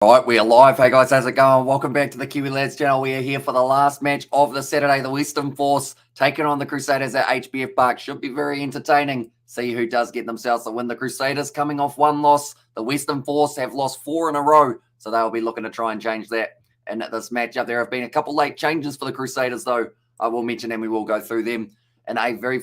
All right, we are live. Hey guys, how's it going? Welcome back to the Kiwi Lads channel. We are here for the last match of the Saturday. The Western Force taking on the Crusaders at HBF Park. Should be very entertaining. See who does get themselves the win. The Crusaders coming off one loss. The Western Force have lost 4 in a row, so they'll be looking to try and change that. And at this matchup, there have been a couple late changes for the Crusaders, though. I will mention and we will go through them in a very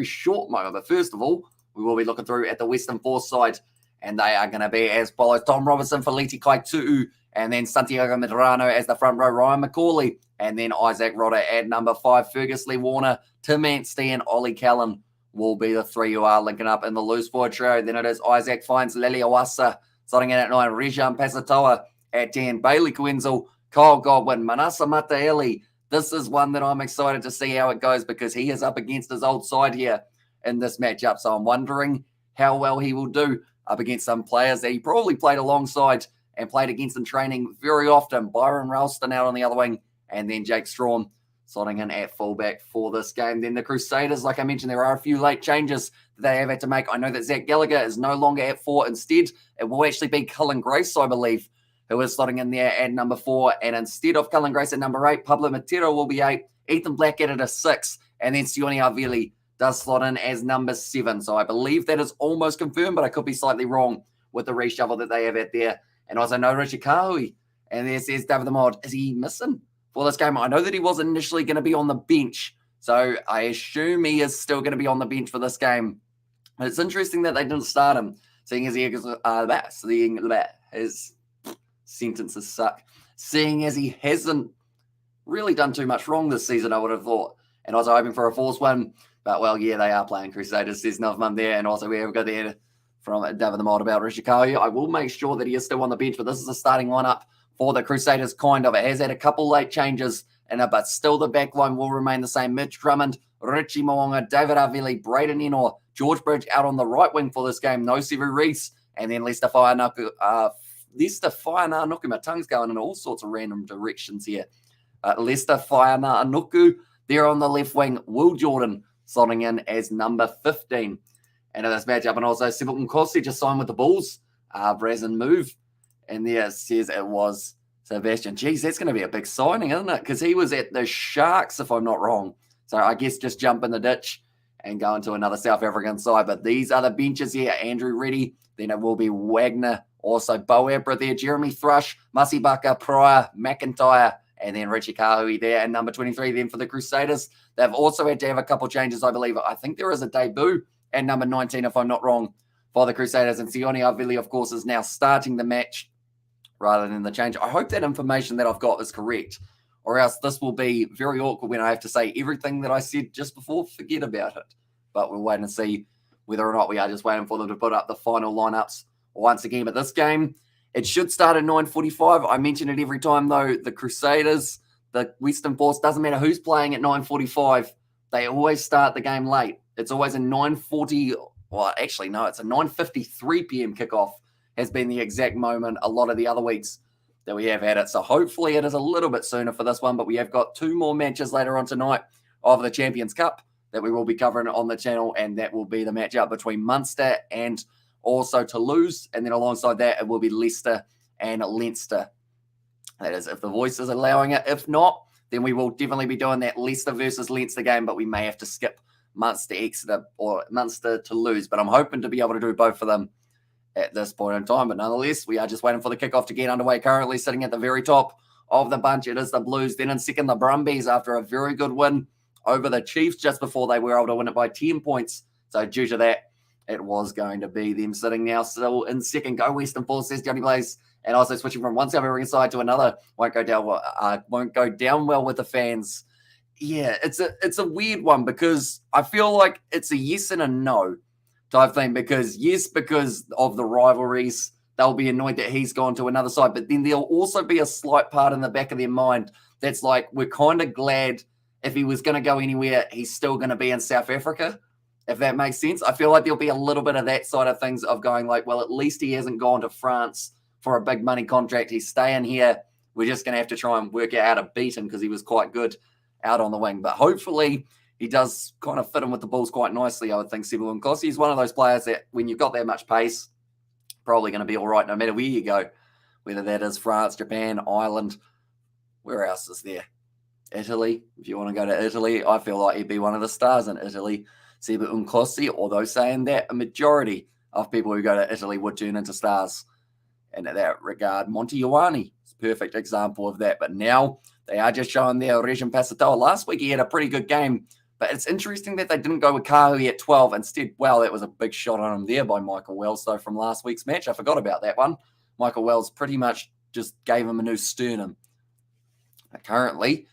short moment. But first of all, we will be looking through at the Western Force side. And they are going to be as follows: Tom Robertson for Liti Kaitu'u, and then Santiago Medrano as the front row, Ryan McCauley, and then Isaac Rodder at number 5, Fergus Lee Warner, Tim Anstey, and Ollie Callan will be the 3 who are linking up in the loose forward trio. Then it is Isaac Fines, Lele Awasa, starting in at 9, Rejan Pasatoa at 10, Bailey Quenzel, Kyle Godwin, Manasa Mataeli. This is one that I'm excited to see how it goes because he is up against his old side here in this matchup. So I'm wondering how well he will do up against some players that he probably played alongside and played against in training very often. Byron Ralston out on the other wing, and then Jake Strawn slotting in at fullback for this game. Then the Crusaders, like I mentioned, there are a few late changes that they have had to make. I know that Zach Gallagher is no longer at 4. Instead, it will actually be Cullen Grace, I believe, who is slotting in there at number 4. And instead of Cullen Grace at number 8, Pablo Matero will be 8, Ethan Blackett at a 6, and then Sione Avili does slot in as number 7. So I believe that is almost confirmed, but I could be slightly wrong with the reshuffle that they have out there. And also no Richard Kahui. And there says David the Mod. Is he missing for this game? I know that he was initially going to be on the bench. So I assume he is still going to be on the bench for this game. But it's interesting that they didn't start him, seeing as his sentences suck. Seeing as he hasn't really done too much wrong this season, I would have thought. And I was hoping for a Force win. But, well, yeah, they are playing Crusaders. There's Novman there. And also we have got there from David the Mod about Rishikawa. I will make sure that he is still on the bench, but this is a starting lineup for the Crusaders, kind of. It has had a couple late changes, but still the back line will remain the same. Mitch Drummond, Richie Moonga, David Avili, Braden Enor, George Bridge out on the right wing for this game. No Sevu Reese. And then Lester Whaianaku. My tongue's going in all sorts of random directions here. Lester Whaianaku there on the left wing. Will Jordan slotting in as number 15. And in this matchup, and also Sibyl Nkosi just signed with the Bulls. Brazen move. And there says it was Sebastian. Geez, that's going to be a big signing, isn't it? Because he was at the Sharks, if I'm not wrong. So I guess just jump in the ditch and go into another South African side. But these are the benches here. Andrew Reddy. Then it will be Wagner. Also Bo Abra there. Jeremy Thrush. Masibaka, Pryor, McIntyre. And then Richie Kahui there. And number 23 then for the Crusaders. They've also had to have a couple changes, I believe. I think there is a debut at number 19, if I'm not wrong, for the Crusaders. And Sione Avili, of course, is now starting the match rather than the change. I hope that information that I've got is correct, or else this will be very awkward when I have to say everything that I said just before. Forget about it. But we'll wait and see whether or not we are just waiting for them to put up the final lineups once again. But this game, it should start at 9:45. I mention it every time, though. The Crusaders, the Western Force, doesn't matter who's playing at 9:45. They always start the game late. It's always a 9:40. Well, actually, no, it's a 9:53 p.m. kickoff has been the exact moment a lot of the other weeks that we have had it. So hopefully it is a little bit sooner for this one. But we have got 2 more matches later on tonight of the Champions Cup that we will be covering on the channel. And that will be the matchup between Munster and also Toulouse. And then alongside that, it will be Leicester and Leinster. That is, if the voice is allowing it. If not, then we will definitely be doing that Leicester versus Leinster game, but we may have to skip Munster Exeter or Munster Toulouse. But I'm hoping to be able to do both of them at this point in time. But nonetheless, we are just waiting for the kickoff to get underway. Currently sitting at the very top of the bunch, it is the Blues. Then in second, the Brumbies, after a very good win over the Chiefs just before they were able to win it by 10 points. So due to that, it was going to be them sitting now still in second. Go Western Force, says Johnny Blaze. And also switching from one South African side to another won't go down well with the fans. Yeah, it's a weird one because I feel like it's a yes and a no type thing. Because yes, because of the rivalries, they'll be annoyed that he's gone to another side. But then there'll also be a slight part in the back of their mind that's like, we're kind of glad if he was going to go anywhere, he's still going to be in South Africa. If that makes sense. I feel like there'll be a little bit of that side of things of going like, well, at least he hasn't gone to France for a big money contract. He's staying here. We're just going to have to try and work out how to beat him because he was quite good out on the wing. But hopefully he does kind of fit in with the Bulls quite nicely, I would think, Sibyl Nkosi. He's one of those players that when you've got that much pace, probably going to be all right no matter where you go whether that is France, Japan, Ireland. Where else is there? Italy. If you want to go to Italy, I feel like he'd be one of the stars in Italy. Seba Uncosi, although saying that a majority of people who go to Italy would turn into stars. And in that regard, Monty Ioane is a perfect example of that. But now they are just showing their Regin Pasatoa. Last week he had a pretty good game, but it's interesting that they didn't go with Kahui at 12. Instead, well, that was a big shot on him there by Michael Wells, though, from last week's match. I forgot about that one. Michael Wells pretty much just gave him a new sternum. Currently,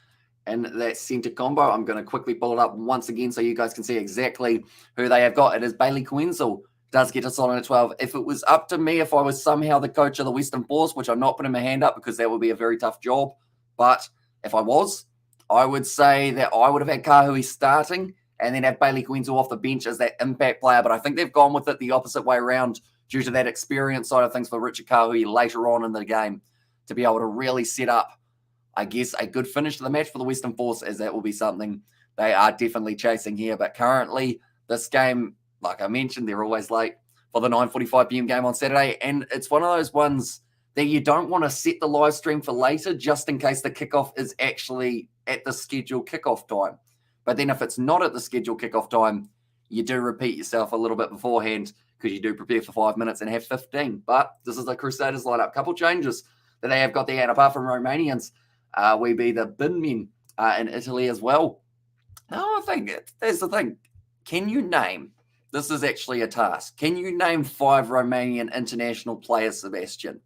and that centre combo, I'm going to quickly pull it up once again so you guys can see exactly who they have got. It is Bailey Quenzel. Does get us on at 12. If it was up to me, if I was somehow the coach of the Western Force, which I'm not putting my hand up because that would be a very tough job, but if I was, I would say that I would have had Kahui starting and then have Bailey Quenzel off the bench as that impact player. But I think they've gone with it the opposite way around due to that experience side of things for Richard Kahui later on in the game to be able to really set up, I guess, a good finish to the match for the Western Force, as that will be something they are definitely chasing here. But currently, this game, like I mentioned, they're always late for the 9:45 p.m. game on Saturday. And it's one of those ones that you don't want to set the live stream for later just in case the kickoff is actually at the scheduled kickoff time. But then if it's not at the scheduled kickoff time, you do repeat yourself a little bit beforehand because you do prepare for 5 minutes and have 15. But this is the Crusaders lineup. Couple changes that they have got there. And apart from Romanians, we be the bin men in Italy as well. Now, I think there's the thing. Can you name, this is actually a task, can you name 5 Romanian international players, Sebastian?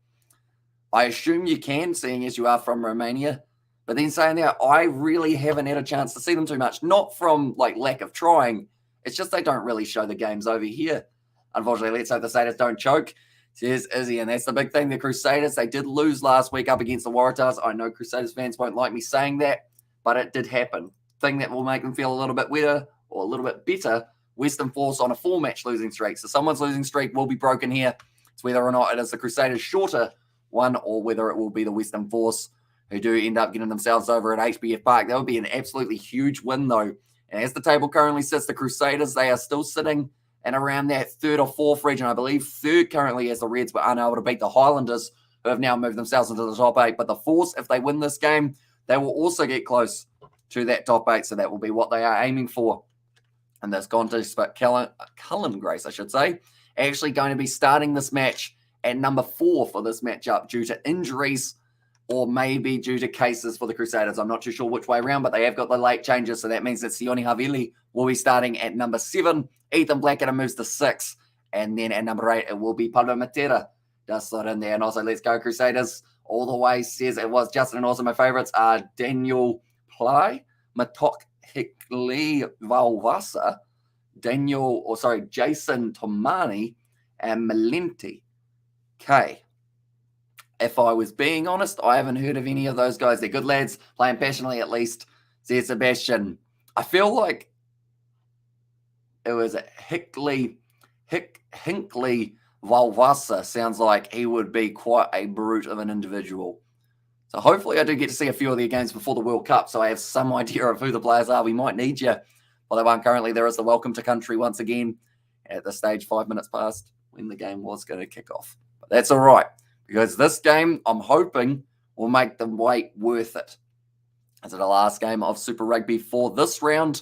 I assume you can, seeing as you are from Romania. But then saying that, I really haven't had a chance to see them too much. Not from like lack of trying. It's just they don't really show the games over here. Unfortunately, let's hope the Crusaders don't choke. Says Izzy, and that's the big thing. The Crusaders, they did lose last week up against the Waratahs. I know Crusaders fans won't like me saying that, but it did happen. Thing that will make them feel a little bit wetter or a little bit better, Western Force on a 4-match losing streak. So someone's losing streak will be broken here. It's whether or not it is the Crusaders' shorter one or whether it will be the Western Force who do end up getting themselves over at HBF Park. That would be an absolutely huge win, though. And as the table currently sits, the Crusaders, they are still sitting and around that 3rd or 4th region, I believe. 3rd currently as the Reds were unable to beat the Highlanders, who have now moved themselves into the top 8. But the Force, if they win this game, they will also get close to that top 8. So that will be what they are aiming for. And this contest, but Cullen Grace, I should say, actually going to be starting this match at number 4 for this matchup due to injuries or maybe due to cases for the Crusaders. I'm not too sure which way around, but they have got the late changes. So that means that Sione Havili will be starting at number 7. Ethan Blackadder moves to 6. And then at number 8, it will be Pablo Matera. Does slot in there. And also, let's go Crusaders all the way. Says it was Justin and also my favorites are Daniel Ply, Matok Hikli Valvasa, Jason Tomani, and Malenti. Okay. If I was being honest, I haven't heard of any of those guys. They're good lads, playing passionately at least. Says Sebastian. I feel like it was Hinkley Valvasa. Sounds like he would be quite a brute of an individual. So hopefully I do get to see a few of their games before the World Cup, so I have some idea of who the players are. We might need you. Well, they won't currently. There is the welcome to country once again at the stage 5 minutes past when the game was going to kick off. But that's all right. Because this game, I'm hoping, will make the wait worth it. It's the last game of Super Rugby for this round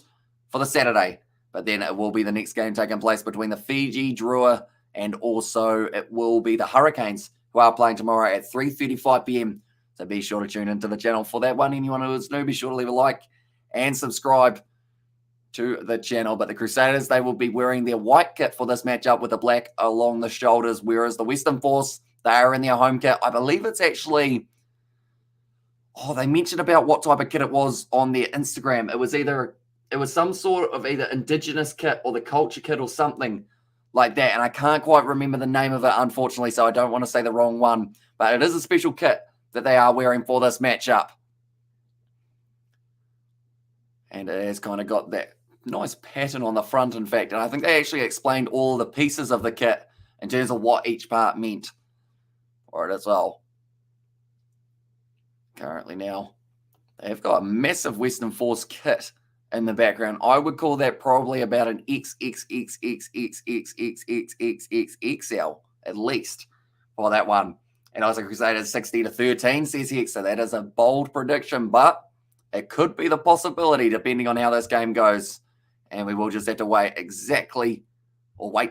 for the Saturday. But then it will be the next game taking place between the Fiji Drua and also it will be the Hurricanes who are playing tomorrow at 3:35 p.m. So be sure to tune into the channel for that one. Anyone who is new, be sure to leave a like and subscribe to the channel. But the Crusaders, they will be wearing their white kit for this matchup with the black along the shoulders, whereas the Western Force, they are in their home kit. I believe it's actually, they mentioned about what type of kit it was on their Instagram. It was some sort of either indigenous kit or the culture kit or something like that. And I can't quite remember the name of it, unfortunately, so I don't want to say the wrong one. But it is a special kit that they are wearing for this matchup. And it has kind of got that nice pattern on the front, in fact. And I think they actually explained all the pieces of the kit in terms of what each part meant for it as well. Currently now, they've got a massive Western Force kit in the background. I would call that probably about an XXXXXXXXXXXL at least for that one. And also Crusaders 60-13, says Hex. So that is a bold prediction, but it could be the possibility depending on how this game goes. And we will just have to wait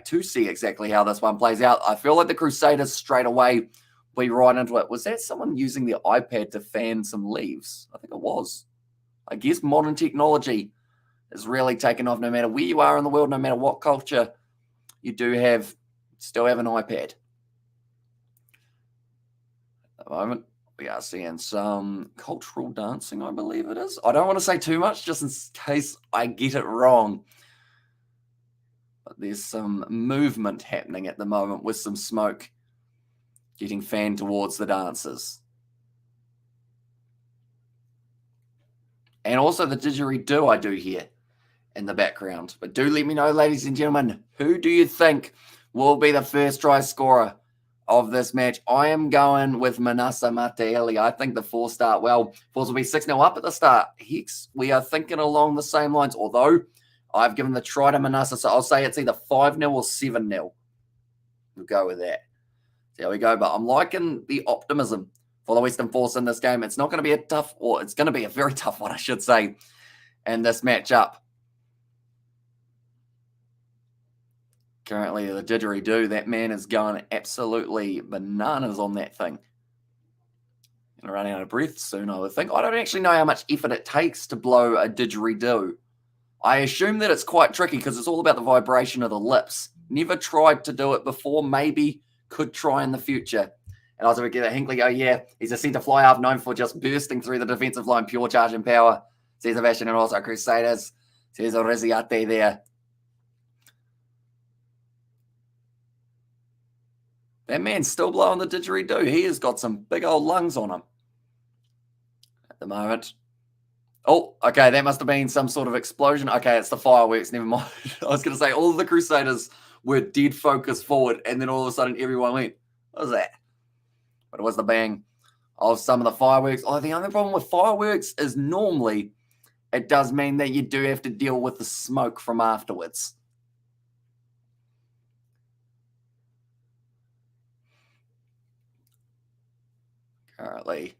to see exactly how this one plays out. I feel like the Crusaders straight away be right into it. Was that someone using the iPad to fan some leaves? I think it was. I guess modern technology is really taken off no matter where you are in the world, no matter what culture you do still have an iPad. At the moment, we are seeing some cultural dancing, I believe it is. I don't want to say too much just in case I get it wrong. But there's some movement happening at the moment with some smoke getting fanned towards the dancers. And also the didgeridoo I do hear in the background. But do let me know, ladies and gentlemen, who do you think will be the first try scorer of this match? I am going with Manasa Mataele. I think the Force start well. Force will be 6-0 up at the start. Hex, we are thinking along the same lines, although I've given the try to Manasa, so I'll say it's either 5-0 or 7-0. We'll go with that. There we go. But I'm liking the optimism for the Western Force in this game. It's not going to be it's going to be a very tough one, I should say, in this matchup. Currently, the didgeridoo, that man is going absolutely bananas on that thing. Going to run out of breath soon, I would think. I don't actually know how much effort it takes to blow a didgeridoo. I assume that it's quite tricky because it's all about the vibration of the lips. Never tried to do it before, maybe could try in the future. And I was going to get Hinkley go, yeah, he's a centre fly half known for just bursting through the defensive line, pure charge and power. Says Sebastian and also Crusaders. Says Oriziate there. That man's still blowing the didgeridoo. He has got some big old lungs on him at the moment. Oh, okay, that must have been some sort of explosion. Okay, it's the fireworks, never mind. I was going to say all of the Crusaders were dead focused forward, and then all of a sudden everyone went, what was that? But it was the bang of some of the fireworks. Oh, the only problem with fireworks is normally it does mean that you do have to deal with the smoke from afterwards. Currently,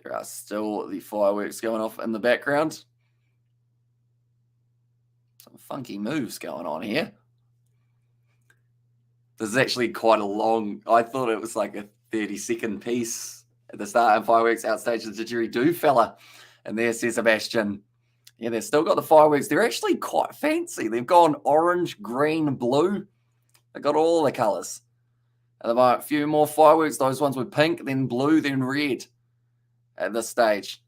there are still the fireworks going off in the background. Some funky moves going on here. This is actually quite a long, I thought it was like a 30-second piece at the start, and fireworks outstage the didgeridoo fella. And there says Sebastian. Yeah, they've still got the fireworks. They're actually quite fancy. They've gone orange, green, blue. They've got all the colours. And there are a few more fireworks. Those ones were pink, then blue, then red at this stage.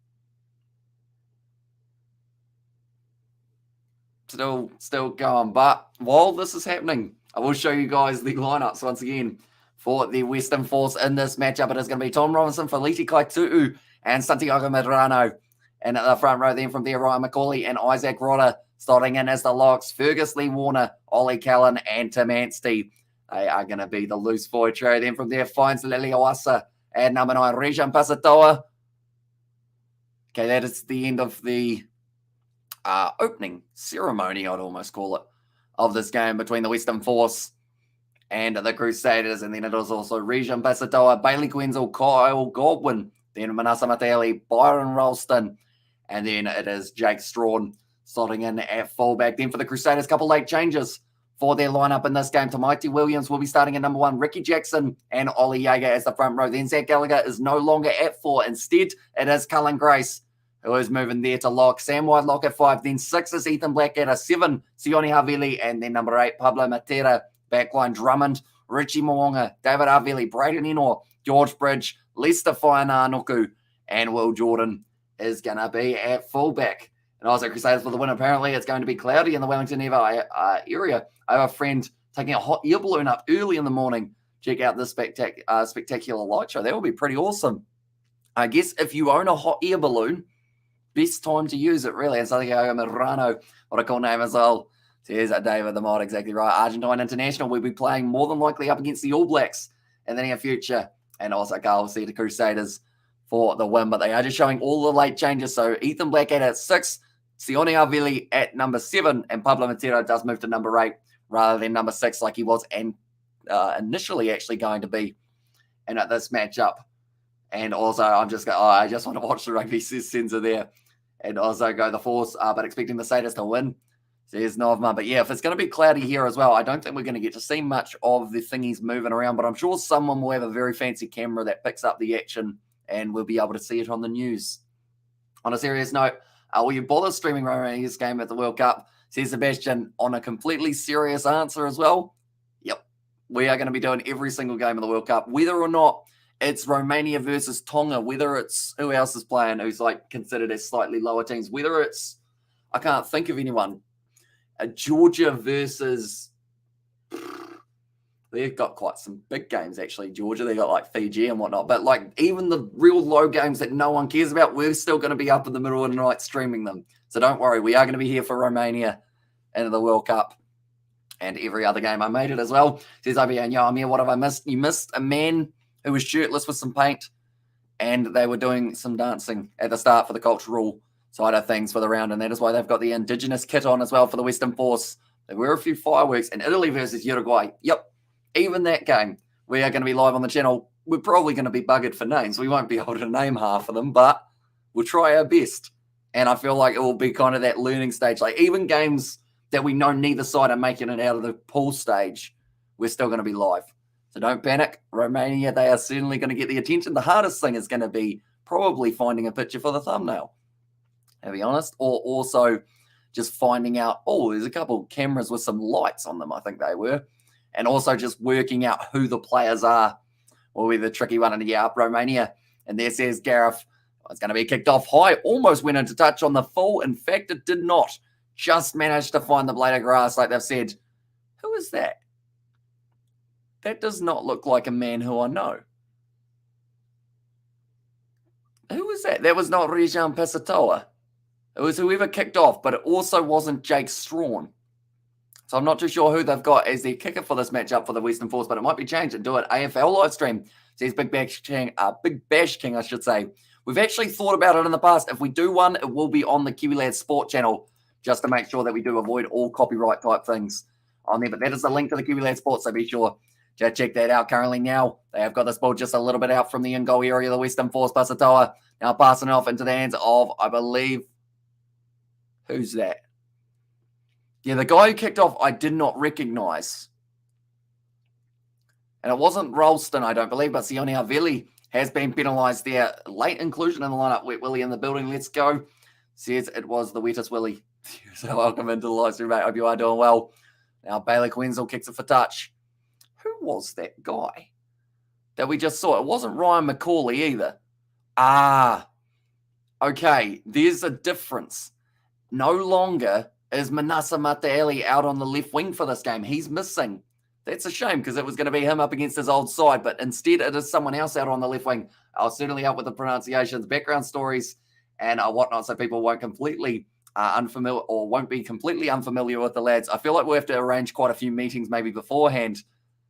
Still going. But while this is happening, I will show you guys the lineups once again for the Western Force in this matchup. It is going to be Tom Robinson, Feliti Kaitu'u, and Santiago Medrano. And at the front row then from there, Ryan McCauley and Isaac Rodder starting in as the locks. Fergus Lee Warner, Ollie Callan, and Tim Anstey. They are going to be the loose forward trio. Then from there, finds Lily Oasa and number 9, Rejan Pasatoa. Okay, that is the end of the opening ceremony, I'd almost call it, of this game between the Western Force and the Crusaders. And then it was also Rejan Pasatoa, Bailey Quenzel, Kyle Godwin, then Manasa Mataele, Byron Ralston, and then it is Jake Strawn slotting in at fullback. Then for the Crusaders, a couple late changes for their lineup in this game. Tamaiti Williams will be starting at number 1, Ricky Jackson and Ollie Jaeger as the front row. Then Zach Gallagher is no longer at 4. Instead, it is Cullen Grace who is moving there to lock. Sam Whitelock at 5. Then 6 is Ethan Black at a 7. Sione Havili, and then number 8, Pablo Matera. Backline Drummond, Richie Moonga, David Havili, Braden Enor, George Bridge, Lester Whainanoku, and Will Jordan is going to be at fullback. And also Crusaders for the win. Apparently, it's going to be cloudy in the Wellington area. I have a friend taking a hot air balloon up early in the morning. Check out this spectacular light show. That will be pretty awesome. I guess if you own a hot air balloon, best time to use it, really. And Santiago Medrano, what a cool name as well. Says David the Mod, exactly right. Argentine International will be playing more than likely up against the All Blacks in the near future. And also Carl see the Crusaders for the win. But they are just showing all the late changes. So Ethan Black at 6. Sione Havili at number 7, and Pablo Matera does move to number 8 rather than number 6 like he was and initially actually going to be and at this matchup. And also, I just want to watch the rugby sensor there. And also go the Force, but expecting the Crusaders to win. Says Novma. But yeah, if it's going to be cloudy here as well, I don't think we're going to get to see much of the thingies moving around. But I'm sure someone will have a very fancy camera that picks up the action and we'll be able to see it on the news. On a serious note, will you bother streaming Romania's game at the World Cup? Says Sebastian, on a completely serious answer as well. Yep, we are going to be doing every single game of the World Cup, whether or not it's Romania versus Tonga, whether it's who else is playing who's like considered as slightly lower teams, whether it's, I can't think of anyone, Georgia versus, they've got quite some big games actually, Georgia. They got like Fiji and whatnot, but like even the real low games that no one cares about, we're still going to be up in the middle of the night streaming them. So don't worry, we are going to be here for Romania and the World Cup and every other game. I made it as well. Says IBA, yo, I'm here, what have I missed? You missed a man who was shirtless with some paint, and they were doing some dancing at the start for the cultural side of things for the round, and that is why they've got the Indigenous kit on as well for the Western Force. There were a few fireworks in Italy versus Uruguay. Yep, even that game, we are going to be live on the channel. We're probably going to be buggered for names. We won't be able to name half of them, but we'll try our best. And I feel like it will be kind of that learning stage. Like even games that we know neither side are making it out of the pool stage, we're still going to be live. So don't panic. Romania, they are certainly going to get the attention. The hardest thing is going to be probably finding a picture for the thumbnail, to be honest, or also just finding out, oh, there's a couple of cameras with some lights on them, I think they were, and also just working out who the players are will be the tricky one. And yeah, Romania, and there says Gareth, it's going to be kicked off high, almost went into touch on the full. In fact, it did not. Just managed to find the blade of grass, like they've said. Who is that? That does not look like a man who I know. Who was that? That was not Rejan Pesatoa. It was whoever kicked off, but it also wasn't Jake Strawn. So I'm not too sure who they've got as their kicker for this matchup for the Western Force, but it might be changed and do it. AFL live stream, says Big Bash King, I should say. We've actually thought about it in the past. If we do one, it will be on the Kiwi Lads Sport channel, just to make sure that we do avoid all copyright type things on there. But that is the link to the Kiwi Lads Sport, so be sure to check that out. Currently now, they have got this ball just a little bit out from the in-goal area, the Western Force. Pasatoa now passing it off into the hands of, I believe, who's that? Yeah, the guy who kicked off, I did not recognize. And it wasn't Ralston, I don't believe, but Sione Havili has been penalised there. Late inclusion in the lineup. Wet Willie in the building. Let's go. Says it was the wettest Willie. So welcome into the live stream, mate. Hope you are doing well. Now Bailey Wenzel kicks it for touch. Who was that guy that we just saw? It wasn't Ryan McCauley either. Okay. There's a difference. No longer is Manasa Mataeli out on the left wing for this game. He's missing. That's a shame because it was going to be him up against his old side, but instead it is someone else out on the left wing. I'll certainly help with the pronunciations, background stories, and whatnot, so people won't completely unfamiliar or won't be completely unfamiliar with the lads. I feel like we'll have to arrange quite a few meetings maybe beforehand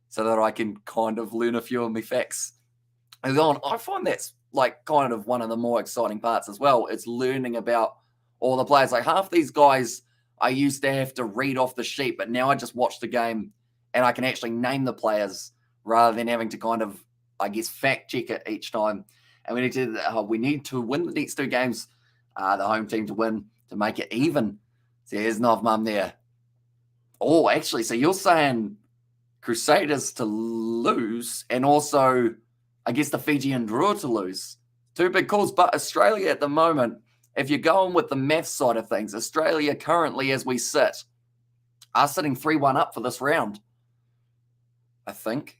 so that I can kind of learn a few of my facts. And I find that's like kind of one of the more exciting parts as well. It's learning about all the players. Like half these guys I used to have to read off the sheet, but now I just watch the game and I can actually name the players rather than having to kind of, I guess, fact check it each time. And we need to win the next two games, the home team to win to make it even. So here's Novmum there. Oh, actually, so you're saying Crusaders to lose and also, I guess, the Fijian draw to lose. Two big calls, but Australia at the moment, if you're going with the math side of things, Australia currently, as we sit, are sitting 3-1 up for this round. I think.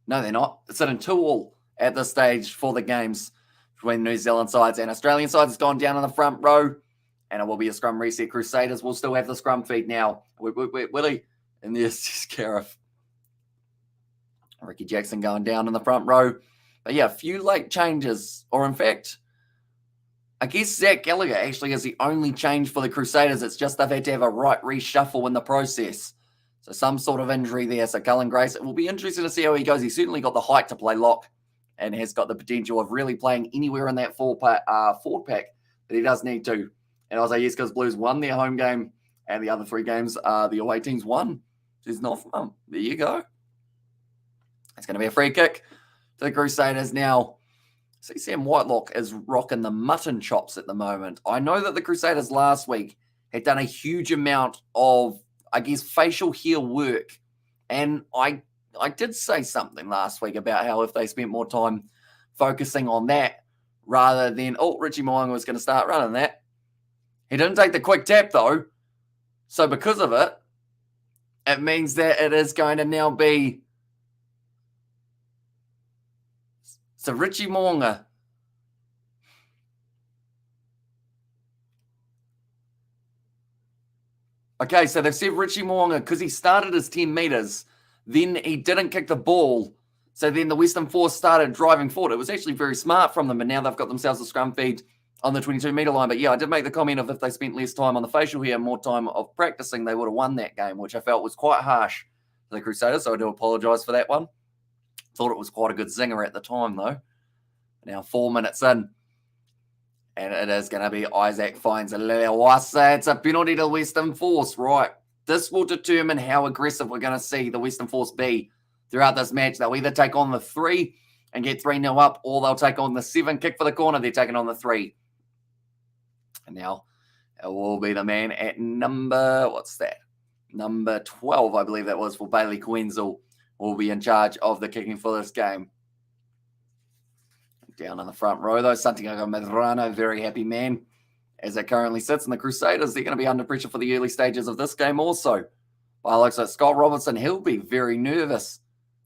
No, they're not. They're sitting 2-2 at this stage for the games between New Zealand sides and Australian sides. It's gone down in the front row, and it will be a scrum reset. Crusaders will still have the scrum feed now. Willie, and there's just Gareth. Ricky Jackson going down in the front row. But yeah, a few late changes, or in fact, I guess Zach Gallagher actually is the only change for the Crusaders. It's just they've had to have a right reshuffle in the process. So some sort of injury there. So Cullen Grace, it will be interesting to see how he goes. He's certainly got the height to play lock and has got the potential of really playing anywhere in that forward pack that he does need to. And also, yes, because Blues won their home game and the other three games, the away teams won. There's not fun. There you go. It's going to be a free kick to the Crusaders now. See, Sam Whitelock is rocking the mutton chops at the moment. I know that the Crusaders last week had done a huge amount of, I guess, facial hair work. And I did say something last week about how if they spent more time focusing on that rather than, Richie Mo'unga was going to start running that. He didn't take the quick tap, though. So because of it, it means that it is going to now be so Richie Mo'unga. Okay, so they've said Richie Mo'unga because he started his 10 metres, then he didn't kick the ball. So then the Western Force started driving forward. It was actually very smart from them, and now they've got themselves a scrum feed on the 22-metre line. But yeah, I did make the comment of if they spent less time on the facial hair, more time of practicing, they would have won that game, which I felt was quite harsh to the Crusaders, so I do apologise for that one. Thought it was quite a good zinger at the time, though. Now 4 minutes in, and it is going to be Isaac finds a Lewasa. It's a penalty to Western Force, right? This will determine how aggressive we're going to see the Western Force be throughout this match. They'll either take on the 3 and get 3-0 up, or they'll take on the 7, kick for the corner. They're taking on the 3. And now it will be the man at number 12, I believe that was, for Bailey Quenzel, will be in charge of the kicking for this game. Down in the front row, though, Santiago Medrano, very happy man as it currently sits. And the Crusaders, they're going to be under pressure for the early stages of this game also. By the looks of it, Scott Robertson, he'll be very nervous.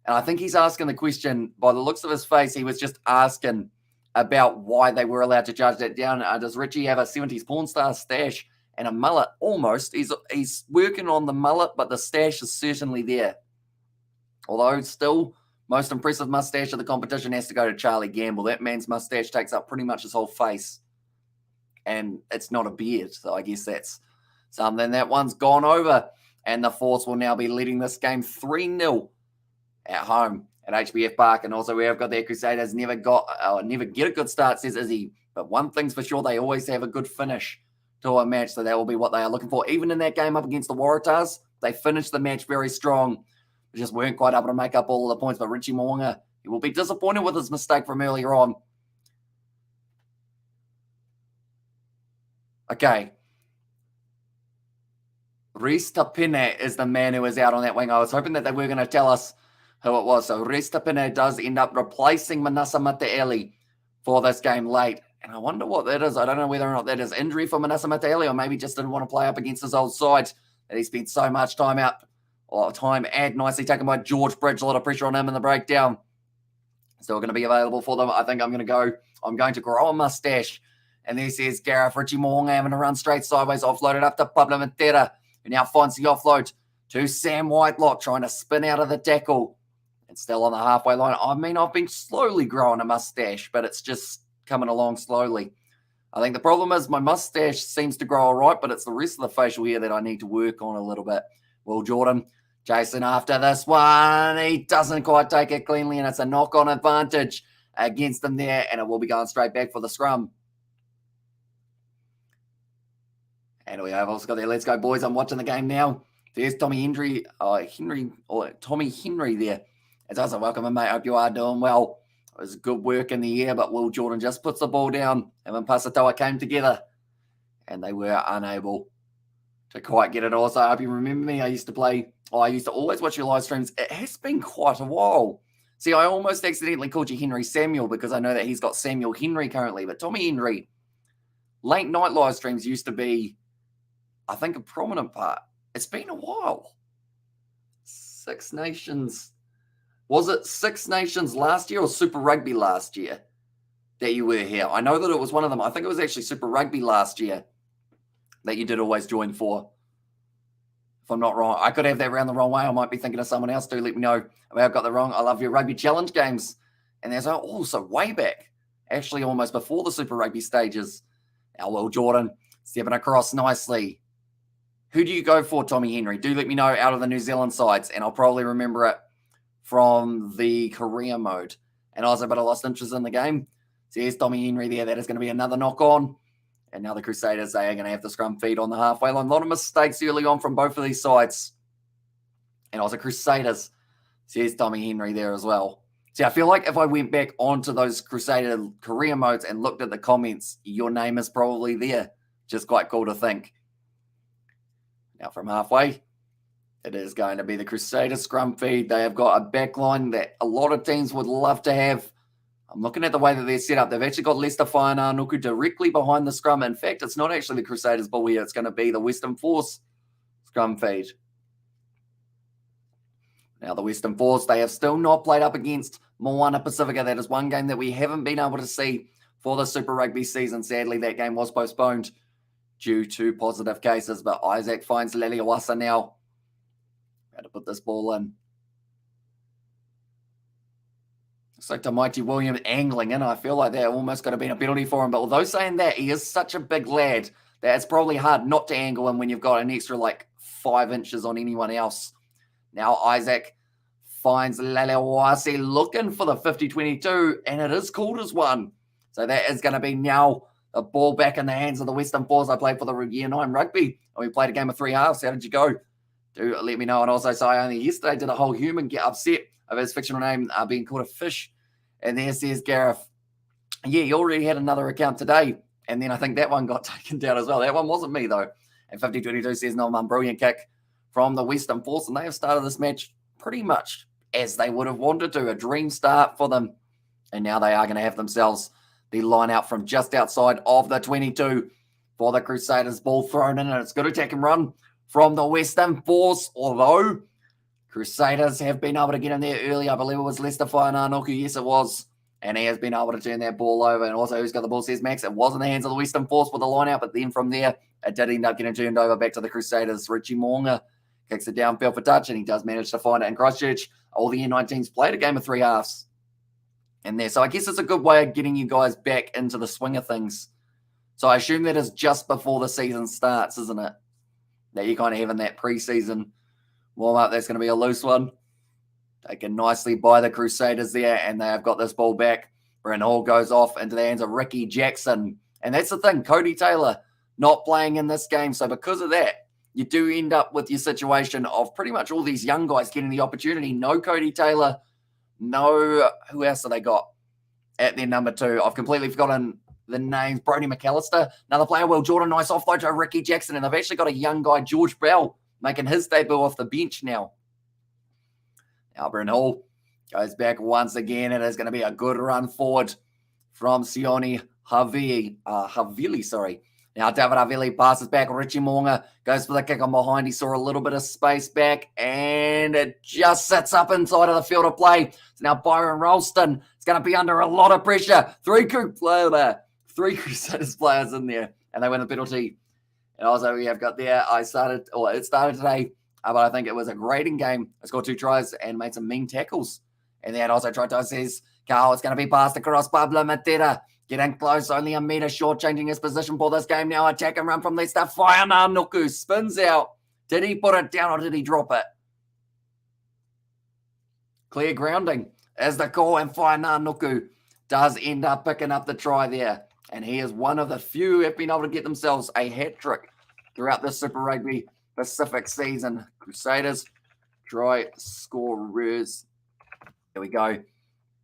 And I think he's asking the question, by the looks of his face, he was just asking about why they were allowed to charge that down. Does Richie have a 70s porn star stash and a mullet? Almost. He's working on the mullet, but the stash is certainly there. Although still, most impressive mustache of the competition has to go to Charlie Gamble. That man's mustache takes up pretty much his whole face. And it's not a beard, so I guess that's something. That one's gone over. And the Force will now be leading this game 3-0 at home at HBF Park. And also we have got their Crusaders never get a good start, says Izzy. But one thing's for sure, they always have a good finish to a match. So that will be what they are looking for. Even in that game up against the Waratahs, they finished the match very strong. They just weren't quite able to make up all of the points. But Richie Mo'unga, he will be disappointed with his mistake from earlier on. Okay. Reece Tapine is the man who is out on that wing. I was hoping that they were going to tell us who it was. So Reece Tapine does end up replacing Manasa Mate'ele for this game late. And I wonder what that is. I don't know whether or not that is injury for Manasa Mate'ele, or maybe just didn't want to play up against his old side that he spent so much time out. Time ad nicely taken by George Bridge. A lot of pressure on him in the breakdown. Still going to be available for them. I think I'm going to grow a mustache. And this is Gareth Richie Mo'unga having to run straight sideways, offloaded up to Pablo Matera, who now finds the offload to Sam Whitelock, trying to spin out of the tackle. And still on the halfway line. I mean, I've been slowly growing a mustache, but it's just coming along slowly. I think the problem is my mustache seems to grow all right, but it's the rest of the facial hair that I need to work on a little bit. Will Jordan chasing after this one. He doesn't quite take it cleanly, and it's a knock-on advantage against them there, and it will be going straight back for the scrum. And we have also got there. Let's go, boys. I'm watching the game now. There's Tommy Henry there. It's also welcome, mate. Hope you are doing well. It was good work in the air, but Will Jordan just puts the ball down. Him and Pasatoa came together, and they were unable to quite get it. Also, I hope you remember me. I used to always watch your live streams. It has been quite a while. See, I almost accidentally called you Henry Samuel because I know that he's got Samuel Henry currently. But Tommy Henry, late night live streams used to be, I think, a prominent part. It's been a while. Six Nations. Was it Six Nations last year or Super Rugby last year that you were here? I know that it was one of them. I think it was actually Super Rugby last year that you did always join for. If I'm not wrong, I could have that round the wrong way. I might be thinking of someone else. Do let me know if I've got that wrong. I love your rugby challenge games. And there's also way back, actually almost before the Super Rugby stages. Now, Will Jordan stepping across nicely. Who do you go for, Tommy Henry? Do let me know out of the New Zealand sides, and I'll probably remember it from the career mode. And also, but I lost interest in the game. So here's Tommy Henry there. That is going to be another knock-on. And now the Crusaders, they are going to have the scrum feed on the halfway line. A lot of mistakes early on from both of these sides. And also Crusaders. So here's Tommy Henry there as well. See, I feel like if I went back onto those Crusader career modes and looked at the comments, your name is probably there. Just quite cool to think. Now from halfway, it is going to be the Crusader scrum feed. They have got a backline that a lot of teams would love to have. I'm looking at the way that they're set up. They've actually got Leicester Whaiananuku directly behind the scrum. In fact, it's not actually the Crusaders ball here. It's going to be the Western Force scrum feed. Now, the Western Force, they have still not played up against Moana Pacifica. That is one game that we haven't been able to see for the Super Rugby season. Sadly, that game was postponed due to positive cases. But Isaac finds Leliawasa now. Got to put this ball in. Looks like Mighty Williams angling in. I feel like that almost could have been a penalty for him. But although saying that, he is such a big lad that it's probably hard not to angle him when you've got an extra 5 inches on anyone else. Now Isaac finds Lelewasi looking for the 50-22, and it is called as one. So that is going to be now a ball back in the hands of the Western Force. I played for the Year 9 Rugby, and we played a game of 3 halves. How did you go? Do let me know. And also, so I only yesterday did a whole human get upset of his fictional name being called a fish. And there says Gareth, yeah, you already had another account today. And then I think that one got taken down as well. That one wasn't me, though. And 50-22 says, no, man, brilliant kick from the Western Force, and they have started this match pretty much as they would have wanted to. A dream start for them. And now they are going to have themselves the line out from just outside of the 22 for the Crusaders. Ball thrown in, and it's good attack and run from the Western Force, although Crusaders have been able to get in there early. I believe it was Leicester Whaiananuku. Yes, it was. And he has been able to turn that ball over. And also, who's got the ball, says Max. It was in the hands of the Western Force with the line out, but then from there, it did end up getting turned over back to the Crusaders. Richie Moonga kicks it downfield for touch, and he does manage to find it in Christchurch. All the U19s played a game of 3 halves in there. So I guess it's a good way of getting you guys back into the swing of things. So I assume that is just before the season starts, isn't it? That you're kind of having that preseason warm-up. That's going to be a loose one. Taken nicely by the Crusaders there, and they have got this ball back. Bryn Hall goes off into the hands of Ricky Jackson. And that's the thing, Cody Taylor not playing in this game. So because of that, you do end up with your situation of pretty much all these young guys getting the opportunity. No Cody Taylor. No, who else have they got at their number 2? I've completely forgotten the names. Brody McAllister, another player. Will Jordan, nice offload to Ricky Jackson. And they've actually got a young guy, George Bell, making his debut off the bench now. Bryn Hall goes back once again. It is going to be a good run forward from Sione Havili. Now David Havili passes back. Richie Moonga goes for the kick on behind. He saw a little bit of space back, and it just sits up inside of the field of play. So now Byron Ralston is going to be under a lot of pressure. 3 Crusaders players in there, and they win the penalty. And also we have got there, it started today, but I think it was a grading game. I scored 2 tries and made some mean tackles. And then also tried to says, Carl, it's going to be passed across Pablo Matera. Getting close, only a metre short, changing his position for this game now. Attack and run from Leicester. Whaiananuku spins out. Did he put it down or did he drop it? Clear grounding as the call, and Whaiananuku does end up picking up the try there. And he is one of the few who have been able to get themselves a hat-trick throughout the Super Rugby Pacific season. Crusaders try scorers. Here we go.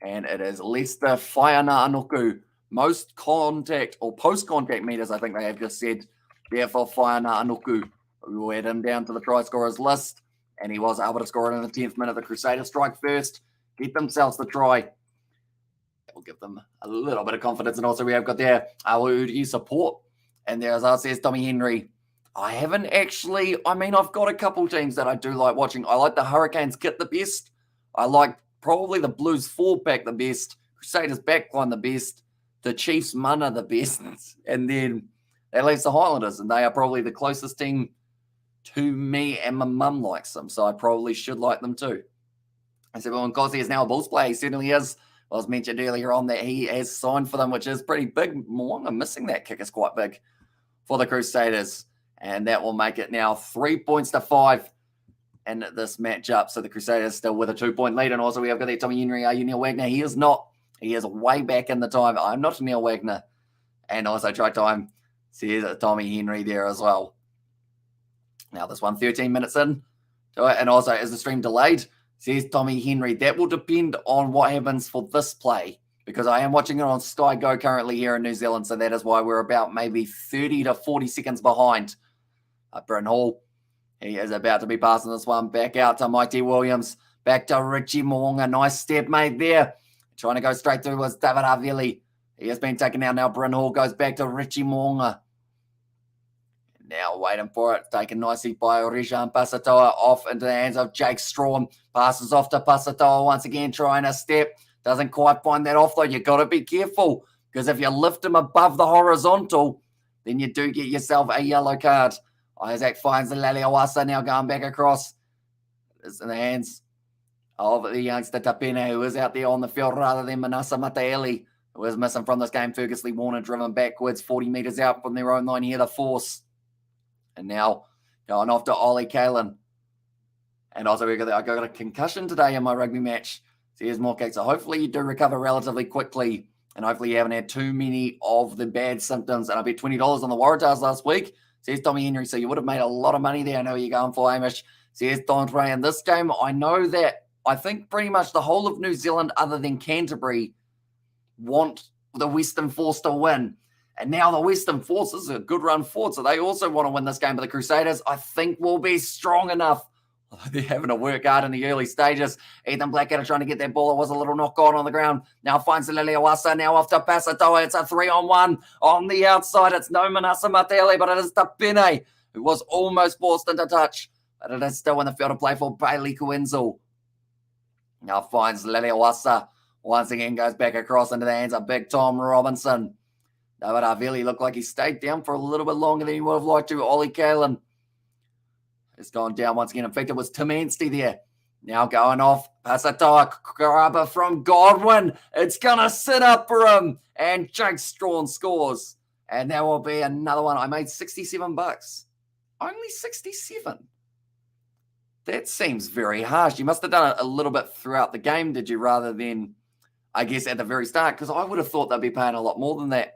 And it is Leicester Whaiananuku. Most contact or post-contact meters, I think they have just said, there for Whaiananuku. We will add him down to the try scorers list. And he was able to score it in the 10th minute. The Crusaders strike first, get themselves the try. That will give them a little bit of confidence. And also we have got there Awudi support. And there, as I says, Tommy Henry. I've got a couple teams that I do like watching. I like the Hurricanes kit the best. I like probably the Blues 4-pack the best. Crusaders backline the best. The Chiefs mana the best. And then that leaves the Highlanders. And they are probably the closest team to me, and my mum likes them. So I probably should like them too. I said, well, because he is now a Bulls player, he certainly is. I was mentioned earlier on that he has signed for them, which is pretty big. Moonga missing that kick is quite big for the Crusaders. And that will make it now 3 points to 5 in this matchup. So the Crusaders still with a 2-point lead. And also we have got there Tommy Henry. Are you Neil Wagner? He is not. He is way back in the time. I'm not Neil Wagner. And also try time. See Tommy Henry there as well. Now this one 13 minutes in to it. And also is the stream delayed? Says Tommy Henry. That will depend on what happens for this play, because I am watching it on Sky Go currently here in New Zealand, so that is why we're about maybe 30 to 40 seconds behind. Bryn Hall, he is about to be passing this one back out to Mighty Williams. Back to Richie Moonga. Nice step made there. Trying to go straight through was David Avili. He has been taken out now. Bryn Hall goes back to Richie Moonga. Now waiting for it. Taken nicely by Rijan Pasatoa. Off into the hands of Jake Strawn. Passes off to Pasatoa once again, trying a step. Doesn't quite find that off though. You've got to be careful, because if you lift him above the horizontal, then you do get yourself a yellow card. Isaac finds the Laliawasa now going back across. It's in the hands of the youngster Tapene, who is out there on the field rather than Manasa Mataeli, who is missing from this game. Fergus Lee Warner driven backwards 40 metres out from their own line here, the Force. And now going off to Ollie Kalin. And also I got a concussion today in my rugby match. So here's more kicks. So hopefully you do recover relatively quickly. And hopefully you haven't had too many of the bad symptoms. And I bet $20 on the Waratahs last week. Says Tommy Henry. So you would have made a lot of money there. I know you're going for, Hamish. Says Don Ray. In this game, I know that I think pretty much the whole of New Zealand, other than Canterbury, want the Western Force to win. And now the Western Force is a good run forward, so they also want to win this game. But the Crusaders, I think, will be strong enough. They're having to work hard in the early stages. Ethan Blackadder trying to get that ball. It was a little knock on the ground. Now finds Liliawasa. Now off to Pasatoa. It's a 3-on-1 on the outside. It's no Manasa Matele, but it is Tapene, who was almost forced into touch. But it is still in the field of play for Bailey Kuenzel. Now finds Liliawasa. Once again goes back across into the hands of Big Tom Robinson. David Avili looked like he stayed down for a little bit longer than he would have liked to. Ollie Kalin has gone down once again. In fact, it was Tim Anstey there. Now going off. Pasatoa grabber from Godwin. It's going to sit up for him. And Jake Strawn scores. And there will be another one. I made $67. Only 67. That seems very harsh. You must have done it a little bit throughout the game, did you, rather than, I guess, at the very start? Because I would have thought they'd be paying a lot more than that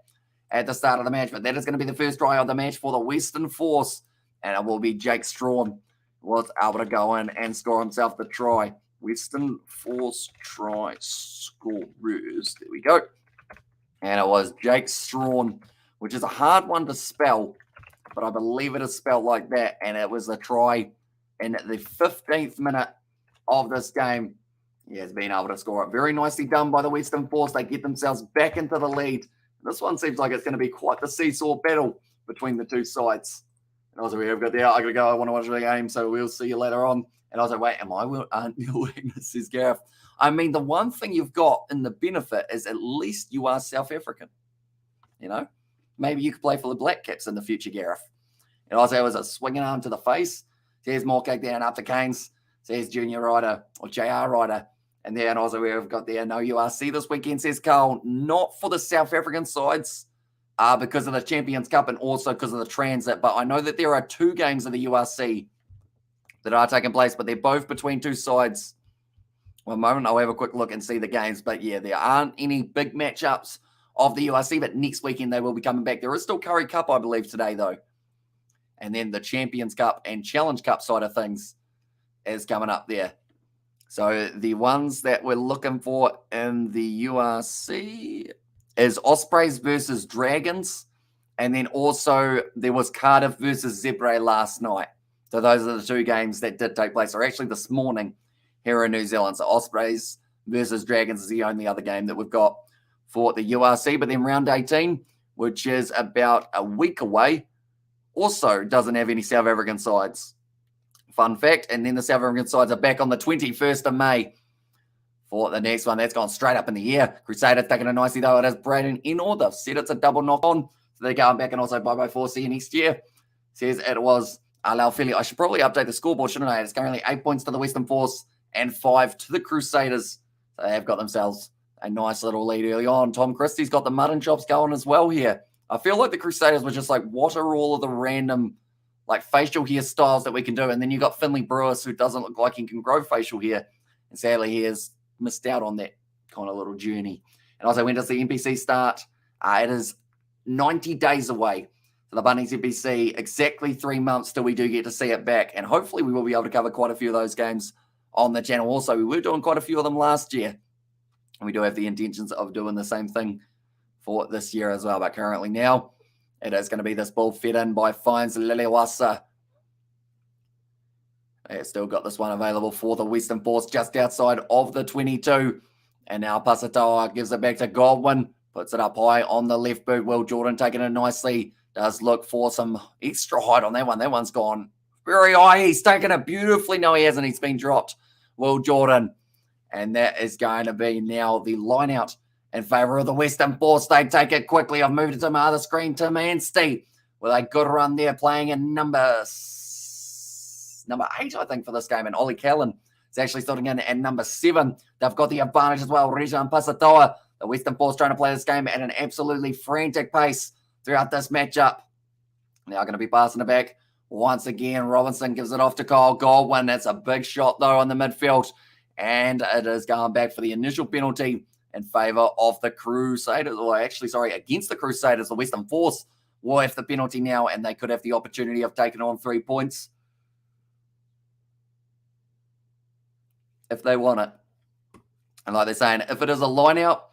at the start of the match. But that is going to be the first try of the match for the Western Force. And it will be Jake Strawn was able to go in and score himself the try. Western Force try scorers. There we go. And it was Jake Strawn, which is a hard one to spell, but I believe it is spelled like that. And it was a try in the 15th minute of this game. He has been able to score it. Very nicely done by the Western Force. They get themselves back into the lead. This one seems like it's going to be quite the seesaw battle between the two sides. And also, we've got there. I got to go. I want to watch the game, so we'll see you later on. And I was like, wait, am I Neil Wagner, says Gareth. I mean, the one thing you've got in the benefit is at least you are South African. You know? Maybe you could play for the Black Caps in the future, Gareth. And also, it was a swinging arm to the face. There's more kick down up to Canes. Says Junior Ryder or JR Ryder. And then also we've got there no URC this weekend, says Carl. Not for the South African sides because of the Champions Cup and also because of the transit. But I know that there are 2 games of the URC that are taking place, but they're both between 2 sides. One moment, I'll have a quick look and see the games. But yeah, there aren't any big matchups of the URC, but next weekend they will be coming back. There is still Curry Cup, I believe, today, though. And then the Champions Cup and Challenge Cup side of things is coming up there. So the ones that we're looking for in the URC is Ospreys versus Dragons. And then also there was Cardiff versus Zebre last night. So those are the 2 games that did take place, or actually this morning here in New Zealand. So Ospreys versus Dragons is the only other game that we've got for the URC. But then round 18, which is about a week away, also doesn't have any South African sides. Fun fact. And then the South African sides are back on the 21st of May for the next one. That's gone straight up in the air. Crusaders taking it nicely, though. It is Braden in order. Said it's a double knock on. So they're going back and also bye-bye 4. See you next year. Says it was Alau Philly. I should probably update the scoreboard, shouldn't I? It's currently 8 points to the Western Force and 5 to the Crusaders. So they have got themselves a nice little lead early on. Tom Christie's got the mutton chops going as well here. I feel like the Crusaders were just like, what are all of the random like facial hair styles that we can do? And then you got Finley Brewis, who doesn't look like he can grow facial hair. And sadly, he has missed out on that kind of little journey. And also, when does the NPC start? It is 90 days away. So the Bunnings NPC, exactly 3 months till we do get to see it back. And hopefully we will be able to cover quite a few of those games on the channel. Also, we were doing quite a few of them last year. And we do have the intentions of doing the same thing for this year as well. But currently now, it is going to be this ball fed in by Fines Lelewasa. They've still got this one available for the Western Force just outside of the 22. And now Pasatoa gives it back to Godwin. Puts it up high on the left boot. Will Jordan taking it nicely. Does look for some extra height on that one. That one's gone very high. He's taken it beautifully. No, he hasn't. He's been dropped. Will Jordan. And that is going to be now the line out in favour of the Western Force. They take it quickly. I've moved it to my other screen to Manstey with a good run there, playing in number 8, I think, for this game. And Ollie Callan is actually starting in at number 7. They've got the advantage as well. Rejan Pasatoa, the Western Force, trying to play this game at an absolutely frantic pace throughout this matchup. Now going to be passing it back once again. Robinson gives it off to Kyle Godwin. That's a big shot, though, on the midfield. And it is going back for the initial penalty in favour of the Crusaders. Or actually, sorry, against the Crusaders. The Western Force will have the penalty now, and they could have the opportunity of taking on 3 points if they want it. And like they're saying, if it is a line out,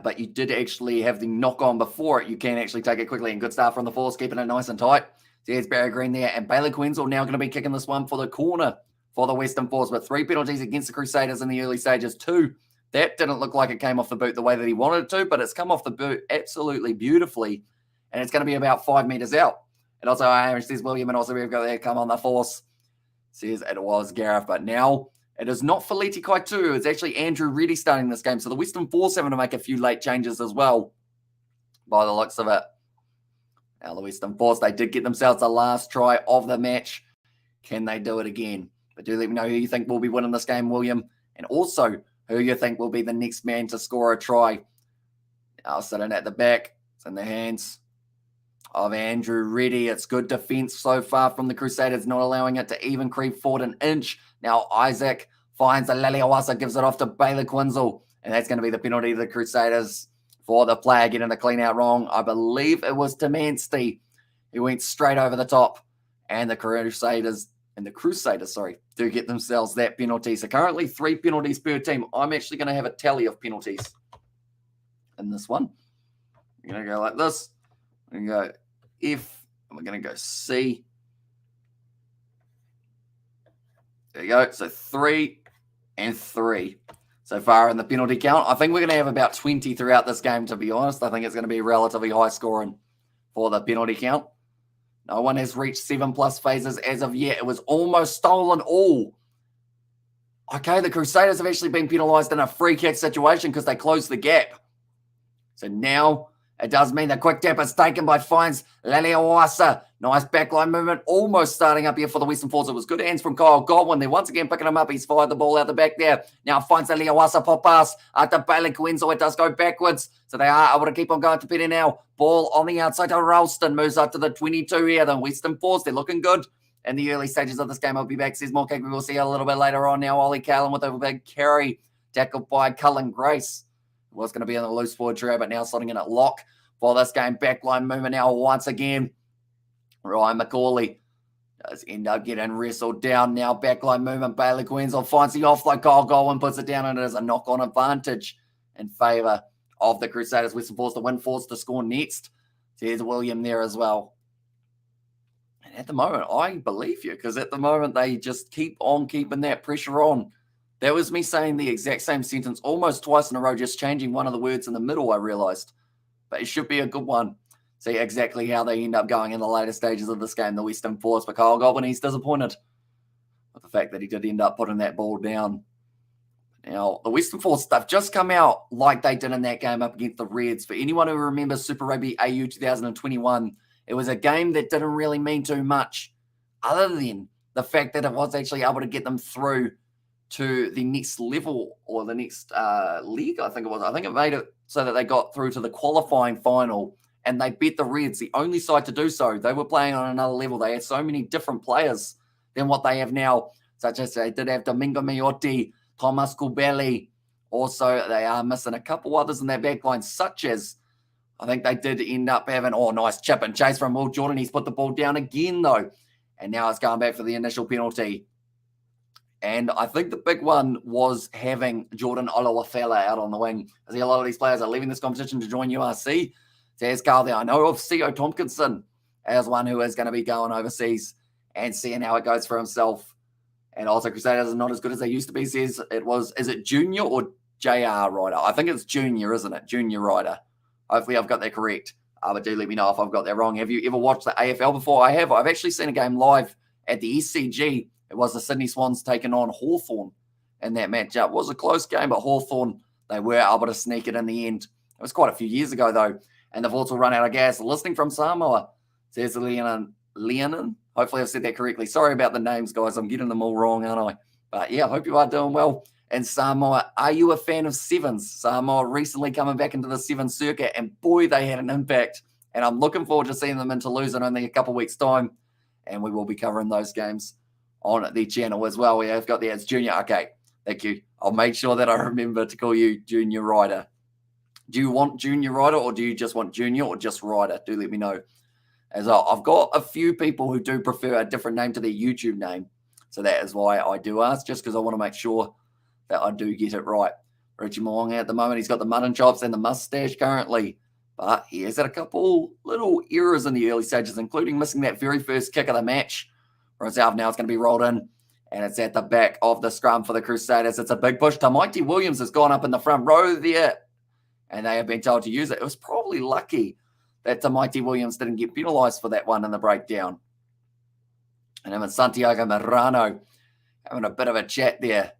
but you did actually have the knock on before it, you can actually take it quickly. And good start from the Force, keeping it nice and tight. So here's Barry Green there, and Bailey Quenzel now going to be kicking this one for the corner for the Western Force, with 3 penalties against the Crusaders in the early stages. 2, that didn't look like it came off the boot the way that he wanted it to, but it's come off the boot absolutely beautifully, and it's going to be about 5 metres out. And also, Irish says William, and also we've got there, come on the Force, says it was Gareth, but now it is not Feleti Kaitu. It's actually Andrew Reddy starting this game, so the Western Force having to make a few late changes as well, by the looks of it. Now the Western Force, they did get themselves the last try of the match. Can they do it again? But do let me know who you think will be winning this game, William, and also who you think will be the next man to score a try. Now sitting at the back, it's in the hands of Andrew Reddy. It's good defence so far from the Crusaders, not allowing it to even creep forward an inch. Now Isaac finds the Laliawasa, gives it off to Bailey Quinzel, and that's going to be the penalty to the Crusaders for the player getting the clean out wrong. I believe it was Manstey who went straight over the top, and the Crusaders do get themselves that penalty. So currently 3 penalties per team. I'm actually going to have a tally of penalties in this one. We're going to go like this. We're going to go F, and we're going to go C. There you go. So 3 and 3 so far in the penalty count. I think we're going to have about 20 throughout this game, to be honest. I think it's going to be relatively high scoring for the penalty count. No one has reached 7+ phases as of yet. It was almost stolen all. Okay, the Crusaders have actually been penalised in a free kick situation because they closed the gap. So now it does mean the quick tap is taken by Fines Laliawasa. Nice backline movement, almost starting up here for the Western Force. It was good hands from Kyle Godwin. They're once again picking him up. He's fired the ball out the back there. Now Fines Laliawasa pop pass to Bailey Quenzel. It does go backwards. So they are able to keep on going to Peter now. Ball on the outside to Ralston. Moves up to the 22 here. The Western Force, they're looking good in the early stages of this game. I'll be back, says Morkak. We will see a little bit later on now. Ollie Callan with a big carry. Tackled by Cullen Grace. It was going to be in the loose forward trio, but now slotting in at lock for this game. Backline movement now once again. Ryan McCauley does end up getting wrestled down. Now backline movement. Bailey Quenzel finds the offload. Kyle Godwin puts it down, and it is a knock-on advantage in favour of the Crusaders. Western Force to win, Force to score next. So here's William there as well. And at the moment, I believe you, because at the moment they just keep on keeping that pressure on. That was me saying the exact same sentence almost twice in a row, just changing one of the words in the middle, I realised. But it should be a good one. See exactly how they end up going in the later stages of this game, the Western Force. But Kyle Godwin, he's disappointed with the fact that he did end up putting that ball down. Now, the Western Force, they've just come out like they did in that game up against the Reds. For anyone who remembers Super Rugby AU 2021, it was a game that didn't really mean too much other than the fact that it was actually able to get them through to the next level or the next league, I think it was. I think it made it so that they got through to the qualifying final and they beat the Reds, the only side to do so. They were playing on another level. They had so many different players than what they have now, such as they did have Domingo Miotti, Thomas Kubeli. Also, they are missing a couple others in their backline, such as, I think they did end up having, nice chip and chase from Will Jordan. He's put the ball down again, though. And now it's going back for the initial penalty. And I think the big one was having Jordan Olawafela out on the wing. I see a lot of these players are leaving this competition to join URC. There's Carl there. I know of Co Tompkinson as one who is going to be going overseas and seeing how it goes for himself. And also Crusaders are not as good as they used to be, says it was, is it Junior or JR Ryder? I think it's Junior, isn't it? Junior Ryder. Hopefully I've got that correct. But do let me know if I've got that wrong. Have you ever watched the AFL before? I have. I've actually seen a game live at the SCG. It was the Sydney Swans taking on Hawthorn in that matchup. It was a close game, but Hawthorn, they were able to sneak it in the end. It was quite a few years ago, though. And they've also run out of gas. Listening from Samoa, says Leonin. Hopefully I've said that correctly. Sorry about the names, guys. I'm getting them all wrong, aren't I? But yeah, I hope you are doing well. And Samoa, are you a fan of sevens? Samoa recently coming back into the seven circuit, and boy, they had an impact. And I'm looking forward to seeing them in Toulouse in only a couple of weeks' time. And we will be covering those games on the channel as well. We have got the as Junior. Okay, thank you. I'll make sure that I remember to call you Junior Ryder. Do you want Junior Ryder, or do you just want Junior, or just Ryder? Do let me know. As well, I've got a few people who do prefer a different name to their YouTube name. So that is why I do ask, just because I want to make sure that I do get it right. Richie Moonga at the moment, he's got the mutton chops and the mustache currently. But he has had a couple little errors in the early stages, including missing that very first kick of the match. Rosalve now it's going to be rolled in, and it's at the back of the scrum for the Crusaders. It's a big push. Tamaiti Williams has gone up in the front row there, and they have been told to use it. It was probably lucky that Tamaiti Williams didn't get penalised for that one in the breakdown. And him and Santiago Marano having a bit of a chat there.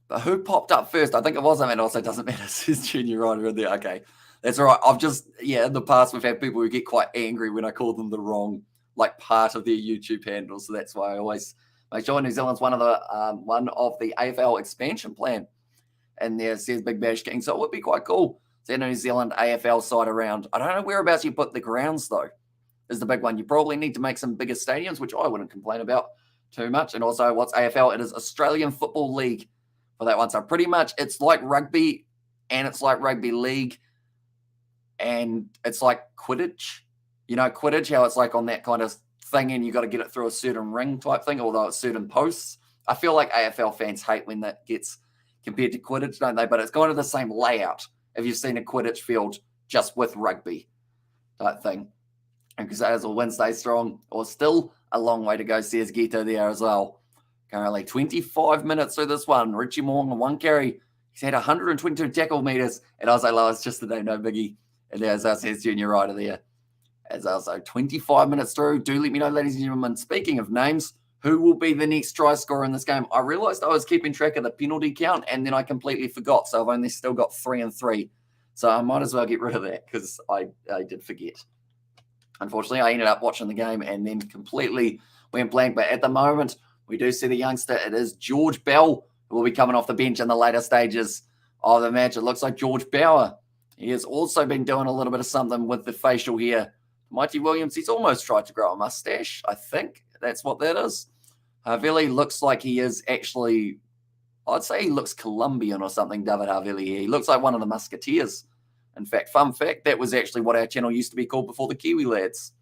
But who popped up first? I think it was him, and also doesn't matter. It says Junior Ryder in there. Okay, that's all right. I've just, in the past we've had people who get quite angry when I call them the wrong, part of their YouTube handle. So that's why I always make sure New Zealand's one of the AFL expansion plan. And there says Big Bash King. So it would be quite cool. Send a New Zealand AFL side around. I don't know whereabouts you put the grounds, though, is the big one. You probably need to make some bigger stadiums, which I wouldn't complain about too much. And also, what's AFL? It is Australian Football League for that one. So pretty much it's like rugby, and it's like rugby league, and it's like Quidditch. You know, Quidditch, how it's like on that kind of thing, and you got to get it through a certain ring type thing, although it's certain posts. I feel like AFL fans hate when that gets compared to Quidditch, don't they? But it's kind of the same layout. If you've seen a Quidditch field just with rugby type thing. And Crusaders will win, stay strong, or still a long way to go, says Gito there as well. Currently 25 minutes through this one. Richie Moong on one carry. He's had 122 tackle meters. And I was like, it's just the name, no biggie. And there's us, says Junior Ryder there. As also 25 minutes through. Do let me know, ladies and gentlemen, speaking of names, who will be the next try scorer in this game? I realized I was keeping track of the penalty count, and then I completely forgot. So I've only still got 3 and 3. So I might as well get rid of that because I did forget. Unfortunately, I ended up watching the game and then completely went blank. But at the moment, we do see the youngster. It is George Bell who will be coming off the bench in the later stages of the match. It looks like George Bauer. He has also been doing a little bit of something with the facial hair. Mighty Williams, he's almost tried to grow a mustache. I think that's what that is. Havili looks like he is actually, I'd say he looks Colombian or something, David Havili. He looks like one of the Musketeers. In fact, fun fact, that was actually what our channel used to be called before the Kiwi Lads.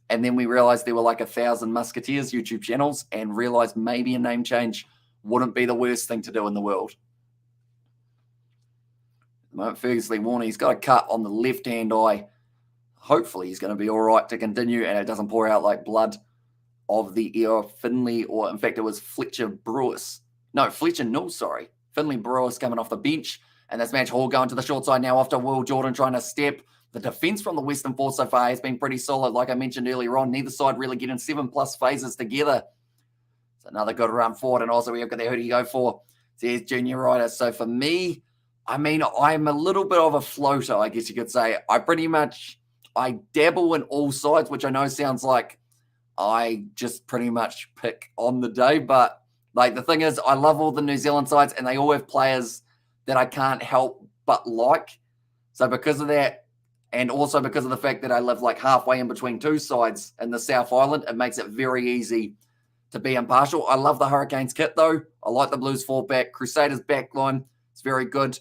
And then we realized there were like 1,000 Musketeers YouTube channels and realized maybe a name change wouldn't be the worst thing to do in the world. At the moment, Ferguson Warner, he's got a cut on the left-hand eye. Hopefully he's going to be all right to continue and it doesn't pour out like blood of the ear of Finley, or in fact it was Fletcher Brewis. No, Fletcher Null, sorry. Finley Brewis coming off the bench. And this match, Hall going to the short side now after Will Jordan trying to step. The defense from the Western Force so far has been pretty solid. Like I mentioned earlier on, neither side really getting 7+ phases together. It's another good run forward. And also we have got there, who do you go for? There's Junior Ryder. So for me, I mean, I'm a little bit of a floater, I guess you could say. I dabble in all sides, which I know sounds like I just pretty much pick on the day. But like the thing is, I love all the New Zealand sides and they all have players that I can't help but like. So because of that, and also because of the fact that I live like halfway in between two sides in the South Island, it makes it very easy to be impartial. I love the Hurricanes kit though. I like the Blues fallback. Crusaders backline, it's very good.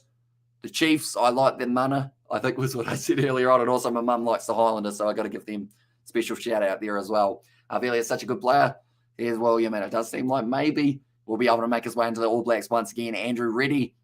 The Chiefs, I like their mana, I think was what I said earlier on. And also my mum likes the Highlanders, so I got to give them special shout out there as well. Havili is such a good player. Here's William, and it does seem like maybe will be able to make his way into the All Blacks once again. Andrew Reddy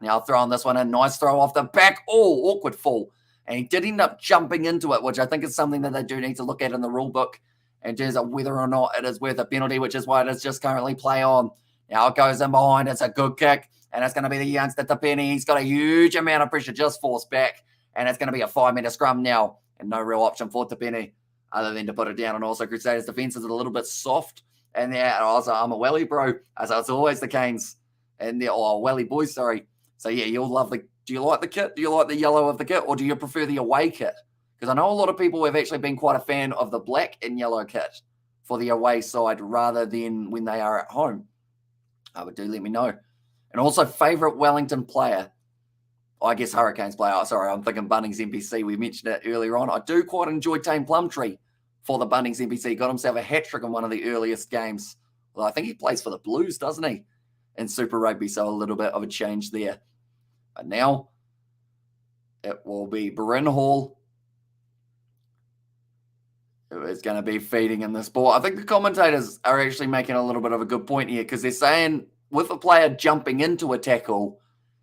now throwing this one in. Nice throw off the back. Oh, awkward fall. And he did end up jumping into it, which I think is something that they do need to look at in the rule book in terms of whether or not it is worth a penalty, which is why it is just currently play on. Now it goes in behind. It's a good kick. And it's going to be the youngster Tapeni. He's got a huge amount of pressure just forced back. And it's going to be a 5-metre scrum now. And no real option for Tapeni other than to put it down. And also Crusaders' defence is a little bit soft. And yeah, also I'm a Welly bro. So it's always the Canes. And the Welly boys, sorry. So yeah, you'll love the... Do you like the kit? Do you like the yellow of the kit? Or do you prefer the away kit? Because I know a lot of people have actually been quite a fan of the black and yellow kit for the away side rather than when they are at home. But do let me know. And also, favourite Wellington player. I guess Hurricanes player. Oh, sorry, I'm thinking Bunnings NPC. We mentioned it earlier on. I do quite enjoy Tane Plumtree for the Bunnings NPC. Got himself a hat-trick in one of the earliest games. Well, I think he plays for the Blues, doesn't he? In Super Rugby, so a little bit of a change there. But now, it will be Bryn Hall who is going to be feeding in this ball. I think the commentators are actually making a little bit of a good point here because they're saying with a player jumping into a tackle,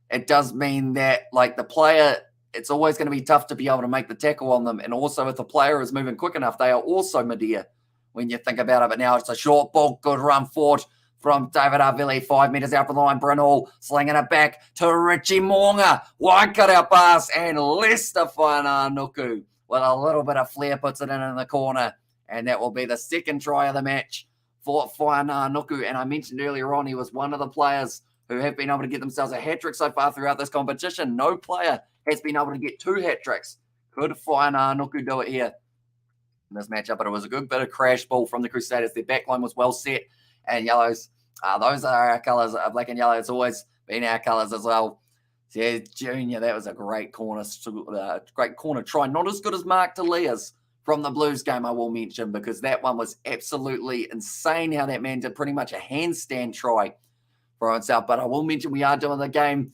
it does mean that, like, the player, it's always going to be tough to be able to make the tackle on them. And also, if the player is moving quick enough, they are also mid-air when you think about it. But now it's a short ball, good run forward from David Arvili, 5 metres out from the line. Bryn Hall slinging it back to Richie Moonga. Wide cut-out pass, and Lester Whainganuku with a little bit of flair puts it in the corner. And that will be the second try of the match for Whainganuku. And I mentioned earlier on, he was one of the players who have been able to get themselves a hat-trick so far throughout this competition. No player has been able to get 2 hat-tricks. Could Whainganuku do it here in this matchup? But it was a good bit of crash ball from the Crusaders. Their backline was well set. And yellows, those are our colours. Black and yellow, it's always been our colours as well. So yeah, Junior, that was a great corner try. Not as good as Mark Talia's from the Blues game, I will mention, because that one was absolutely insane how that man did pretty much a handstand try for himself. But I will mention we are doing the game,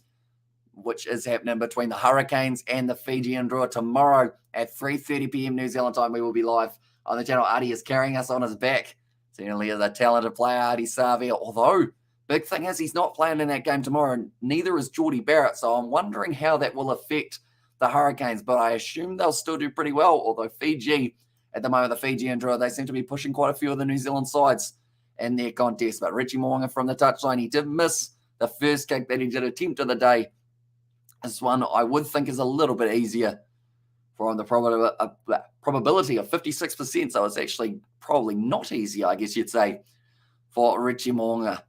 which is happening between the Hurricanes and the Fijian Drua tomorrow at 3:30 p.m. New Zealand time. We will be live on the channel. Artie is carrying us on his back. Certainly is a talented player, Artie Savia. Although, big thing is he's not playing in that game tomorrow, and neither is Geordie Barrett. So I'm wondering how that will affect the Hurricanes, but I assume they'll still do pretty well. Although Fiji, at the moment, the Fijian Drua, they seem to be pushing quite a few of the New Zealand sides in their contest. But Richie Moonga from the touchline, he did miss the first kick that he did attempt of the day. This one I would think is a little bit easier for him. The probability of 56%, so it's actually probably not easy, I guess you'd say, for Richie Moonga.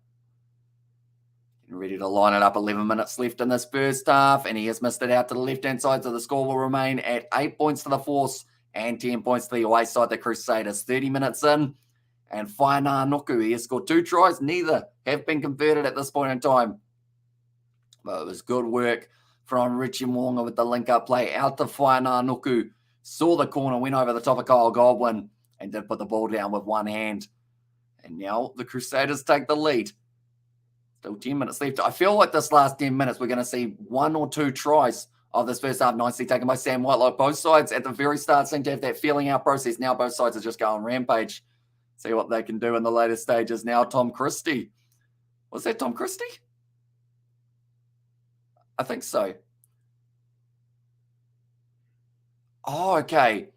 Ready to line it up. 11 minutes left in this first half, and he has missed it out to the left-hand side, so the score will remain at 8 points to the Force and 10 points to the away side, the Crusaders. 30 minutes in, and Whainganuku, he has scored 2 tries. Neither have been converted at this point in time. But it was good work from Richie Moonga with the link-up play out to Whainganuku. Saw the corner, went over the top of Kyle Godwin, and did put the ball down with one hand. And now the Crusaders take the lead. Still 10 minutes left. I feel like this last 10 minutes, we're going to see 1 or 2 tries of this first half, nicely taken by Sam Whitelock. Both sides at the very start seem to have that feeling out process. Now both sides are just going rampage. See what they can do in the later stages. Now Tom Christie. Was that Tom Christie? I think so. Oh, okay.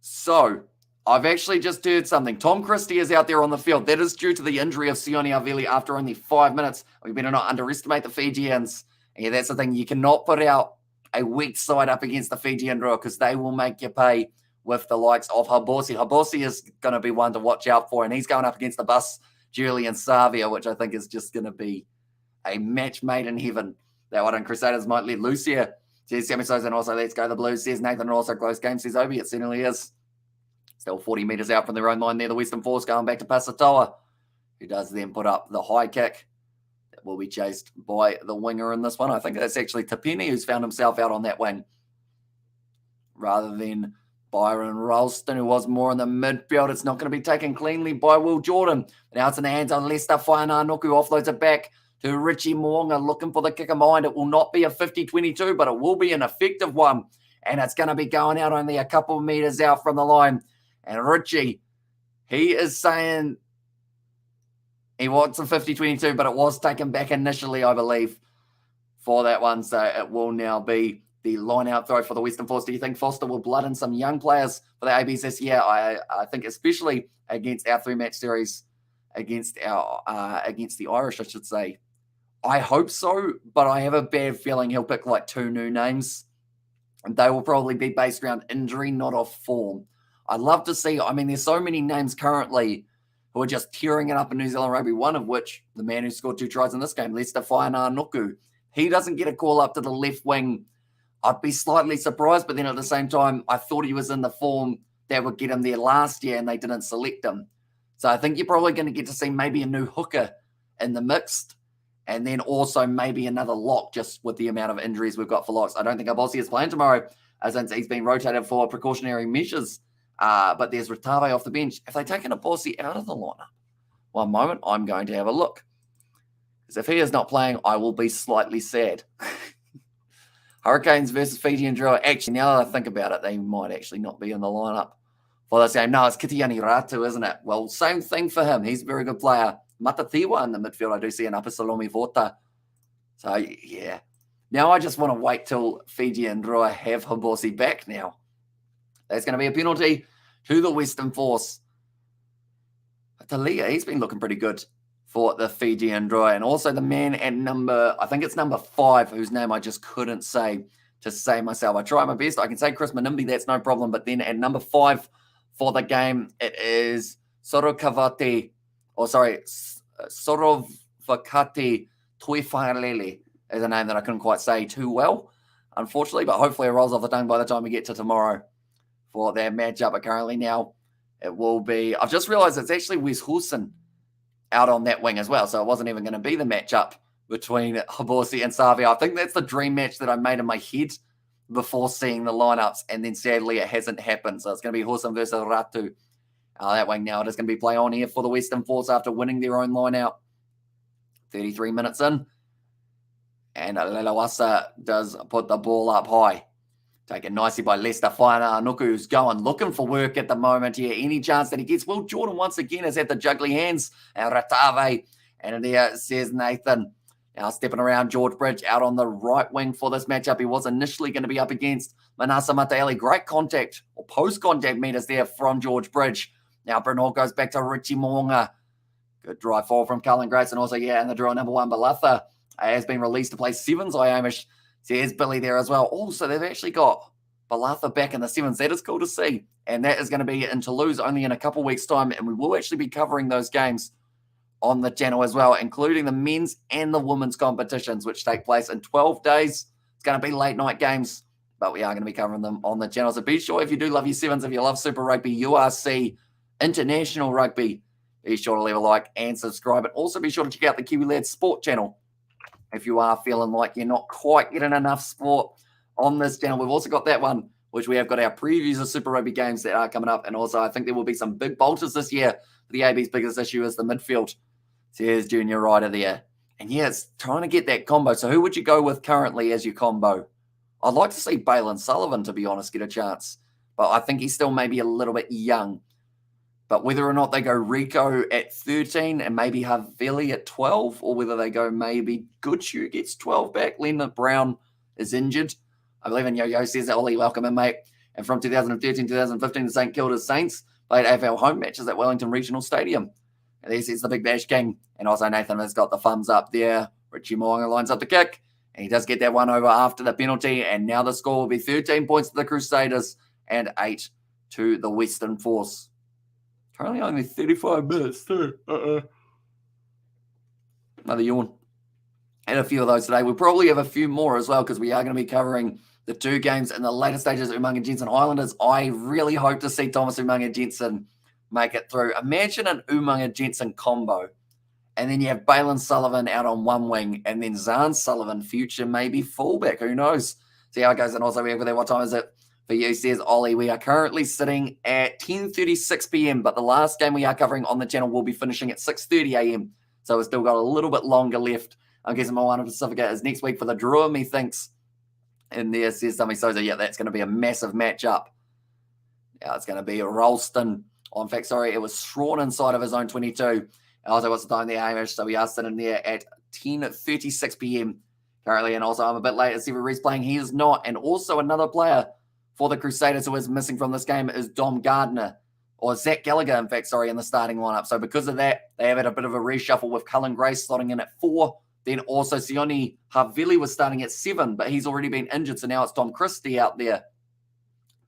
So, I've actually just heard something. Tom Christie is out there on the field. That is due to the injury of Sione Avili after only 5 minutes. We better not underestimate the Fijians. Yeah, that's the thing. You cannot put out a weak side up against the Fijian Drua because they will make you pay with the likes of Habosi. Habosi is going to be one to watch out for, and he's going up against the bus, Julian Savia, which I think is just going to be a match made in heaven. That one, and Crusaders might let loose here. Says Sammy Sosa, and also let's go the Blues. Says Nathan, and also close game. Says Obi, it certainly is. Still 40 metres out from their own line there. The Western Force going back to Pasatoa, who does then put up the high kick. That will be chased by the winger in this one. I think that's actually Tapeni who's found himself out on that wing, rather than Byron Ralston, who was more in the midfield. It's not going to be taken cleanly by Will Jordan. Now it's in the hands of Lester Whainganuku, who offloads it back to Richie Moonga, looking for the kick of mind. It will not be a 50-22, but it will be an effective one. And it's going to be going out only a couple of metres out from the line. And Richie, he is saying He wants a 50-22, but it was taken back initially, I believe, for that one. So it will now be the line-out throw for the Western Force. Do you think Foster will blood in some young players for the ABs this year? I think especially against our 3-match series against the Irish, I should say. I hope so, but I have a bad feeling he'll pick like 2 new names. And they will probably be based around injury, not off form. I'd love to see, I mean, there's so many names currently who are just tearing it up in New Zealand rugby, one of which, the man who scored 2 tries in this game, Leicester Nuku. He doesn't get a call up to the left wing. I'd be slightly surprised, but then at the same time, I thought he was in the form that would get him there last year and they didn't select him. So I think you're probably going to get to see maybe a new hooker in the mixed, and then also maybe another lock just with the amount of injuries we've got for locks. I don't think Abossi is playing tomorrow since he's been rotated for precautionary measures. But there's Ratave off the bench. If they take an Abossi out of the lineup, one moment, I'm going to have a look. Because if he is not playing, I will be slightly sad. Hurricanes versus Fiji and Drua. Actually, now that I think about it, they might actually not be in the lineup for this game. No, it's Kitiani Ratu, isn't it? Well, same thing for him. He's a very good player. Matatiwa in the midfield, I do see an Upper Salomi Vota. So, yeah. Now I just want to wait till Fiji and Drua have Habossi back now. That's going to be a penalty to the Western Force. Talia, he's been looking pretty good for the Fiji and Drua. And also the man at I think it's number 5, whose name I just couldn't say to save myself. I try my best. I can say Chris Manimbi, that's no problem. But then at number 5 for the game, it is Sorokavate. Sorovakati Tuifarelele is a name that I couldn't quite say too well, unfortunately. But hopefully it rolls off the tongue by the time we get to tomorrow for their matchup. But currently now it will be, I've just realized it's actually Wes Hulson out on that wing as well. So it wasn't even going to be the matchup between Habossi and Savia. I think that's the dream match that I made in my head before seeing the lineups. And then sadly it hasn't happened. So it's going to be Hulson versus Ratu. That wing now it is going to be play on here for the Western Force after winning their own line out. 33 minutes in. And Lelawasa does put the ball up high. Taken nicely by Leicester Nuku, who's looking for work at the moment here. Any chance that he gets? Will Jordan once again has had the juggly hands. And Ratave. And there says Nathan. Now stepping around George Bridge out on the right wing for this matchup. He was initially going to be up against Manasa Mataele. Great contact or post-contact meters there from George Bridge. Now Bryn Hall goes back to Richie Moonga. Good drive forward from Cullen Grace. And also, and the draw number 1, Balatha, has been released to play 7s, Iamish. There's Billy there as well. Also, they've actually got Balatha back in the 7s. That is cool to see. And that is going to be in Toulouse only in a couple of weeks' time. And we will actually be covering those games on the channel as well, including the men's and the women's competitions, which take place in 12 days. It's going to be late night games, but we are going to be covering them on the channel. So be sure, if you do love your 7s, if you love Super Rugby, URC, International Rugby, be sure to leave a like and subscribe. And also be sure to check out the Kiwi Lads Sport channel if you are feeling like you're not quite getting enough sport on this channel. We've also got that one, which we have got our previews of Super Rugby games that are coming up. And also, I think there will be some big bolters this year. The AB's biggest issue is the midfield. So here's Junior Ryder there. And it's trying to get that combo. So who would you go with currently as your combo? I'd like to see Balin Sullivan, to be honest, get a chance. But I think he's still maybe a little bit young. But whether or not they go Rico at 13 and maybe Haveli at 12, or whether they go maybe Goodhue gets 12 back, Leonard Brown is injured. I believe in Yo-Yo says that, Ollie, welcome in, mate. And from 2013, 2015, the St Kilda Saints played AFL home matches at Wellington Regional Stadium. And this is the Big Bash King. And also Nathan has got the thumbs up there. Richie Moanga lines up the kick. And he does get that one over after the penalty. And now the score will be 13 points to the Crusaders and 8 to the Western Force. Currently only 35 minutes too. Another yawn. And a few of those today. We'll probably have a few more as well, because we are going to be covering the 2 games in the later stages of Umaga Jensen Highlanders. I really hope to see Thomas Umaga Jensen make it through. Imagine an Umaga Jensen combo. And then you have Balin Sullivan out on one wing, and then Zahn Sullivan, future maybe fullback. Who knows? See how it goes. And also, we have there. What time is it? For you, says Ollie, we are currently sitting at 10:36 p.m., but the last game we are covering on the channel will be finishing at 6:30 a.m. So we've still got a little bit longer left. I'm guessing Moana Pacifica is next week for the Drua, methinks. And there says Tommy Souza, that's going to be a massive matchup. It's going to be Ralston. In fact, sorry, it was Strawn inside of his own 22. And also, what's the time there, Hamish? So we are sitting there at 10:36 p.m. currently. And also, I'm a bit late to see if Reed's playing. He is not. And also, another player for the Crusaders who is missing from this game is Dom Gardner, or Zach Gallagher, in fact, in the starting lineup. So because of that, they have had a bit of a reshuffle with Cullen Grace slotting in at 4. Then also Sione Havili was starting at 7, but he's already been injured. So now it's Tom Christie out there.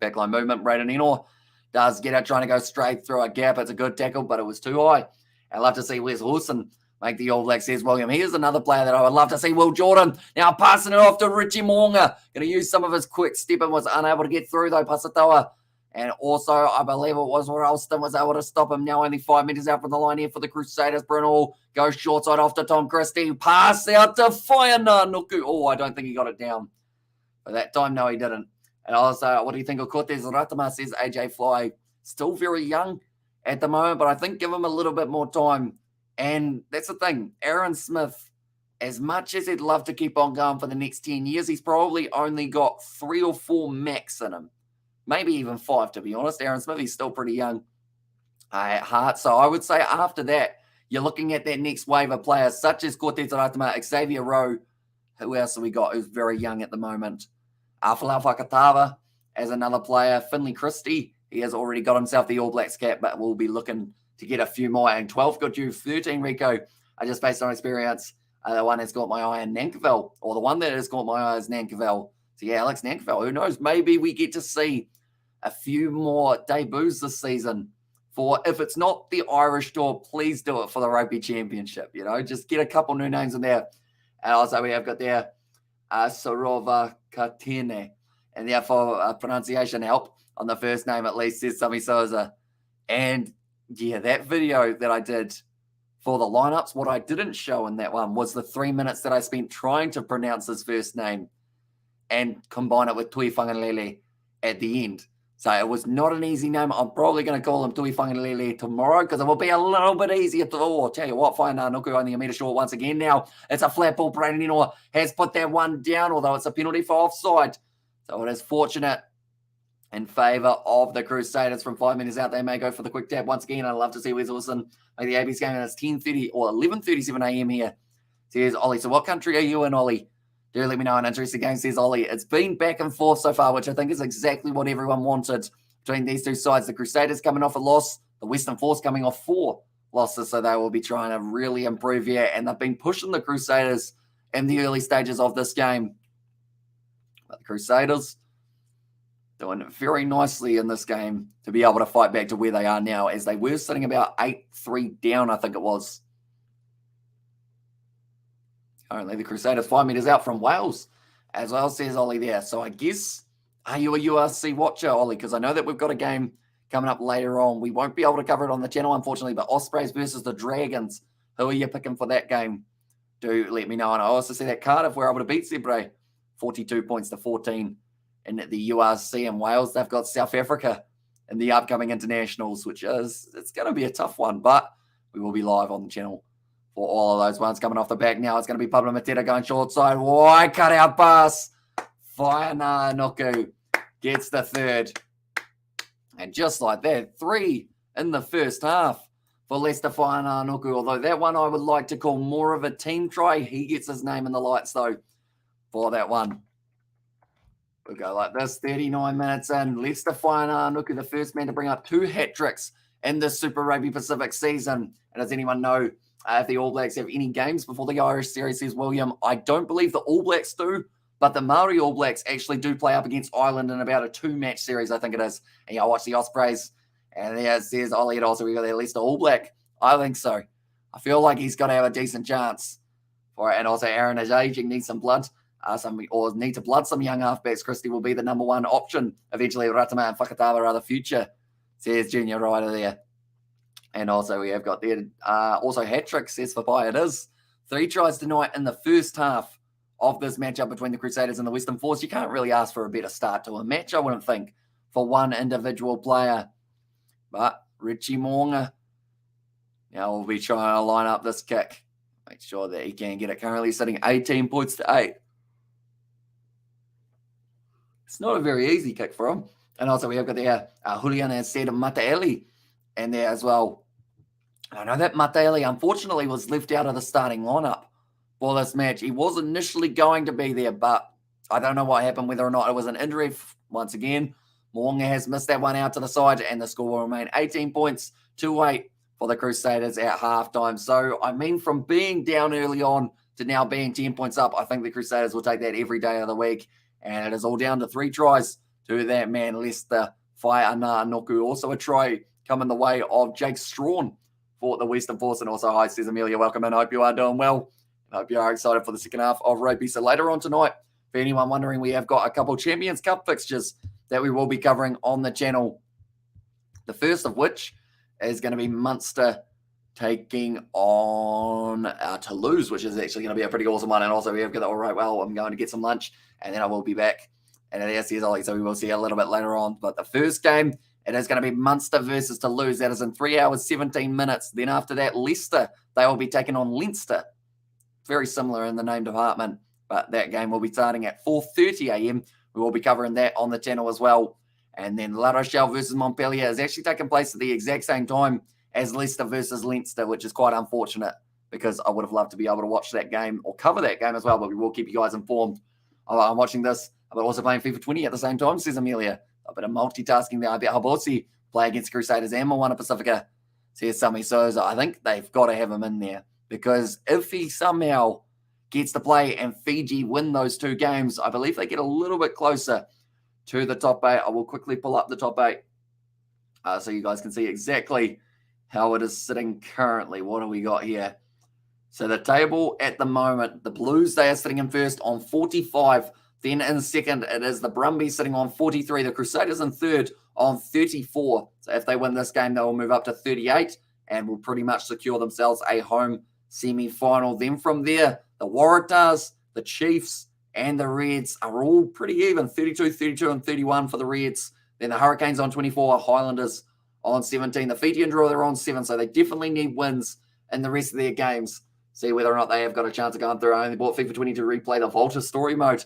Backline movement, Braden Enor does get out trying to go straight through a gap. It's a good tackle, but it was too high. I'd love to see Wes Wilson make the All Blacks, says William. Here's another player that I would love to see, Will Jordan. Now passing it off to Richie Moonga. Going to use some of his quick step and was unable to get through, though, Pasatoa. And also, I believe it was Ralston was able to stop him. Now only 5 meters out from the line here for the Crusaders. Brunel goes short side off to Tom Christie. Pass out to Whaina Nuku. Oh, I don't think he got it down. But that time, no, he didn't. And also, what do you think of Cortez Ratama, says AJ Fly. Still very young at the moment, but I think give him a little bit more time. And that's the thing. Aaron Smith, as much as he'd love to keep on going for the next 10 years, he's probably only got 3 or 4 max in him. Maybe even 5, to be honest. Aaron Smith, he's still pretty young at heart. So I would say after that, you're looking at that next wave of players, such as Cortez Ratama, Xavier Rowe. Who else have we got who's very young at the moment? Afalau Fakatava as another player. Finley Christie, he has already got himself the All Blacks cap, but we'll be looking to get a few more. And 12 got you, 13 Rico. Just based on experience, the one that's got my eye in Nankerville, or the one that has got my eye is Nankerville. So yeah, Alex Nankerville, who knows? Maybe we get to see a few more debuts this season. For if it's not the Irish tour, please do it for the Rugby Championship. Just get a couple new names in there. And also we have got there Sorova Katene. And therefore pronunciation help on the first name at least, says Sammy Souza. And yeah, that video that I did for the lineups, what I didn't show in that one was the 3 minutes that I spent trying to pronounce his first name and combine it with Tui Whangalele at the end. So it was not an easy name. I'm probably going to call him Tui Whangalele tomorrow because it will be a little bit easier to, I'll tell you what, Whaina Nuku only a metre short once again now. It's a flat ball. Braden Enor has put that one down, although it's a penalty for offside. So it is fortunate in favour of the Crusaders. From 5 minutes out, they may go for the quick tap once again. I'd love to see Wes Wilson make the AB's game, and it's 10:30 or 11:37 a.m. here. So here's Ollie. So what country are you in, Ollie? Do let me know. An interesting game, says Ollie. It's been back and forth so far, which I think is exactly what everyone wanted between these two sides. The Crusaders coming off a loss, the Western Force coming off 4 losses, so they will be trying to really improve here, and they've been pushing the Crusaders in the early stages of this game. But the Crusaders doing very nicely in this game to be able to fight back to where they are now, as they were sitting about 8-3 down, I think it was. Currently, the Crusaders 5 meters out from Wales, as well, says Ollie there. So I guess, are you a URC watcher, Ollie? Because I know that we've got a game coming up later on. We won't be able to cover it on the channel, unfortunately, but Ospreys versus the Dragons. Who are you picking for that game? Do let me know. And I also see that Cardiff were able to beat Zebre 42 points to 14 in the URC, and Wales. They've got South Africa in the upcoming internationals, which is, it's going to be a tough one, but we will be live on the channel for all of those ones. Coming off the back now, it's going to be Pablo Mateta going short side. Wide cut out pass. Whaina Nuku gets the third. And just like that, 3 in the first half for Leicester Whaina Nuku. Although that one I would like to call more of a team try. He gets his name in the lights, though, for that one. We'll go like this, 39 minutes in. Leicester Whaina Nuku, the first man to bring up 2 hat-tricks in the Super Rugby Pacific season. And does anyone know if the All Blacks have any games before the Irish series, says William? I don't believe the All Blacks do, but the Māori All Blacks actually do play up against Ireland in about a 2-match series, I think it is. And I watch the Ospreys, and there says Ollie, also we got at least an All Black. I think so. I feel like he's got to have a decent chance for it. And also Aaron is aging, needs some blood. Need to blood some young halfbacks. Christie will be the number 1 option. Eventually, Ratama and Whakatawa are the future, says Junior Ryder there. And also we have got there, also hat-trick, says Fabai. It is 3 tries tonight in the first half of this matchup between the Crusaders and the Western Force. You can't really ask for a better start to a match, I wouldn't think, for one individual player. But Richie Moonga now will be trying to line up this kick. Make sure that he can get it. Currently sitting 18 points to 8. It's not a very easy kick for him. And also we have got there Julian and Seda Mataeli and there as well I know that Mateli, unfortunately, was left out of the starting lineup for this match. He was initially going to be there, but I don't know what happened, whether or not it was an injury. Once again, Moonga has missed that one out to the side, and the score will remain 18 points to 8 for the Crusaders at halftime. So, I mean, from being down early on to now being 10 points up, I think the Crusaders will take that every day of the week. And it is all down to 3 tries to that man, Leicester Whaiana Noku. Also a try coming the way of Jake Strawn for the Western Force. And also, hi, says Amelia. Welcome in. Hope you are doing well. I hope you are excited for the second half of rugby. So later on tonight, for anyone wondering, we have got a couple Champions Cup fixtures that we will be covering on the channel. The first of which is going to be Munster taking on Toulouse, which is actually going to be a pretty awesome one. And also, we have got, all right, well, I'm going to get some lunch, and then I will be back. And it is Ollie, so we will see a little bit later on. But the first game, it is going to be Munster versus Toulouse. That is in 3 hours, 17 minutes. Then after that, Leicester, they will be taking on Leinster. Very similar in the name department. But that game will be starting at 4:30 a.m. We will be covering that on the channel as well. And then La Rochelle versus Montpellier is actually taking place at the exact same time as Leicester versus Leinster, which is quite unfortunate because I would have loved to be able to watch that game or cover that game as well, but we will keep you guys informed. I'm watching this, but also playing FIFA 20 at the same time, says Amelia. A bit of multitasking there. I bet Habotsi play against Crusaders and Moana Pacifica, says Sammy Souza. I think they've got to have him in there because if he somehow gets to play and Fiji win those 2 games, I believe they get a little bit closer to the top 8. I will quickly pull up the top 8 so you guys can see exactly how it is sitting currently. What do we got here? So the table at the moment, the Blues, they are sitting in first on 45. Then in second, it is the Brumbies sitting on 43. The Crusaders in third on 34. So if they win this game, they will move up to 38 and will pretty much secure themselves a home semi-final. Then from there, the Waratahs, the Chiefs, and the Reds are all pretty even. 32, 32, and 31 for the Reds. Then the Hurricanes on 24, Highlanders on 17. The Fijian draw, they're on 7, so they definitely need wins in the rest of their games. See whether or not they have got a chance of going through. I only bought FIFA 20 to replay the Volta story mode,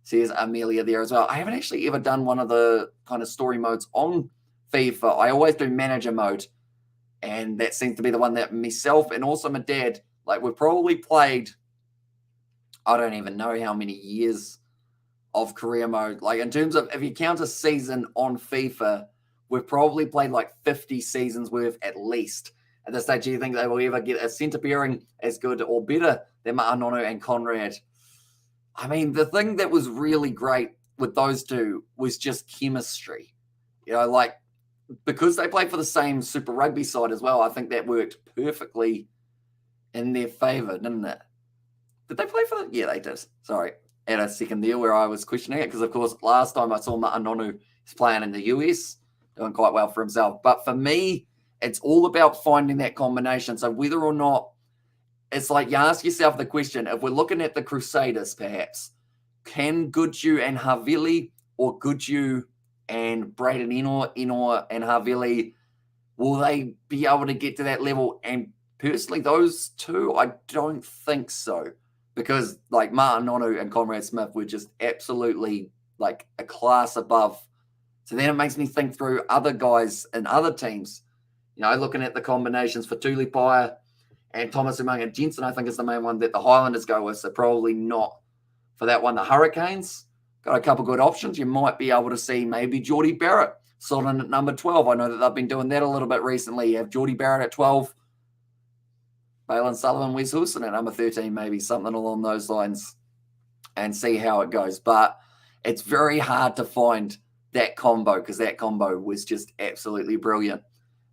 says Amelia there as well. I haven't actually ever done one of the kind of story modes on FIFA. I always do manager mode, and that seems to be the one that myself and also my dad, like we've probably played, I don't even know how many years of career mode. Like in terms of, if you count a season on FIFA, we've probably played like 50 seasons worth at least. At this stage, do you think they will ever get a centre pairing as good or better than Ma'anono and Conrad? I mean, the thing that was really great with those two was just chemistry. You know, like, because they played for the same Super Rugby side as well, I think that worked perfectly in their favour, didn't it? Did they play for them? Yeah, they did. Sorry. At a second there where I was questioning it, because, of course, last time I saw Ma'anono is playing in the US, doing quite well for himself. But for me, it's all about finding that combination. So whether or not, it's like you ask yourself the question, if we're looking at the Crusaders, perhaps, can Goodhue and Havili, or Goodhue and Braden Enor and Havili, will they be able to get to that level? And personally, those two, I don't think so. Because like Ma'anono and Conrad Smith were just absolutely like a class above. So then it makes me think through other guys in other teams. You know, looking at the combinations for Tulipaia and Thomas Umaga Jensen, I think is the main one that the Highlanders go with. So probably not for that one. The Hurricanes got a couple good options. You might be able to see maybe Geordie Barrett slotting at number 12. I know that they've been doing that a little bit recently. You have Geordie Barrett at 12. Balin Sullivan, Wes Wilson at number 13, maybe something along those lines, and see how it goes. But it's very hard to find that combo because that combo was just absolutely brilliant.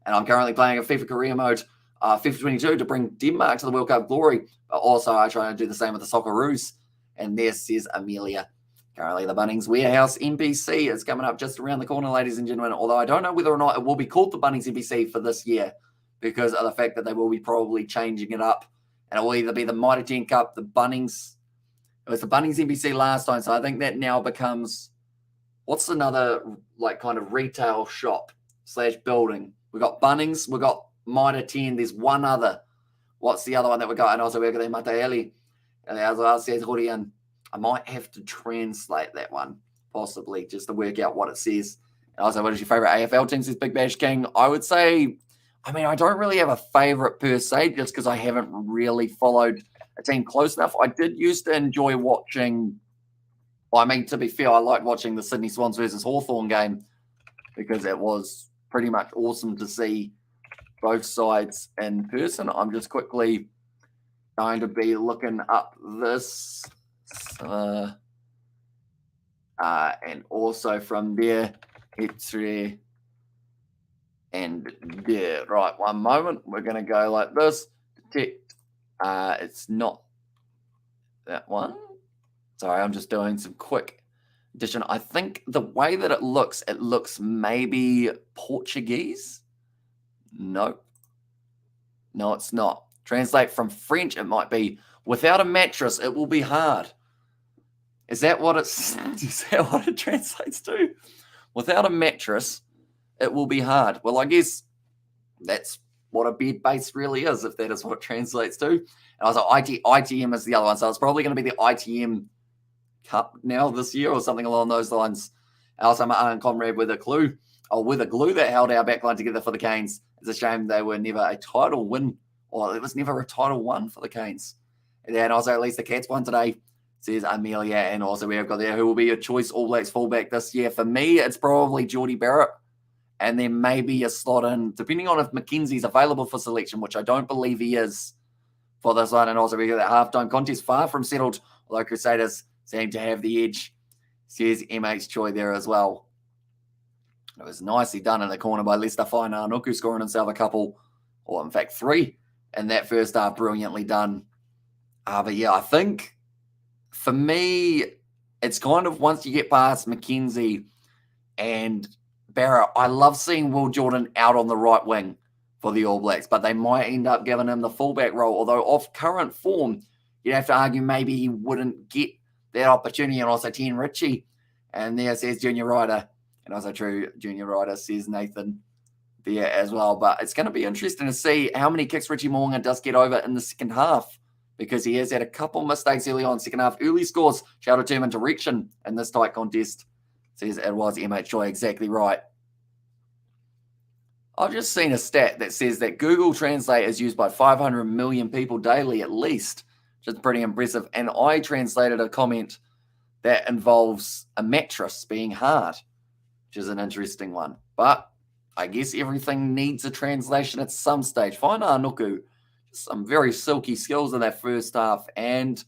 And I'm currently playing a FIFA career mode, FIFA 22, to bring Denmark to the World Cup glory. But also I try to do the same with the Socceroos. And there says Amelia. Currently the Bunnings Warehouse NPC is coming up just around the corner, ladies and gentlemen. Although I don't know whether or not it will be called the Bunnings NPC for this year, because of the fact that they will be probably changing it up. And it will either be the Mitre 10 Cup, the Bunnings. It was the Bunnings NPC last time, so I think that now becomes, what's another like kind of retail shop / building? We've got Bunnings, we've got Mitre 10, there's one other. What's the other one that we got? And also we've got the Mataeli. And as I said, Horian, I might have to translate that one, possibly, just to work out what it says. And also, what is your favourite AFL team, says Big Bash King? I would say, I mean, I don't really have a favourite per se, just because I haven't really followed a team close enough. I did used to enjoy watching. Well, I mean, to be fair, I liked watching the Sydney Swans versus Hawthorn game because it was pretty much awesome to see both sides in person. I'm just quickly going to be looking up this. And also from there, it's and there. Right, one moment. We're going to go like this. Detect. It's not that one. Sorry, I'm just doing some quick addition. I think the way that it looks maybe Portuguese. No, it's not. Translate from French, it might be without a mattress, it will be hard. Is that what it translates to? Without a mattress, it will be hard. Well, I guess that's what a bed base really is, if that is what it translates to. And I was like, ITM is the other one. So it's probably going to be the ITM Cup now this year or something along those lines. Also, my comrade with a glue that held our backline together for the Canes. It's a shame they were never a title win, or it was never a title won for the Canes. And then also, at least the Cats won today, says Amelia. And also, we have got there who will be your choice All Blacks fullback this year. For me, it's probably Geordie Barrett. And then maybe a slot in, depending on if McKenzie's available for selection, which I don't believe he is for this one. And also, we got that halftime contest far from settled, although Crusaders seem to have the edge, says MH Choi there as well. It was nicely done in the corner by Lester Fainanuku, scoring himself a couple, or in fact 3, in that first half. Brilliantly done. But yeah, I think for me, it's kind of once you get past McKenzie and Barrett, I love seeing Will Jordan out on the right wing for the All Blacks, but they might end up giving him the fullback role. Although off current form, you'd have to argue maybe he wouldn't get that opportunity. And also Tien Ritchie. And there says Junior Ryder. And also true, Junior Ryder, says Nathan there as well. But it's going to be interesting to see how many kicks Richie Mo'unga does get over in the second half, because he has had a couple mistakes early on second half. Early scores shall determine direction in this tight contest, says it was MH Choi. Exactly right. I've just seen a stat that says that Google Translate is used by 500 million people daily at least, which is pretty impressive. And I translated a comment that involves a mattress being hard, which is an interesting one. But I guess everything needs a translation at some stage. Fainanuku, some very silky skills in that first half. And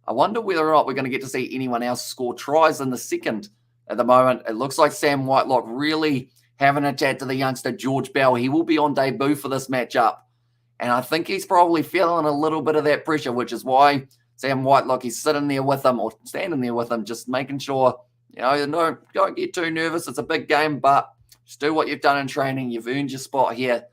I wonder whether or not we're going to get to see anyone else score tries in the second. At the moment, it looks like Sam Whitelock really having a chat to the youngster George Bell. He will be on debut for this matchup. And I think he's probably feeling a little bit of that pressure, which is why Sam Whitelock, he's sitting there with him or standing there with him, just making sure, don't get too nervous. It's a big game, but just do what you've done in training. You've earned your spot here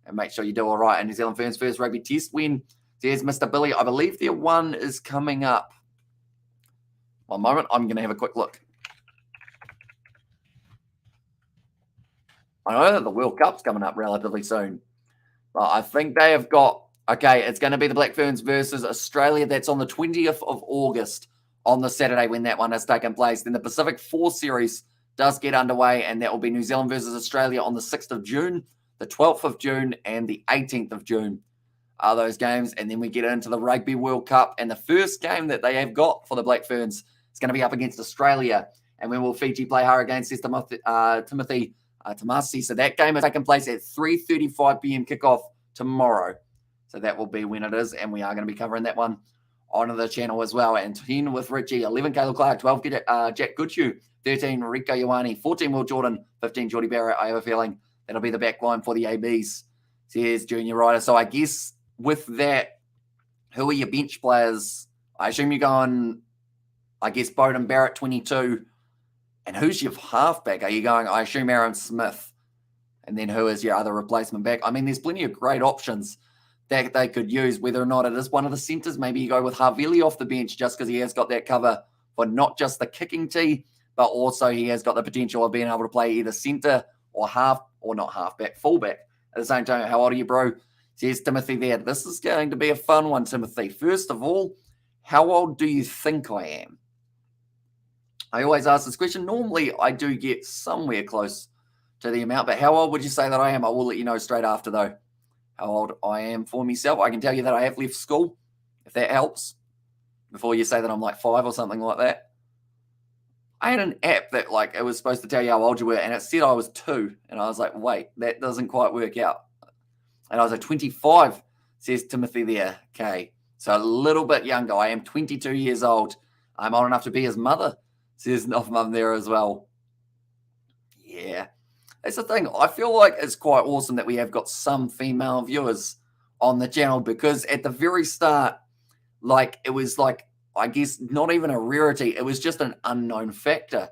and make sure you do all right. And New Zealand Ferns' first rugby test win. There's Mr. Billy. I believe their one is coming up. One moment. I'm going to have a quick look. I know that the World Cup's coming up relatively soon. But I think they have got, it's going to be the Black Ferns versus Australia. That's on the 20th of August on the Saturday when that one has taken place. Then the Pacific Force Series does get underway, and that will be New Zealand versus Australia on the 6th of June, the 12th of June, and the 18th of June are those games. And then we get into the Rugby World Cup, and the first game that they have got for the Black Ferns is going to be up against Australia. And when will Fiji play hard against Timothy Tamasi? So that game is taking place at 3:35 p.m. kickoff tomorrow. So that will be when it is, and we are going to be covering that one on the channel as well. And 10 with Richie, 11 Caleb Clark, 12 Jack Goodhue, 13 Rico Ioane, 14 Will Jordan, 15 Geordie Barrett. I have a feeling that'll be the back line for the ABs, says Junior Ryder. So I guess with that, who are your bench players? I assume you're going, Bowden Barrett, 22. And who's your halfback? Are you going, I assume, Aaron Smith? And then who is your other replacement back? I mean, there's plenty of great options that they could use, whether or not it is one of the centres. Maybe you go with Havili off the bench just because he has got that cover for not just the kicking tee, but also he has got the potential of being able to play either centre or fullback at the same time. How old are you, bro? Says Timothy there. This is going to be a fun one, Timothy. First of all, how old do you think I am? I always ask this question. Normally, I do get somewhere close to the amount. But how old would you say that I am? I will let you know straight after, though, how old I am for myself. I can tell you that I have left school, if that helps, before you say that I'm like 5 or something like that. I had an app that, like, it was supposed to tell you how old you were, and it said I was 2. And I was like, wait, that doesn't quite work out. And I was like, 25, says Timothy there. Okay, so a little bit younger. I am 22 years old. I'm old enough to be his mother, says North Mum there as well. Yeah, that's the thing. I feel like it's quite awesome that we have got some female viewers on the channel, because at the very start, like, it was like, I guess not even a rarity. It was just an unknown factor.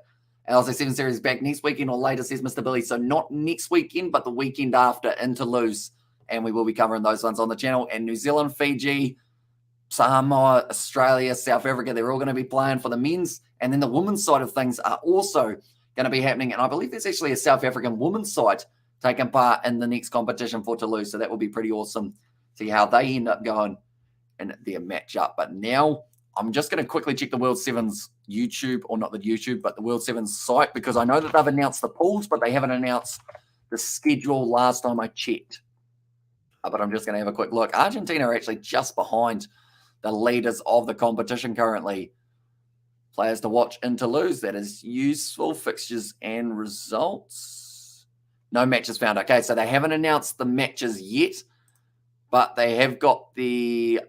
LSA 7 series back next weekend or later, says Mr. Billy. So not next weekend, but the weekend after in Toulouse. And we will be covering those ones on the channel. And New Zealand, Fiji, Samoa, Australia, South Africa, they're all going to be playing for the men's. And then the women's side of things are also going to be happening. And I believe there's actually a South African women's side taking part in the next competition for Toulouse. So that will be pretty awesome. See how they end up going in their matchup. But now I'm just going to quickly check the World Sevens YouTube, or not the YouTube, but the World Sevens site, because I know that they've announced the pools, but they haven't announced the schedule last time I checked. But I'm just going to have a quick look. Argentina are actually just behind the leaders of the competition currently. Players to watch in Toulouse. That is useful. Fixtures and results. No matches found. Okay, so they haven't announced the matches yet, but they have got the,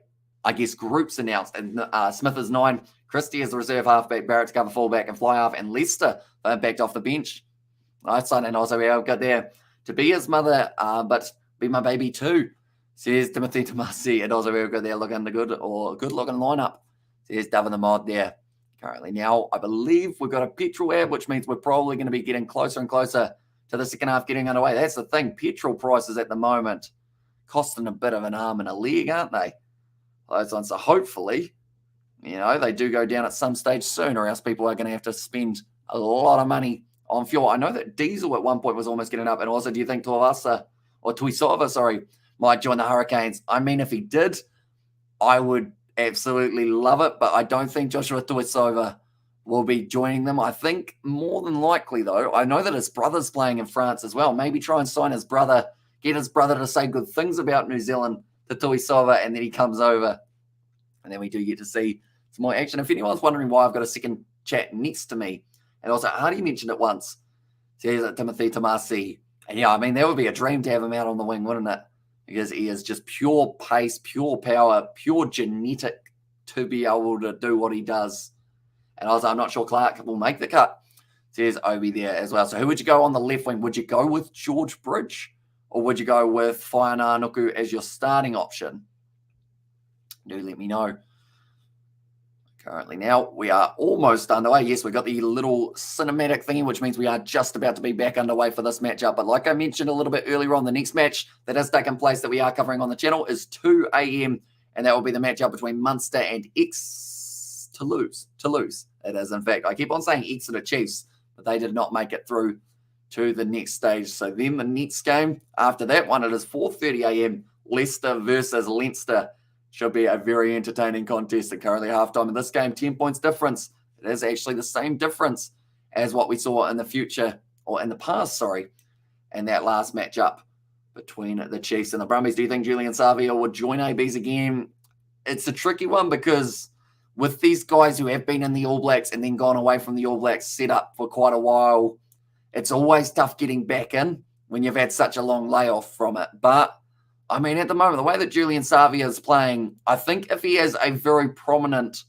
I guess, groups announced. And Smith is 9. Christie is the reserve halfback. Barrett's cover fullback and fly half. And Leicester backed off the bench. Nice son. And also we have got there to be his mother, but be my baby too, says Timothy Tomasi. And also we've got there looking the good, or good looking lineup, says Davin the Mod there currently. Now, I believe we've got a petrol ad, which means we're probably going to be getting closer and closer to the second half getting underway. That's the thing. Petrol prices at the moment costing a bit of an arm and a leg, aren't they? Those ones. So hopefully, you know, they do go down at some stage soon, or else people are going to have to spend a lot of money on fuel. I know that diesel at one point was almost getting up. And also, do you think Tuivasa, or Tuisova, might join the Hurricanes? I mean, if he did, I would absolutely love it. But I don't think Joshua Tuisova will be joining them. I think more than likely, though, I know that his brother's playing in France as well. Maybe try and sign his brother, get his brother to say good things about New Zealand to Tuisova, and then he comes over. And then we do get to see some more action. If anyone's wondering why I've got a second chat next to me, and also Hardy mentioned it once, says Timothy Tomasi. And yeah, I mean, that would be a dream to have him out on the wing, wouldn't it? Because he is just pure pace, pure power, pure genetic to be able to do what he does. And also, I'm not sure Clark will make the cut, says Obi there as well. So who would you go on the left wing? Would you go with George Bridge, or would you go with Whaiana Nuku as your starting option? Do let me know. Currently now, we are almost underway. Yes, we've got the little cinematic thingy, which means we are just about to be back underway for this matchup. But like I mentioned a little bit earlier on, the next match that has taken place that we are covering on the channel is 2 a.m. And that will be the matchup between Munster and Toulouse. Toulouse, it is, in fact. I keep on saying Exeter Chiefs, but they did not make it through to the next stage. So then the next game after that one, it is 4:30 a.m. Leicester versus Leinster. Should be a very entertaining contest. And currently halftime in this game, 10 points difference. It is actually the same difference as what we saw in the future, or in the past, sorry, and that last matchup between the Chiefs and the Brumbies. Do you think Julian Savia would join ABs again? It's a tricky one, because with these guys who have been in the All Blacks and then gone away from the All Blacks, set up for quite a while, it's always tough getting back in when you've had such a long layoff from it. But I mean, at the moment, the way that Julian Savia is playing, I think if he has a very prominent,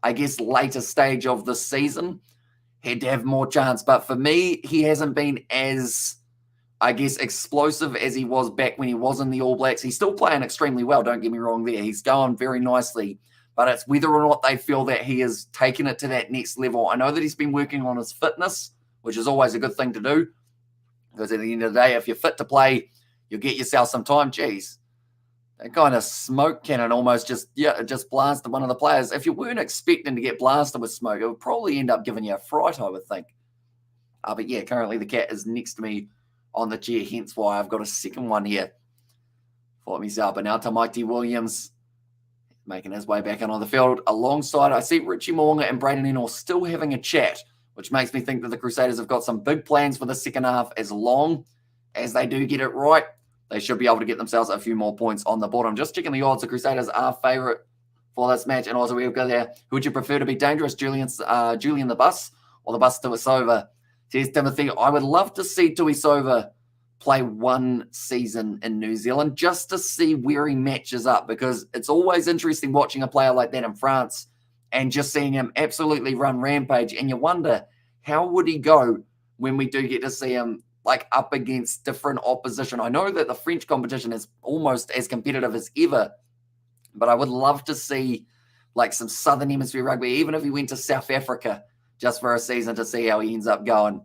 I guess, later stage of the season, he'd have more chance. But for me, he hasn't been as, I guess, explosive as he was back when he was in the All Blacks. He's still playing extremely well, don't get me wrong there. He's going very nicely. But it's whether or not they feel that he has taken it to that next level. I know that he's been working on his fitness, which is always a good thing to do. Because at the end of the day, if you're fit to play, you'll get yourself some time. Geez, that kind of smoke cannon almost just blasted one of the players. If you weren't expecting to get blasted with smoke, it would probably end up giving you a fright, I would think. But yeah, currently the cat is next to me on the chair, hence why I've got a second one here for myself. But now Tamaiti Williams making his way back in on the field alongside, I see Richie Moonga and Braden Ennor still having a chat which makes me think that the Crusaders have got some big plans for the second half. As long as they do get it right, they should be able to get themselves a few more points on the board. I'm just checking the odds. The Crusaders are favourite for this match. And also we've got there, who would you prefer to be dangerous, Julian the Bus or the Bus Tuisova? Says Timothy, I would love to see Tuisova play one season in New Zealand just to see where he matches up, because it's always interesting watching a player like that in France and just seeing him absolutely run rampage. And you wonder, how would he go when we do get to see him like up against different opposition? I know that the French competition is almost as competitive as ever, but I would love to see like some Southern Hemisphere rugby, even if he went to South Africa just for a season to see how he ends up going.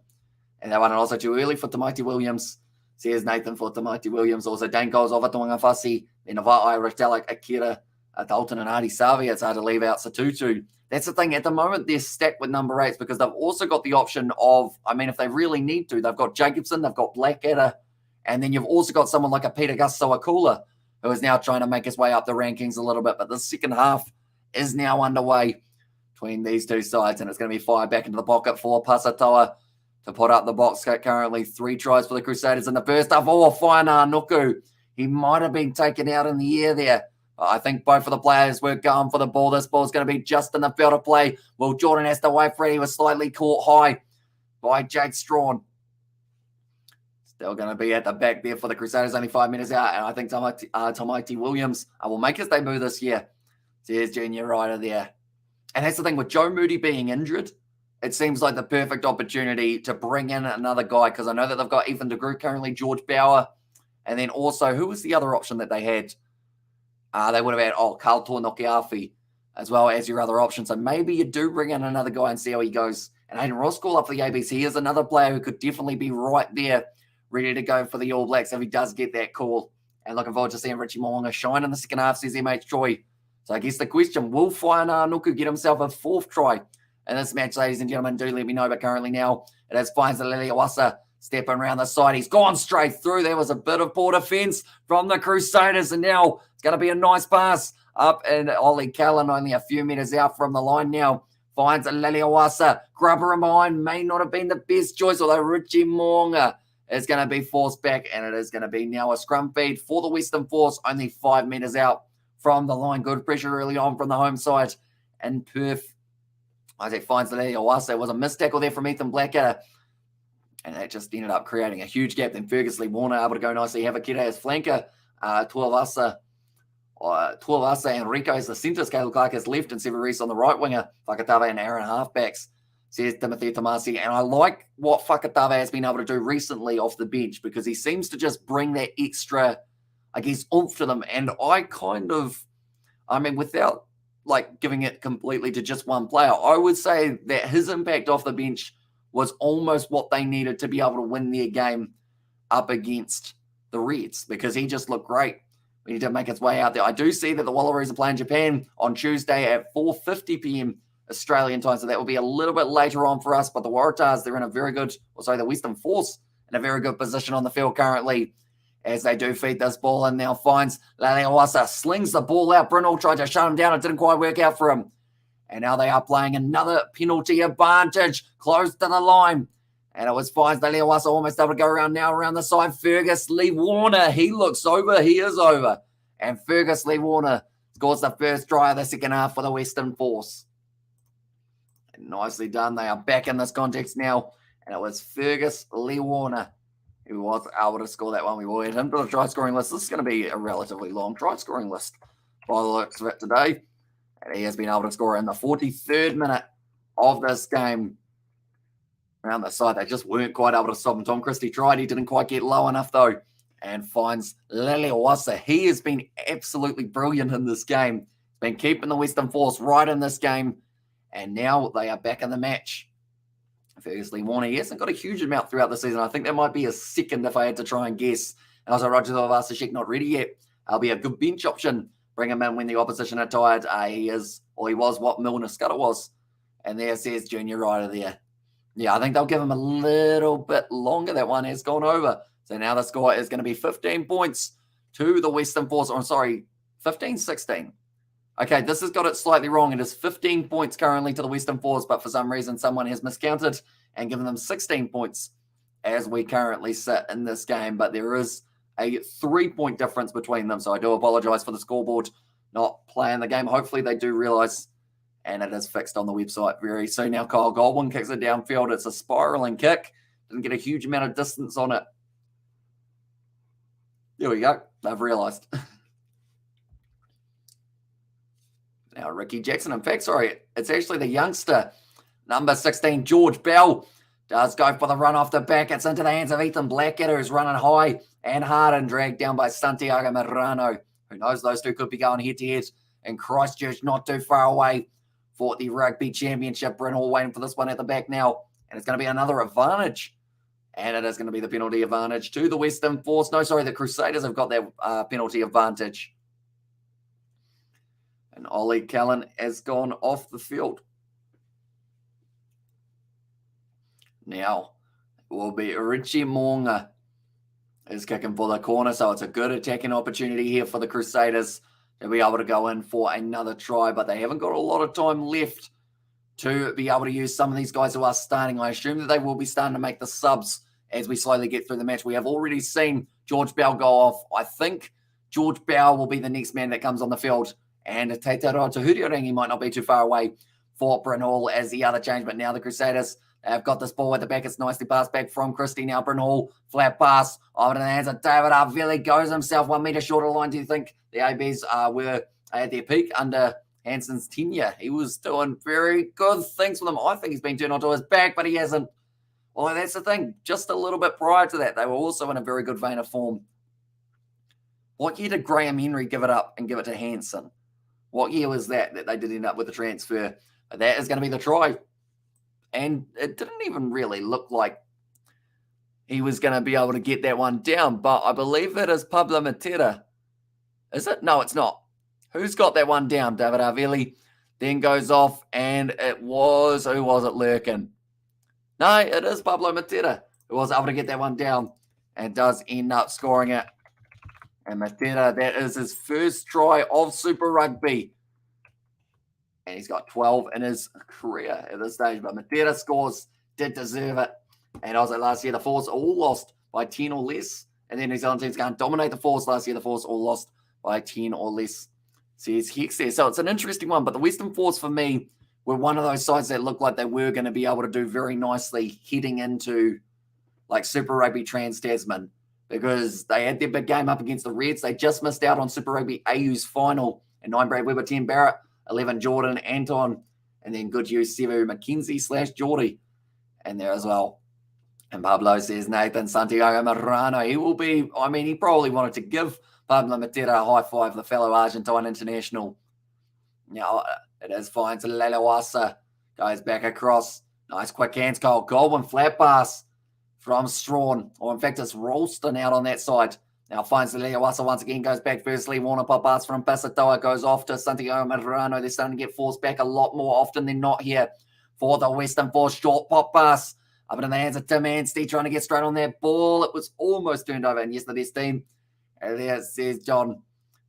And that one also too early for Tamaiti Williams. Says Nathan for Tamaiti Williams. Also Dane Coles, Ovatuanga Fasi, then Ava'i, Retalek, Akira, Dalton and Adi Savi. It's hard to leave out Satutu. That's the thing. At the moment, they're stacked with number 8s because they've also got the option of, I mean, if they really need to, they've got Jacobson, they've got Blackadder, and then you've also got someone like a Peter Gusto-Akula, who is now trying to make his way up the rankings a little bit. But the second half is now underway between these two sides, and it's going to be fired back into the pocket for Pasatoa to put up the box. Currently 3 tries for the Crusaders in the first half. Oh, Whainā Nuku. He might have been taken out in the air there. I think both of the players were going for the ball. This ball's going to be just in the field of play. Well, Jordan has to wait for it. He was slightly caught high by Jake Strawn. Still going to be at the back there for the Crusaders, only 5 minutes out. And I think Tamaiti Williams will make his debut this year. There's junior rider there. And that's the thing, with Joe Moody being injured, it seems like the perfect opportunity to bring in another guy, because I know that they've got Ethan de Groot currently, George Bauer, and then also, who was the other option that they had? They would have had, Karl Tornokiafi as well as your other option. So maybe you do bring in another guy and see how he goes. And Hayden Ross call up for the ABC is another player who could definitely be right there, ready to go for the All Blacks if he does get that call. And looking forward to seeing Richie Mo'unga shine in the second half, says MH Choi. So I guess the question, will Whainā Nuku get himself a 4th try in this match, ladies and gentlemen? Do let me know. But currently now, it is finds the Liliawasa stepping around the side. He's gone straight through. There was a bit of poor defence from the Crusaders. And now it's going to be a nice pass up. And Ollie Callan only a few metres out from the line now. Finds a Liliawasa. Grubber in behind. May not have been the best choice, although Richie Mo'unga is going to be forced back. And it is going to be now a scrum feed for the Western Force. Only 5 metres out from the line. Good pressure early on from the home side. And Perth, Isaac finds the Liliawasa. It was a missed tackle there from Ethan Blackadder. And that just ended up creating a huge gap. Then Fergus Lee Warner able to go nicely. Havakita as flanker. Tuilasa and Rico as the centre. Caleb Clark as left. And Severis on the right winger. Whakatawa and Aaron halfbacks, says Timothy Tamasi. And I like what Whakatawa has been able to do recently off the bench, because he seems to just bring that extra, I guess, oomph to them. And without like giving it completely to just one player, I would say that his impact off the bench was almost what they needed to be able to win their game up against the Reds, because he just looked great when he did make his way out there. I do see that the Wallaroos are playing Japan on Tuesday at 4:50 p.m. Australian time, so that will be a little bit later on for us. But the Waratahs, they're in a very good, the Western Force in a very good position on the field currently, as they do feed this ball and now finds Laliawasa, slings the ball out. Brunel tried to shut him down. It didn't quite work out for him. And now they are playing another penalty advantage close to the line. And it was finds Laliawasa almost able to go around the side. Fergus Lee Warner, he looks over. He is over. And Fergus Lee Warner scores the first try of the second half for the Western Force. And nicely done. They are back in this context now. And it was Fergus Lee Warner who was able to score that one. We will add him to the try scoring list. This is going to be a relatively long try scoring list by the looks of it today. And he has been able to score in the 43rd minute of this game. Around the side, they just weren't quite able to stop him. Tom Christie tried. He didn't quite get low enough, though, and finds Laliawasa. He has been absolutely brilliant in this game. He's been keeping the Western Force right in this game, and now they are back in the match. Fergus Lee Warner, he hasn't got a huge amount throughout the season. I think that might be a second if I had to try and guess. And also, Roger Vasashik not ready yet. That'll be a good bench option. Bring him in when the opposition are tired. He was what Milner Scudder was. And there says junior rider there. Yeah, I think they'll give him a little bit longer. That one has gone over. So now the score is going to be 15 points to the Western Force. 15-16. Okay, this has got it slightly wrong. It is 15 points currently to the Western Force, but for some reason, someone has miscounted and given them 16 points as we currently sit in this game. But there is a 3-point difference between them. So I do apologize for the scoreboard not playing the game. Hopefully they do realize, and it is fixed on the website very soon. Now Kyle Goldwyn kicks it downfield. It's a spiraling kick. Didn't get a huge amount of distance on it. There we go. They've realized. Now, Ricky Jackson, in fact, sorry, it's actually the youngster, number 16, George Bell, does go for the run off the back. It's into the hands of Ethan Blackadder, who's running high and hard and dragged down by Santiago Marano. Who knows, those two could be going head-to-head in Christchurch, not too far away for the Rugby Championship. Bryn Hall waiting for this one at the back now, and it's going to be another advantage. And it is going to be the penalty advantage to the Western Force. No, sorry, the Crusaders have got their penalty advantage. And Ollie Callan has gone off the field. Now, it will be Richie Moonga is kicking for the corner. So it's a good attacking opportunity here for the Crusaders to be able to go in for another try. But they haven't got a lot of time left to be able to use some of these guys who are starting. I assume that they will be starting to make the subs as we slowly get through the match. We have already seen George Bell go off. I think George Bell will be the next man that comes on the field. And Teitaro Tahuriorangi might not be too far away for Bryn Hall as the other change. But now the Crusaders have got this ball at the back. It's nicely passed back from Christie. Now Bryn Hall, flat pass over to the hands of David Arvili. Goes himself 1 metre shorter line. Do you think the ABs were at their peak under Hanson's tenure? He was doing very good things with them. I think he's been turned onto his back, but he hasn't. Well, that's the thing. Just a little bit prior to that, they were also in a very good vein of form. What year did Graham Henry give it up and give it to Hanson? What year was that they did end up with the transfer? That is going to be the try. And it didn't even really look like he was going to be able to get that one down. But I believe it is Pablo Matera. Is it? No, it's not. Who's got that one down? David Arvili then goes off, and it was, who was it lurking? No, it is Pablo Matera who was able to get that one down and does end up scoring it. And Matera, that is his first try of Super Rugby. And he's got 12 in his career at this stage. But Matera scores, did deserve it. And also last year, the Force all lost by 10 or less. And then New Zealand teams can't dominate the Force. Last year, the Force all lost by 10 or less. Says Hex there. So it's an interesting one. But the Western Force, for me, were one of those sides that looked like they were going to be able to do very nicely heading into like Super Rugby Trans-Tasman. Because they had their big game up against the Reds. They just missed out on Super Rugby AU's final. And 9 Brad Weber, 10 Barrett, 11 Jordan, Anton, and then good use Sevu McKenzie / Geordie in there as well. And Pablo says Nathan Santiago Marano. He will be, I mean, he probably wanted to give Pablo Matera a high five, the fellow Argentine international. Now, it is fine to Lelewasa. Goes back across. Nice quick hands, Kyle Goldwyn, flat pass from Strawn, or in fact, it's Ralston out on that side. Now finds the Lelewasa once again, goes back firstly. Warner pop pass from Pasatoa goes off to Santiago Marano. They're starting to get forced back a lot more often than not here for the Western Force. Short pop pass up in the hands of Tim Anstey, trying to get straight on that ball. It was almost turned over, and yesterday's team. And there says John.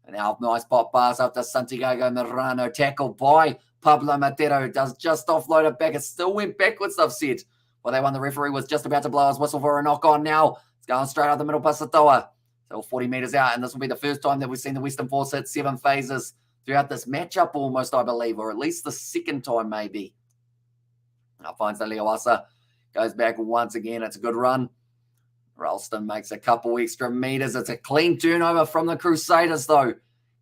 And now nice pop pass up to Santiago Marano, tackled by Pablo Matera, who does just offload it back. It still went backwards, they've said. Well, that one, the referee was just about to blow his whistle for a knock-on now. It's going straight out the middle, Pasatoa. So 40 metres out, and this will be the first time that we've seen the Western Force hit 7 phases throughout this matchup almost, I believe, or at least the second time maybe. Now finds the Lelewasa, goes back once again. It's a good run. Ralston makes a couple extra metres. It's a clean turnover from the Crusaders, though.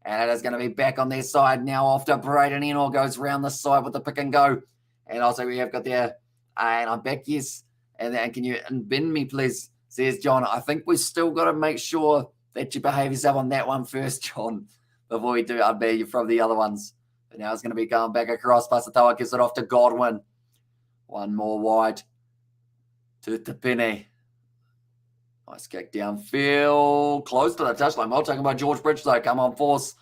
And it is going to be back on their side now after Braden Enor goes round the side with the pick and go. And also we have got there, and I'm back, yes. And can you bend me, please? Says John. I think we've still got to make sure that you behave yourself on that one first, John, before we do unban you from the other ones. But now it's going to be going back across. Pasatoa gives it off to Godwin. One more wide to Tapine. Nice kick downfield. Close to the touchline. Well taken by George Bridge, though. Come on, Force.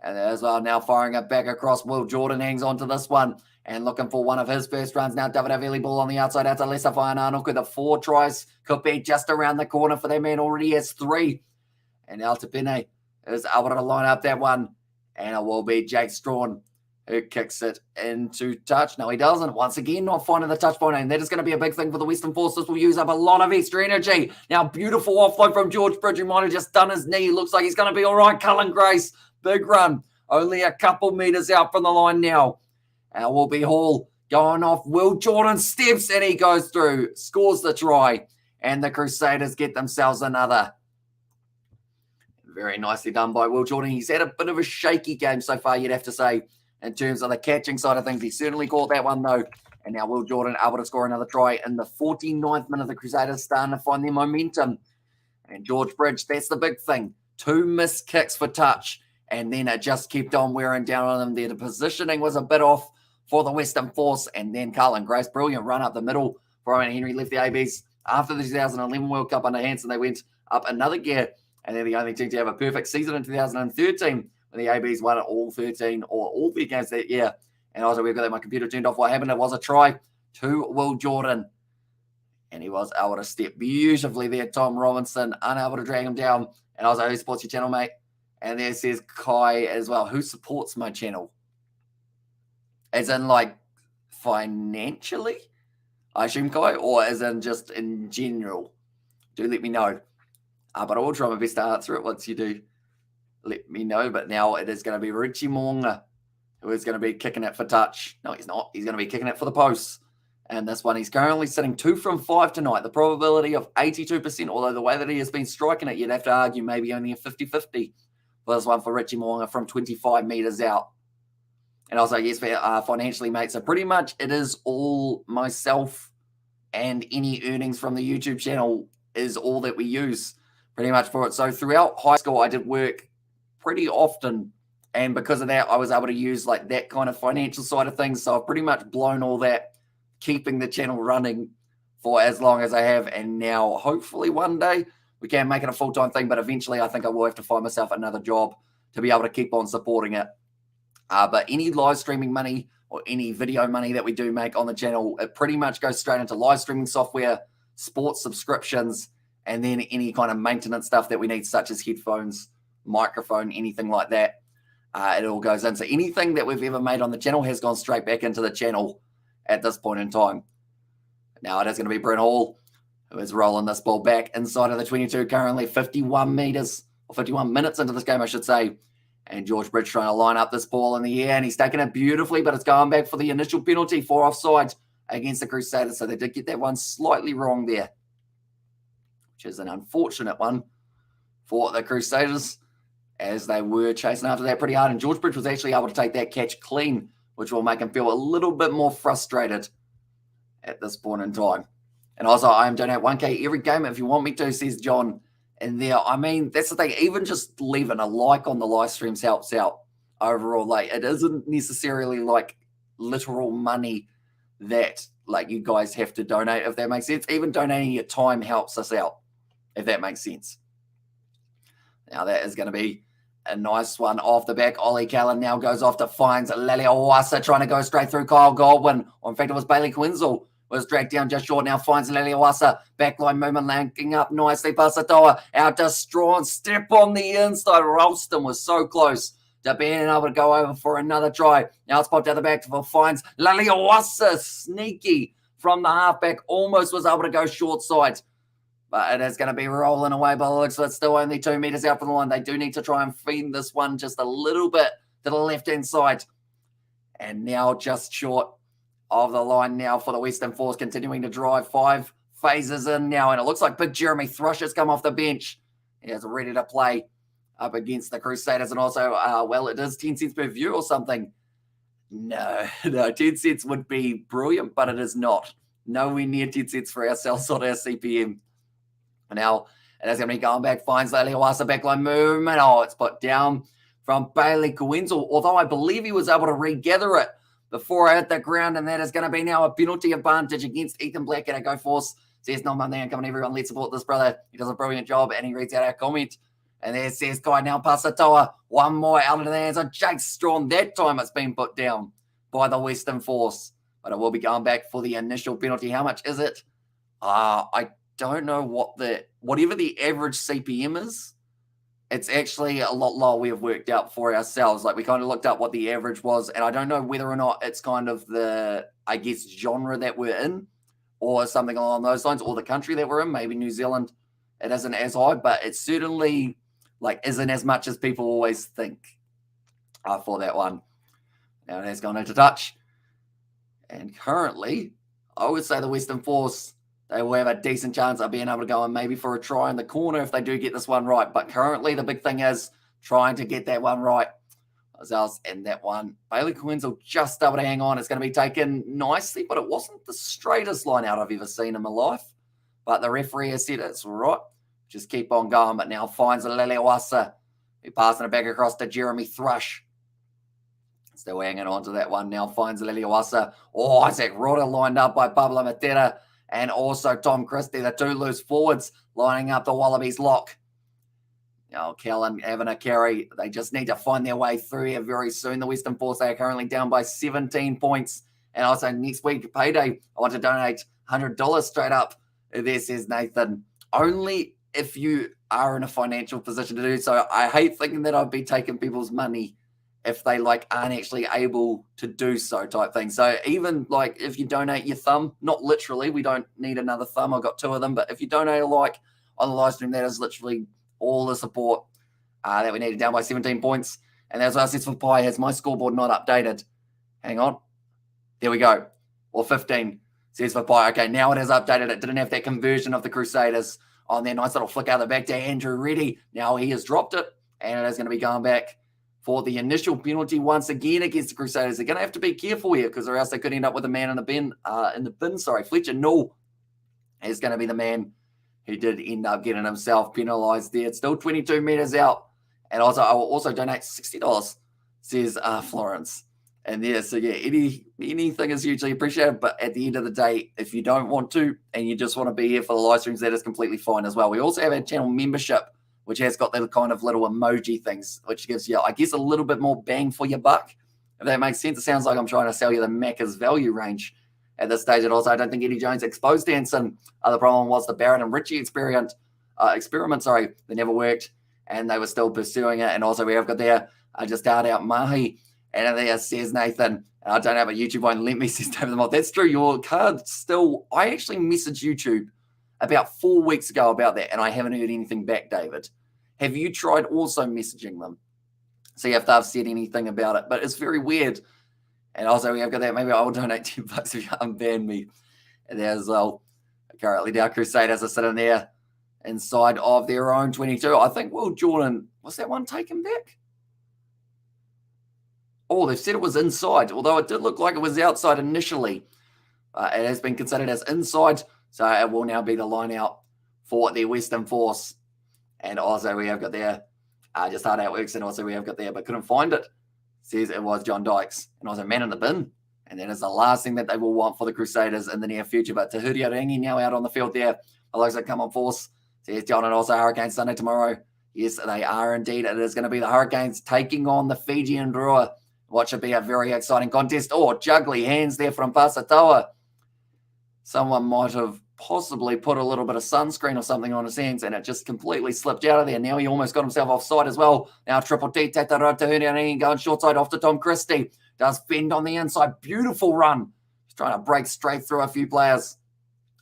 And as well, now firing it back across. Will Jordan hangs on to this one. And looking for one of his first runs now. David Avili ball on the outside out to Lesa Whaiananuku. The 4 tries could be just around the corner for that man. Already has 3. And now Tapine is able to line up that one. And it will be Jake Strawn who kicks it into touch. No, he doesn't. Once again, not finding the touch point, and that is going to be a big thing for the Western Force. This will use up a lot of extra energy. Now, beautiful offload from George Bridge, who might have just done his knee. Looks like he's going to be all right. Cullen Grace, big run. Only a couple meters out from the line now. And it will be Hall going off. Will Jordan steps, and he goes through. Scores the try. And the Crusaders get themselves another. Very nicely done by Will Jordan. He's had a bit of a shaky game so far, you'd have to say. In terms of the catching side of things, he certainly caught that one, though. And now Will Jordan able to score another try in the 49th minute. The Crusaders starting to find their momentum. And George Bridge, that's the big thing. 2 missed kicks for touch. And then it just kept on wearing down on them there. The positioning was a bit off for the Western Force. And then Cullen Grace, brilliant run up the middle. Brian Henry left the ABs after the 2011 World Cup under Hansen. They went up another gear. And they're the only team to have a perfect season in 2013. The ABs won all 13 or all their games that year. And also, we've got my computer turned off. What happened? It was a try to Will Jordan. And he was able to step beautifully there. Tom Robinson, unable to drag him down. And also, who supports your channel, mate? And there says Kai as well. Who supports my channel? As in, like, financially? I assume Kai? Or as in just in general? Do let me know. But I will try my best to answer it once you do. Let me know. But now it is going to be Richie Moonga who is going to be kicking it for touch. No, he's not. He's going to be kicking it for the posts. And this one, he's currently sitting 2 from 5 tonight. The probability of 82%, although the way that he has been striking it, you'd have to argue maybe only a 50-50 for this one for Richie Moonga from 25 metres out. And also, yes, financially, mate. So pretty much it is all myself, and any earnings from the YouTube channel is all that we use pretty much for it. So throughout high school, I did work pretty often, and because of that, I was able to use like that kind of financial side of things. So I've pretty much blown all that, keeping the channel running for as long as I have. And now hopefully one day we can make it a full-time thing, but eventually I think I will have to find myself another job to be able to keep on supporting it. But any live streaming money or any video money that we do make on the channel, it pretty much goes straight into live streaming software, sports subscriptions, and then any kind of maintenance stuff that we need, such as headphones, microphone, anything like that. It all goes in. So anything that we've ever made on the channel has gone straight back into the channel at this point in time. Now it is going to be Brent Hall who is rolling this ball back inside of the 22, currently 51 meters, or 51 minutes into this game, I should say. And George Bridge trying to line up this ball in the air, and he's taking it beautifully, but it's going back for the initial penalty for offside against the Crusaders. So they did get that one slightly wrong there, which is an unfortunate one for the Crusaders, as they were chasing after that pretty hard. And George Bridge was actually able to take that catch clean, which will make him feel a little bit more frustrated at this point in time. And also, I am donate 1K every game if you want me to, says John in there. I mean, that's the thing. Even just leaving a like on the live streams helps out overall. Like, it isn't necessarily like literal money that like you guys have to donate, if that makes sense. Even donating your time helps us out, if that makes sense. Now that is going to be a nice one off the back. Ollie Callan now goes off to finds Laliawasa trying to go straight through Kyle Goldwyn. Or in fact, it was Bailey Quinzel was dragged down just short. Now finds Laliawasa. Backline movement, linking up nicely. Pasatoa out to Strawn. Step on the inside. Ralston was so close to being able to go over for another try. Now it's popped out the back for finds Laliawasa. Sneaky from the halfback. Almost was able to go short side. But it is going to be rolling away by the looks of it. Still only 2 meters out from the line. They do need to try and feed this one just a little bit to the left-hand side. And now just short of the line now for the Western Force, continuing to drive 5 phases in now. And it looks like big Jeremy Thrush has come off the bench. He is ready to play up against the Crusaders. And also, well, it is 10 cents per view or something. No, 10 cents would be brilliant, but it is not. Nowhere near 10 cents for ourselves on our CPM. Now, it is going to be going back, finds Laliawasa backline movement. Oh, it's put down from Bailey Quinzel, although I believe he was able to regather it before it hit the ground, and that is going to be now a penalty advantage against Ethan Black at a Go Force. Says, no man there, come on, everyone, let's support this brother. He does a brilliant job, and he reads out our comment. And there says Kai now, Pasatoa, one more out of the hands of Jake Strawn. That time it's been put down by the Western Force, but it will be going back for the initial penalty. How much is it? I don't know what whatever the average CPM is, It's actually a lot lower we have worked out for ourselves. Like we kind of looked up what the average was, and I don't know whether or not it's kind of the, I guess, genre that we're in or something along those lines, or the country that we're in, maybe New Zealand. It isn't as high, but it certainly like isn't as much as people always think for that one. Now it has gone into touch. And currently, I would say the Western Force, they will have a decent chance of being able to go in maybe for a try in the corner if they do get this one right. But currently, the big thing is trying to get that one right. Ourselves in that one. Bailey Quins will just able to hang on. It's going to be taken nicely, but it wasn't the straightest line out I've ever seen in my life. But the referee has said it's all right. Just keep on going. But now finds a Leleawasa. He's passing it back across to Jeremy Thrush. Still hanging on to that one. Now finds Leleawasa. Oh, Isaac Rotter lined up by Pablo Matera. And also Tom Christie, the two loose forwards, lining up the Wallabies lock. Now, Callan having a carry. They just need to find their way through here very soon. The Western Force, they are currently down by 17 points. And also next week, payday, I want to donate $100 straight up. There says Nathan. Only if you are in a financial position to do so. I hate thinking that I'd be taking people's money if they like aren't actually able to do so type thing. So even like if you donate your thumb, not literally, we don't need another thumb. I've got two of them. But if you donate a like on the live stream, that is literally all the support that we needed, down by 17 points. And as I said for Pi, has my scoreboard not updated? Hang on. There we go. Or 15. Says for Pi. Okay, now it is updated. It didn't have that conversion of the Crusaders on their nice little flick out the back to Andrew Reddy. Now he has dropped it, and it is going to be going back for the initial penalty once again against the Crusaders. They're going to have to be careful here because or else they could end up with a man in the bin. Fletcher Null is going to be the man who did end up getting himself penalised there. It's still 22 metres out. And also, I will also donate $60, says Florence. And yeah, so yeah, anything is hugely appreciated. But at the end of the day, if you don't want to and you just want to be here for the live streams, that is completely fine as well. We also have a channel membership, which has got the kind of little emoji things, which gives you, I guess, a little bit more bang for your buck. If that makes sense, it sounds like I'm trying to sell you the Macca's value range at this stage. And also, I don't think Eddie Jones exposed Hanson. The problem was the Barrett and Richie experiment, they never worked, and they were still pursuing it. And also, we have got there just out Mahi. And there says Nathan, I don't have a YouTube won't let me, says David Moth. That's true. Your card still, I actually messaged YouTube about 4 weeks ago about that, and I haven't heard anything back, David. Have you tried also messaging them? See if they've said anything about it. But it's very weird. And also, we have got that. Maybe I will donate $10 if you unban me. And there as well. Currently, our Crusaders are sitting there inside of their own 22. I think Will Jordan, was that one taken back? Oh, they've said it was inside, although it did look like it was outside initially. It has been considered as inside, so it will now be the line out for the Western Force. And also we have got there, just how that works, and also we have got there, but couldn't find it. Says it was John Dykes, and also man in the bin. And that is the last thing that they will want for the Crusaders in the near future. But Tahuri Arangi now out on the field there. Alongside come on Force. Says John, and also Hurricanes Sunday tomorrow. Yes, they are indeed. It is going to be the Hurricanes taking on the Fijian Drua. What should be a very exciting contest. Oh, juggly hands there from Pasatoa. Someone might have possibly put a little bit of sunscreen or something on his hands, and it just completely slipped out of there. Now he almost got himself offside as well. Now Triple T, Tatarata, going short side off to Tom Christie. Does fend on the inside. Beautiful run. He's trying to break straight through a few players.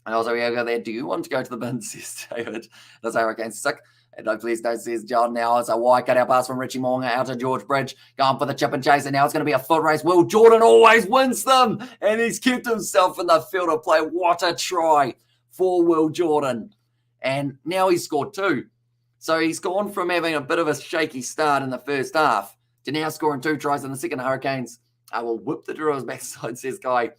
And also we go there. Do you want to go to the bin, says David. Does Hurricanes sick? And no, please don't, says John. Now it's a wide cut out pass from Richie Moonga out to George Bridge. Going for the chip and chase, and now it's going to be a foot race. Will Jordan always wins them, and he's kept himself in the field of play. What a try for Will Jordan. And now he's scored 2. So he's gone from having a bit of a shaky start in the first half to now scoring 2 tries in the second. Hurricanes will whip the Drillers backside, says Guy.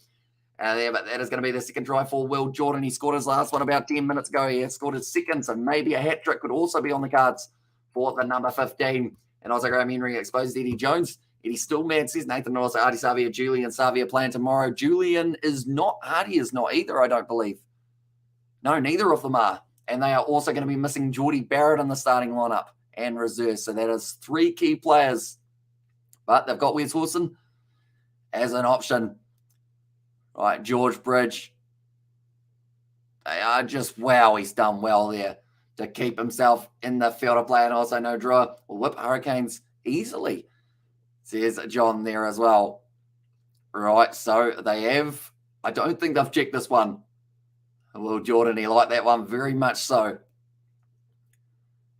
But that is going to be the second try for Will Jordan. He scored his last one about 10 minutes ago. He had scored his second, so maybe a hat trick could also be on the cards for the number 15. And also Graham Henry exposed Eddie Jones. Eddie's still mad, says Nathan. Also Artie Savia, Julian Savia playing tomorrow. Julian is not. Artie is not either, I don't believe. No, neither of them are. And they are also going to be missing Geordie Barrett in the starting lineup and reserve. So that is 3 key players. But they've got Wes Wilson as an option. Right, George Bridge. They are just, wow, he's done well there to keep himself in the field of play. And also no draw will whip Hurricanes easily, says John there as well. Right, so they have, I don't think they've checked this one. Will Jordan, he liked that one very much so.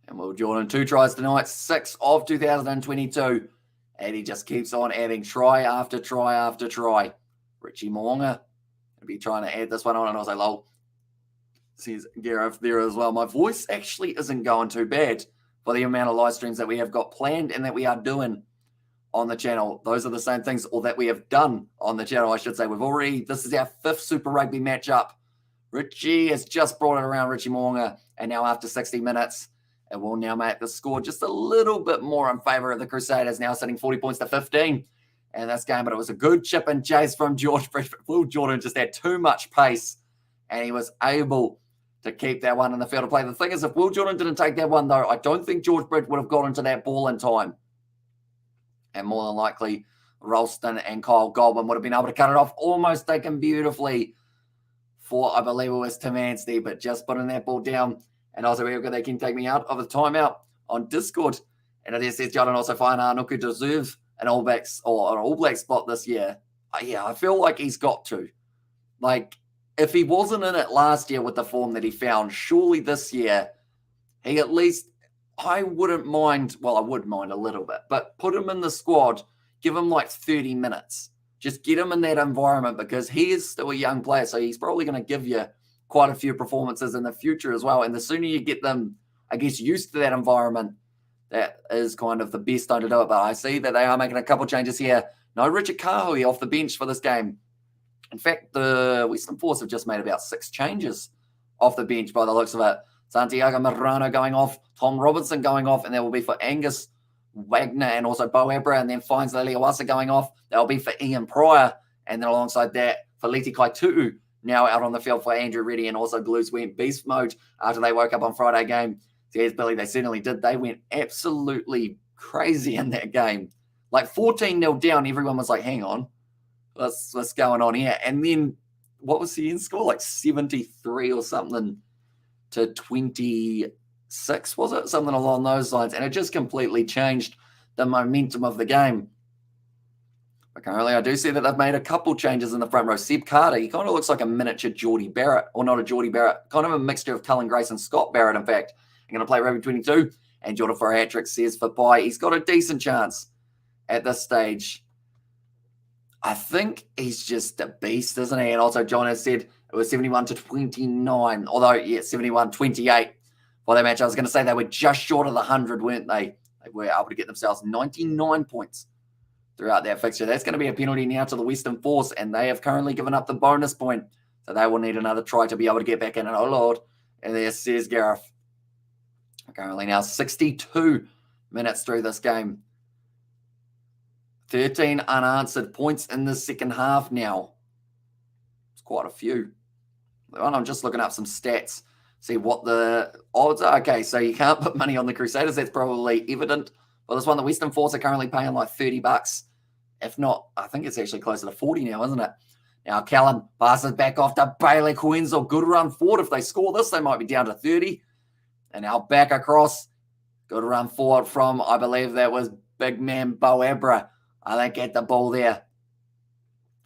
And Will Jordan, 2 tries tonight, 6 of 2022. And he just keeps on adding try after try after try. Richie Moonga will be trying to add this one on. And also, lol, says Gareth there as well. My voice actually isn't going too bad for the amount of live streams that we have got planned and that we are doing on the channel. Those are the same things, or that we have done on the channel, I should say. This is our 5th Super Rugby matchup. Richie has just brought it around, Richie Moonga. And now after 60 minutes, it will now make the score just a little bit more in favour of the Crusaders, now sitting 40 points to 15 in this game. But it was a good chip and chase from George Bridge. Will Jordan just had too much pace, and he was able to keep that one in the field of play. The thing is, if Will Jordan didn't take that one, though, I don't think George Bridge would have got into that ball in time. And more than likely, Ralston and Kyle Goldman would have been able to cut it off, almost taken beautifully for, I believe it was Tim Anstey, but just putting that ball down. And also, they can take me out of the timeout on Discord. And it says Jordan also Whainaa Nuku deserves an All Blacks or an All Black spot this year. Yeah, I feel like he's got to. Like, if he wasn't in it last year with the form that he found, surely this year, he at least, I wouldn't mind, well, I would mind a little bit, but put him in the squad, give him like 30 minutes. Just get him in that environment, because he is still a young player, so he's probably going to give you quite a few performances in the future as well. And the sooner you get them, I guess, used to that environment, that is kind of the best time to do it. But I see that they are making a couple changes here. No Richard Kahui off the bench for this game. In fact, the Western Force have just made about 6 changes off the bench by the looks of it. Santiago Marano going off, Tom Robinson going off, and that will be for Angus Wagner and also Bo Abra, and then Fines Leliawasa going off. That will be for Ian Pryor, and then alongside that, for Leti Kaitu'u, now out on the field for Andrew Reddy, and also Blues went beast mode after they woke up on Friday game. Yes, Billy, they certainly did. They went absolutely crazy in that game. Like 14-0 down, everyone was like, hang on, what's going on here? And then, what was the end score? Like 73 or something to 26, was it? Something along those lines. And it just completely changed the momentum of the game. But currently, I do see that they've made a couple changes in the front row. Seb Carter, he kind of looks like a miniature Geordie Barrett, or not a Geordie Barrett, kind of a mixture of Cullen Grace and Scott Barrett, in fact. I'm going to play rugby 22, and Jordan for a hat-trick, says for Pai. He's got a decent chance at this stage. I think he's just a beast, isn't he? And also, John has said it was 71 to 29, although, yeah, 71-28 for that match. I was going to say they were just short of the 100, weren't they? They were able to get themselves 99 points throughout that fixture. That's going to be a penalty now to the Western Force, and they have currently given up the bonus point. So they will need another try to be able to get back in. And oh, Lord, and there says Gareth. Currently now 62 minutes through this game. 13 unanswered points in the second half now. It's quite a few. I'm just looking up some stats, see what the odds are. Okay, so you can't put money on the Crusaders. That's probably evident. Well, this one, the Western Force are currently paying like $30. If not, I think it's actually closer to 40 now, isn't it? Now, Callan passes back off to Bailey Quenzel. Good run forward. If they score this, they might be down to 30. And now back across. Good run forward from, I believe that was big man Bo Abra. I think get the ball there.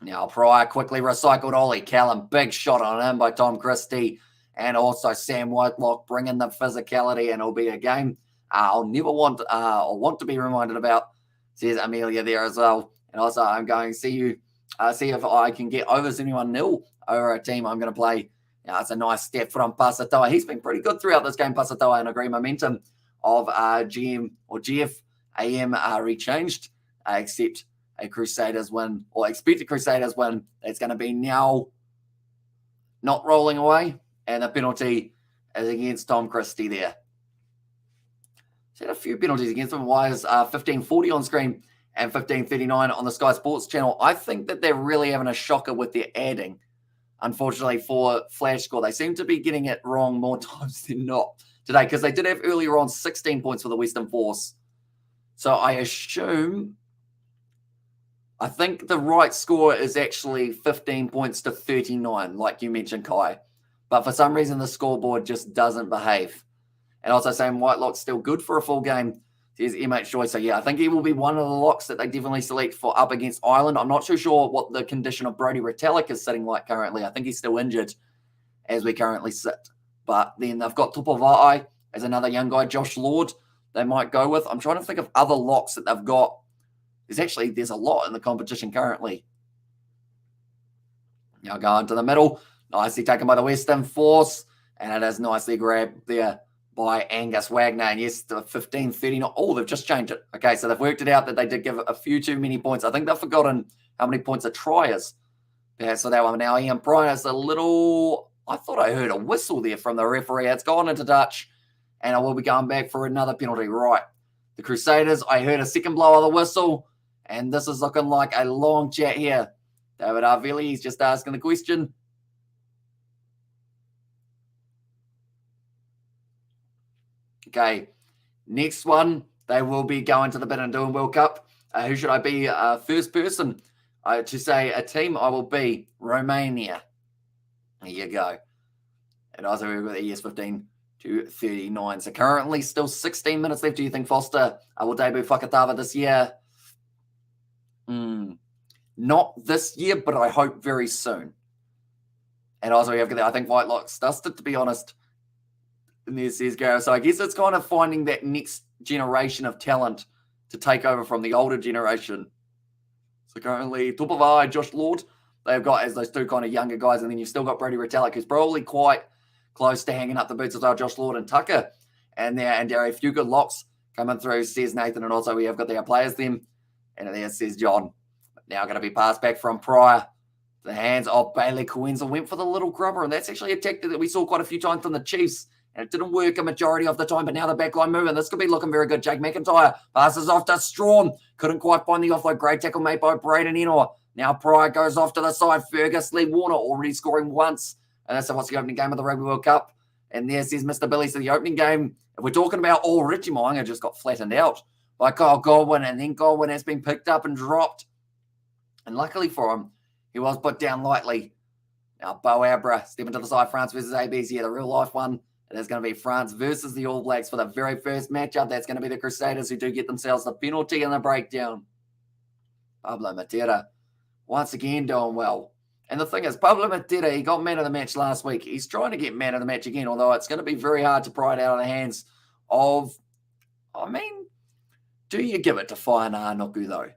Now Pryor quickly recycled Ollie. Callum, big shot on him by Tom Christie. And also Sam Whitelock bringing the physicality, and it'll be a game I'll never want to be reminded about, says Amelia there as well. And also I'm going to see if I can get over 71-0 over a team I'm going to play. Now, it's a nice step from Pasatoa. He's been pretty good throughout this game, Pasatoa, and a great momentum of GM or GF AM rechanged, except a Crusaders win, or expected Crusaders win. It's going to be now not rolling away, and the penalty is against Tom Christie there. So a few penalties against him. Why is 15:40 on screen and 15:39 on the Sky Sports channel? I think that they're really having a shocker with their adding. Unfortunately for Flash Score, they seem to be getting it wrong more times than not today, because they did have earlier on 16 points for the Western Force. So I think the right score is actually 15 points to 39, like you mentioned, Kai. But for some reason, the scoreboard just doesn't behave. And also Sam Whitelock's still good for a full game. There's MH Joy. So, yeah, I think he will be one of the locks that they definitely select for up against Ireland. I'm not too sure what the condition of Brodie Retallick is sitting like currently. I think he's still injured as we currently sit. But then they've got Tupavai as another young guy, Josh Lord, they might go with. I'm trying to think of other locks that they've got. There's a lot in the competition currently. Now going to the middle. Nicely taken by the Western Force. And it is nicely grabbed there by Angus Wagner. And yes, the 15-30. Oh, they've just changed it. Okay, so they've worked it out that they did give a few too many points. I think they've forgotten how many points a try is. Yeah, so that one now, Ian Pryor's a little... I thought I heard a whistle there from the referee. It's gone into touch. And I will be going back for another penalty. Right. The Crusaders, I heard a second blow of the whistle. And this is looking like a long chat here. David Arveli, he's just asking the question. Okay. Next one, they will be going to the Bid and Doing World Cup. Who should I be? First person to say a team, I will be Romania. There you go. And also we've got the ES15 to 39. So currently still 16 minutes left. Do you think Foster will debut Whakatawa this year? Not this year, but I hope very soon. And also we have, I think Whitelock's dusted, to be honest. And there says Gareth. So I guess it's kind of finding that next generation of talent to take over from the older generation. So currently Tupavai, Josh Lord, they've got as those two kind of younger guys. And then you've still got Brodie Retallick, who's probably quite close to hanging up the boots as well, Josh Lord and Tucker. And there are a few good locks coming through, says Nathan. And also we have got their players then. And there says John. Now going to be passed back from Pryor. The hands of Bailey Coenza went for the little grubber. And that's actually a tactic that we saw quite a few times from the Chiefs. And it didn't work a majority of the time. But now the backline moving. This could be looking very good. Jake McIntyre passes off to Strawn. Couldn't quite find the offload. Great tackle made by Braden Enor. Now Pryor goes off to the side. Fergus Lee Warner already scoring once. And that's what's the opening game of the Rugby World Cup. And there says Mr. Billy. So the opening game, if we're talking about Richie Mo'unga just got flattened out by Kyle Godwin. And then Godwin has been picked up and dropped. And luckily for him, he was put down lightly. Now, Bo Abra stepping to the side. France versus ABs here, the real life one. It is going to be France versus the All Blacks for the very first matchup. That's going to be the Crusaders who do get themselves the penalty and the breakdown. Pablo Matera, once again, doing well. And the thing is, Pablo Matera, he got man of the match last week. He's trying to get man of the match again, although it's going to be very hard to pry it out of the hands of, do you give it to Whainaa Nuku, though?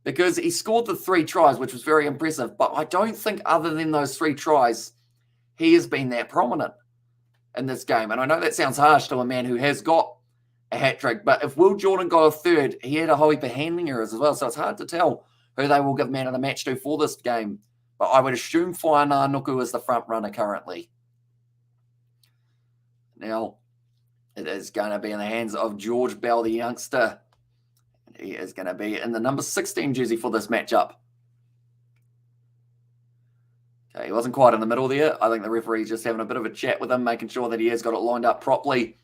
Because he scored the 3 tries, which was very impressive. But I don't think other than those 3 tries, he has been that prominent in this game. And I know that sounds harsh to a man who has got a hat-trick. But if Will Jordan got a third, he had a whole heap of handling errors as well. So it's hard to tell who they will give man of the match to for this game. But I would assume Whainaa Nuku is the front runner currently. Now, it is going to be in the hands of George Bell, the youngster. He is going to be in the number 16 jersey for this matchup. Okay, he wasn't quite in the middle there. I think the referee's just having a bit of a chat with him, making sure that he has got it lined up properly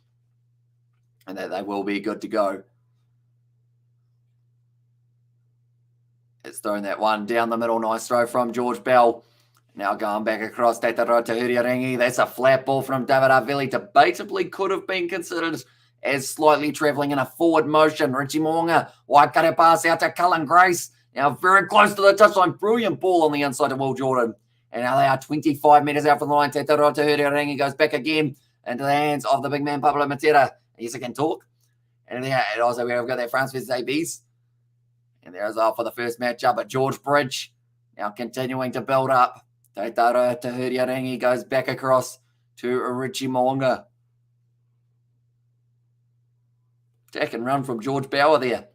and that they will be good to go. It's throwing that one down the middle. Nice throw from George Bell. Now going back across Tataro to Huriarangi. That's a flat ball from David Arveli. Debatably could have been considered as slightly travelling in a forward motion. Richie Mo'unga, wide cut pass out to Cullen Grace. Now very close to the touchline. Brilliant ball on the inside to Will Jordan. And now they are 25 metres out from the line. Tataro to Huriarangi goes back again into the hands of the big man, Pablo Matera. Yes, I can talk. And also we have got that France versus ABs. And there's all for the first matchup at George Bridge. Now continuing to build up. Tataro to Huriarangi goes back across to Richie Mo'unga. Attack and run from George Bauer there.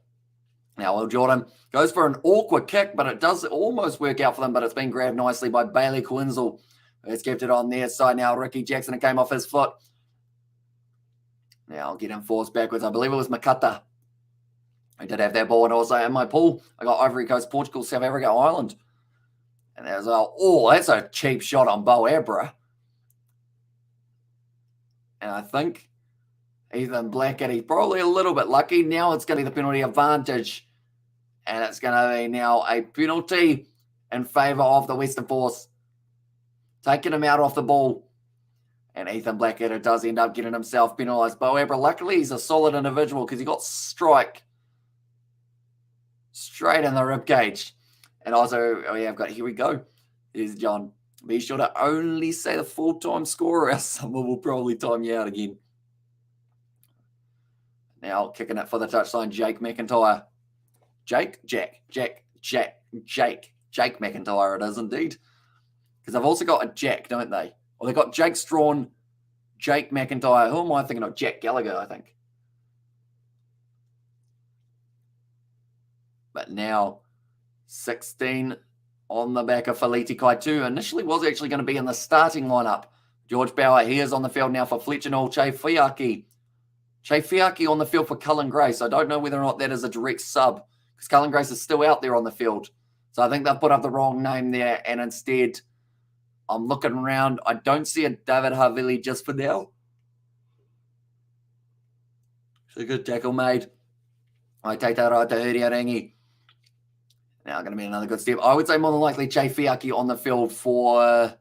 Now, Will Jordan goes for an awkward kick, but it does almost work out for them, but it's been grabbed nicely by Bailey Coenza. It's kept it on their side now. Ricky Jackson, it came off his foot. Now, getting forced backwards. I believe it was Makata. I did have that ball, and also in my pool, I got Ivory Coast, Portugal, South Africa, Ireland. And there's that's a cheap shot on Bo Abra. And I think Ethan Blackett, he's probably a little bit lucky. Now it's going to be the penalty advantage. And it's going to be now a penalty in favour of the Western Force. Taking him out off the ball. And Ethan Blackadder does end up getting himself penalised. Bo Abra, luckily, he's a solid individual because he got strike straight in the ribcage. And also, here we go. Here's John. Be sure to only say the full-time score, or else someone will probably time you out again. Now, kicking it for the touchline, Jake McIntyre. Jake McIntyre, it is indeed. Because they've also got a Jack, don't they? Or they've got Jake Strawn, Jake McIntyre. Who am I thinking of? Jack Gallagher, I think. But now, 16 on the back of Faliti Kaitu. Initially was actually going to be in the starting lineup. George Bauer, he is on the field now for Fletcher Knoll. Che Fiaki on the field for Cullen Grace. I don't know whether or not that is a direct sub, because Cullen Grace is still out there on the field. So I think they've put up the wrong name there, and instead, I'm looking around. I don't see a David Havili just for now. It's a good tackle made. I take that right to Huriarangi. Now going to be another good step. I would say more than likely Che Fiaki on the field for...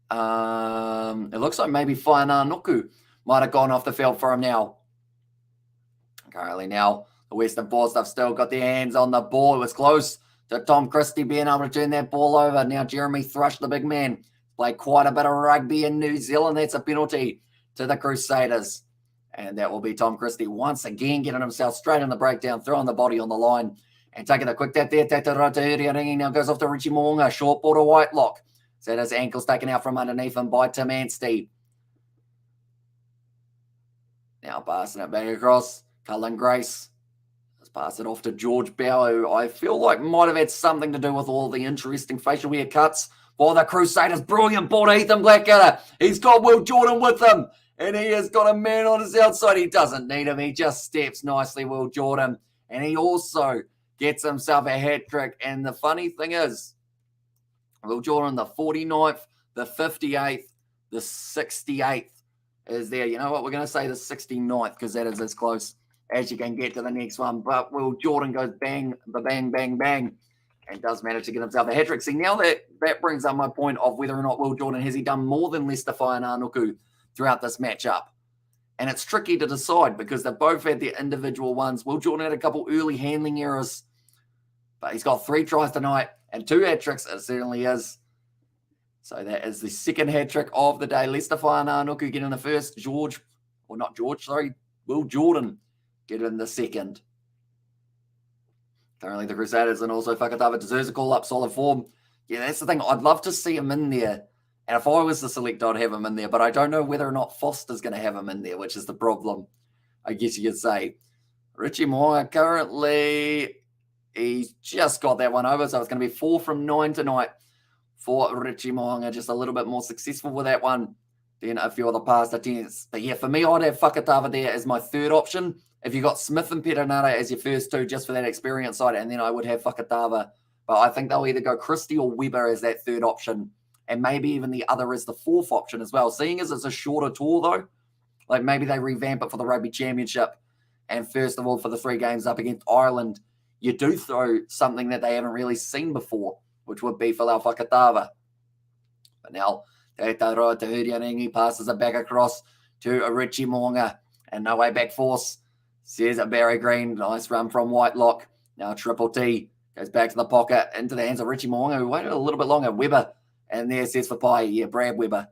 it looks like maybe Whainā Nuku might have gone off the field for him now. Currently now, the Western Force have still got their hands on the ball. It was close to Tom Christie being able to turn that ball over. Now Jeremy Thrush, the big man, played quite a bit of rugby in New Zealand. That's a penalty to the Crusaders. And that will be Tom Christie once again getting himself straight in the breakdown, throwing the body on the line. And taking a quick tap there. Now goes off to Richie Moonga. Short ball to Whitelock. So his ankle's taken out from underneath him by Tim Anstey. Now passing it back across. Cullen Grace. Let's pass it off to George Bauer, who I feel like might have had something to do with all the interesting facial haircuts for the Crusaders. Brilliant ball to Ethan Blackadder. He's got Will Jordan with him. And he has got a man on his outside. He doesn't need him. He just steps nicely, Will Jordan. And he also gets himself a hat trick. And the funny thing is, Will Jordan, the 49th, the 58th, the 68th is there. You know what? We're going to say the 69th because that is as close as you can get to the next one. But Will Jordan goes bang, bang, bang, bang, and does manage to get himself a hat trick. See, now that brings up my point of whether or not Will Jordan, has he done more than Lester Whainā Nuku throughout this matchup? And it's tricky to decide because they both had their individual ones. Will Jordan had a couple early handling errors, but he's got 3 tries tonight and 2 hat tricks. It certainly is. So that is the second hat trick of the day. Lester Whainā Nuku getting the first. Will Jordan getting the second. Currently the Crusaders and also Whakatava deserves a call up, solid form. Yeah, that's the thing. I'd love to see him in there. And if I was the selector, I'd have him in there. But I don't know whether or not Foster's going to have him in there, which is the problem, I guess you could say. Richie Moore currently... He's just got that one over, so it's going to be 4 from 9 tonight for Richie Mo'unga. Just a little bit more successful with that one than a few of the past attempts. But yeah, for me, I'd have Whakatava there as my third option. If you got Smith and Perenara as your first 2, just for that experience side, and then I would have Whakatava. But I think they'll either go Christie or Weber as that third option, and maybe even the other as the 4th option as well. Seeing as it's a shorter tour, though, like maybe they revamp it for the Rugby Championship, and first of all, for the 3 games up against Ireland, you do throw something that they haven't really seen before, which would be Falau Whakatava. But now, Te Tauroa Te Huriarangi passes it back across to Richie Mo'unga. And no way back force, says Barry Green. Nice run from Whitelock. Now Triple T goes back to the pocket, into the hands of Richie Mo'unga, who waited a little bit longer. Weber, and there says for Pai, Brad Weber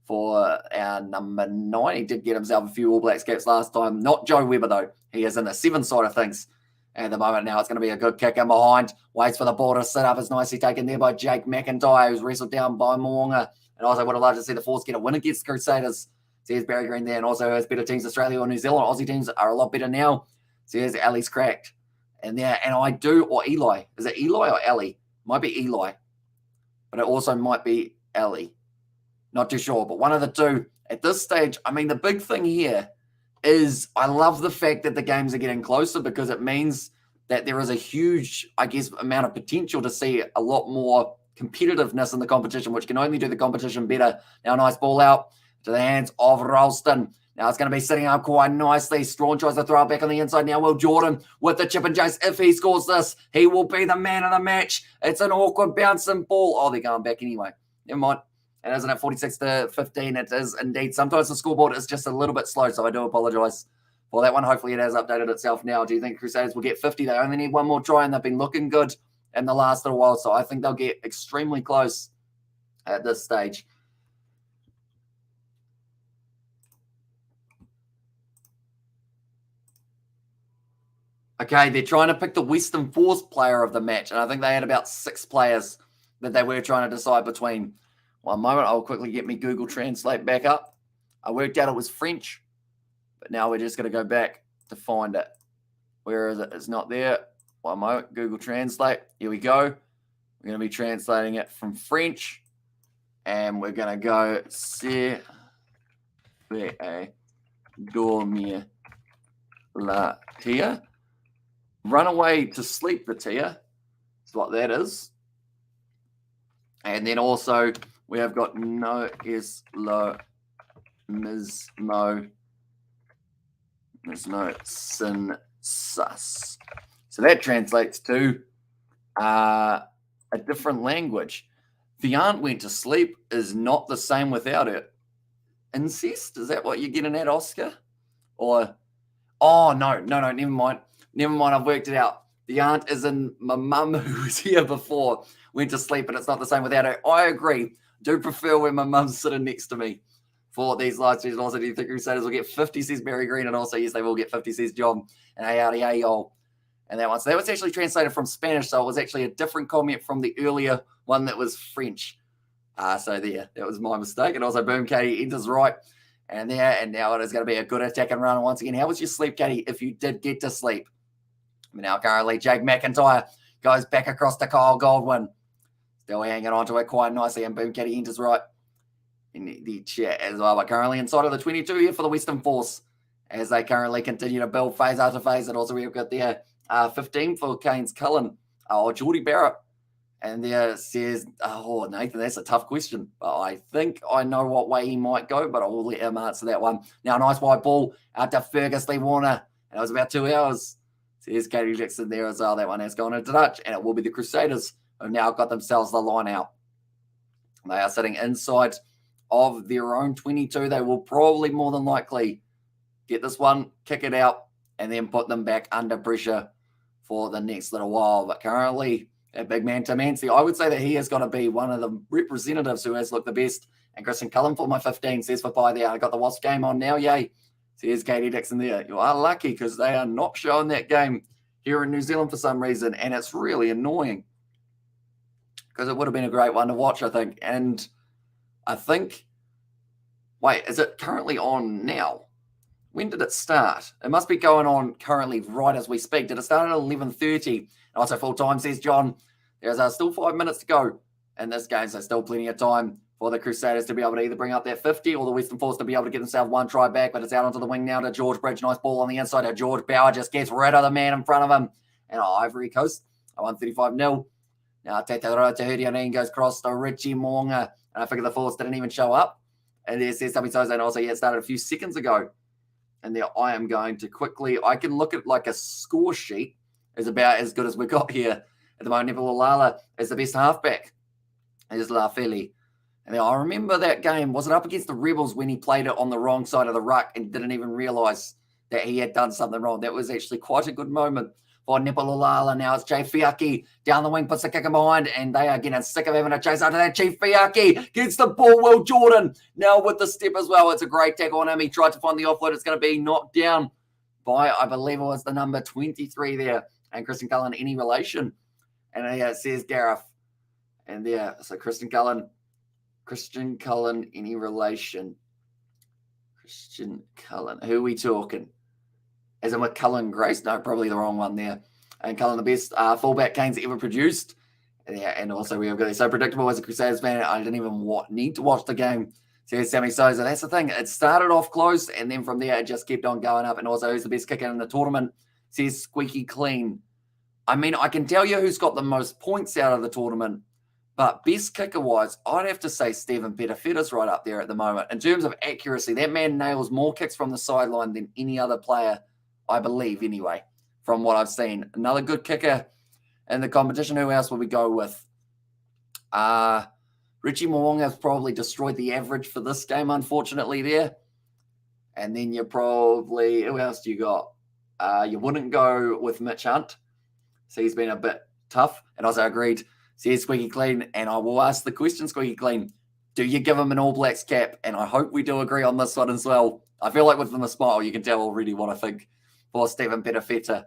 for our number 9. He did get himself a few All Blacks caps last time. Not Joe Weber, though. He is in the 7 side of things. At the moment now, it's going to be a good kick in behind. Waits for the ball to sit up. It's nicely taken there by Jake McIntyre, who's wrestled down by Mo'unga. And also would have loved to see the Force get a win against the Crusaders. Says Barry Green there. And also has better teams, Australia or New Zealand. Aussie teams are a lot better now. Says Ali's cracked. And there, and I do, or Eli. Is it Eli or Ali? Might be Eli. But it also might be Ali. Not too sure, but one of the two. At this stage, I mean, the big thing here is I love the fact that the games are getting closer because it means that there is a huge, I guess, amount of potential to see a lot more competitiveness in the competition, which can only do the competition better. Now, nice ball out to the hands of Ralston. Now it's going to be sitting up quite nicely. Strawn tries to throw it back on the inside. Now Will Jordan with the chip and chase. If he scores this, he will be the man of the match. It's an awkward bouncing ball. Oh, they're going back anyway. Never mind. And isn't it 46-15? It is indeed. Sometimes the scoreboard is just a little bit slow, so I do apologise for that one. Hopefully it has updated itself now. Do you think Crusaders will get 50? They only need one more try, and they've been looking good in the last little while, so I think they'll get extremely close at this stage. Okay, they're trying to pick the Western Force player of the match, and I think they had about 6 players that they were trying to decide between. One moment, I'll quickly get me Google Translate back up. I worked out it was French, but now we're just going to go back to find it. Where is it? It's not there. One moment, Google Translate. Here we go. We're going to be translating it from French, and we're going to go dormir la tia. Run away to sleep, the tia. That's what that is. And then also we have got no es lo mismo sin sus. So that translates to a different language. The aunt went to sleep is not the same without it. Incest? Is that what you're getting at, Oscar? Or, oh, no, never mind. I've worked it out. The aunt is in my mum who was here before, went to sleep, and it's not the same without her. I agree. Do prefer when my mum's sitting next to me for these live streams. Also, do you think Crusaders will get 50, says Barry Green? And also, yes, they will get 50, says John. And ayol. And that one. So that was actually translated from Spanish, so it was actually a different comment from the earlier one that was French. So there, that was my mistake. And also, boom, Katie enters right. And there, and now it is going to be a good attack and run once again. How was your sleep, Katie, if you did get to sleep? Now currently Jake McIntyre goes back across to Kyle Goldwyn. Still hanging on to it quite nicely. And boom, Katie enters right in the chat as well. But currently inside of the 22 here for the Western Force as they currently continue to build phase after phase. And also we've got there 15 for Keynes Cullen or Geordie Barrett. And there says, oh, Nathan, that's a tough question. But I think I know what way he might go, but I will let him answer that one. Now, nice wide ball out to Fergus Lee Warner. And it was about 2 hours. There's Katie Jackson there as well. That one has gone into Dutch, and it will be the Crusaders who have now got themselves the line out. They are sitting inside of their own 22. They will probably more than likely get this one, kick it out, and then put them back under pressure for the next little while. But currently, that big man, Tim Anstey, I would say that he has got to be one of the representatives who has looked the best. And Christian Cullen for my 15 says for Pi there. I got the Wasp game on now, yay. So here's Katie Dixon there. You are lucky because they are not showing that game here in New Zealand for some reason, and it's really annoying because it would have been a great one to watch, I think. And I think, wait, is it currently on now? When did it start? It must be going on currently right as we speak. Did it start at 11:30? Also full time, says John. There's still 5 minutes to go in this game, so still plenty of time for the Crusaders to be able to either bring up that 50 or the Western Force to be able to get themselves one try back, but it's out onto the wing now to George Bridge. Nice ball on the inside of George Bauer, just gets rid of the man in front of him. And Ivory Coast, 135-0. Now Tetero Tehurianin goes across to Richie Moonga. And I figure the Force didn't even show up. And there's Tommy Sosa, and also it started a few seconds ago. And there I am going to quickly, I can look at like a score sheet is about as good as we got here at the moment. Neville Lala is the best halfback. Is Lafeli. And I remember that game. Was it up against the Rebels when he played it on the wrong side of the ruck and didn't even realise that he had done something wrong? That was actually quite a good moment for Nipalala. Now it's Jay Fiaki down the wing, puts the kicker behind, and they are getting sick of having a chase after that. Chief Fiaki gets the ball. Will Jordan now with the step as well. It's a great tackle on him. He tried to find the offload. It's going to be knocked down by, I believe it was the number 23 there. And Christian Cullen, any relation? And it says Gareth. And there, so Christian Cullen, any relation? Christian Cullen. Who are we talking? As in with Cullen Grace? No, probably the wrong one there. And Cullen, the best fullback Kane's ever produced. And also we have got so predictable as a Crusaders fan. I didn't even need to watch the game. Says Sammy Sosa. That's the thing. It started off close, and then from there it just kept on going up. And also who's the best kicker in the tournament? Says Squeaky Clean. I mean, I can tell you who's got the most points out of the tournament. But best kicker-wise, I'd have to say Stephen Petafetta's right up there at the moment. In terms of accuracy, that man nails more kicks from the sideline than any other player, I believe, anyway, from what I've seen. Another good kicker in the competition. Who else will we go with? Richie Mo'unga's probably destroyed the average for this game, unfortunately, there. And then you probably, who else do you got? You wouldn't go with Mitch Hunt. So he's been a bit tough. And also agreed, says Squeaky Clean. And I will ask the question, Squeaky Clean, do you give him an All Blacks cap? And I hope we do agree on this one as well. I feel like with him a smile, you can tell already what I think for Stephen Petafeta.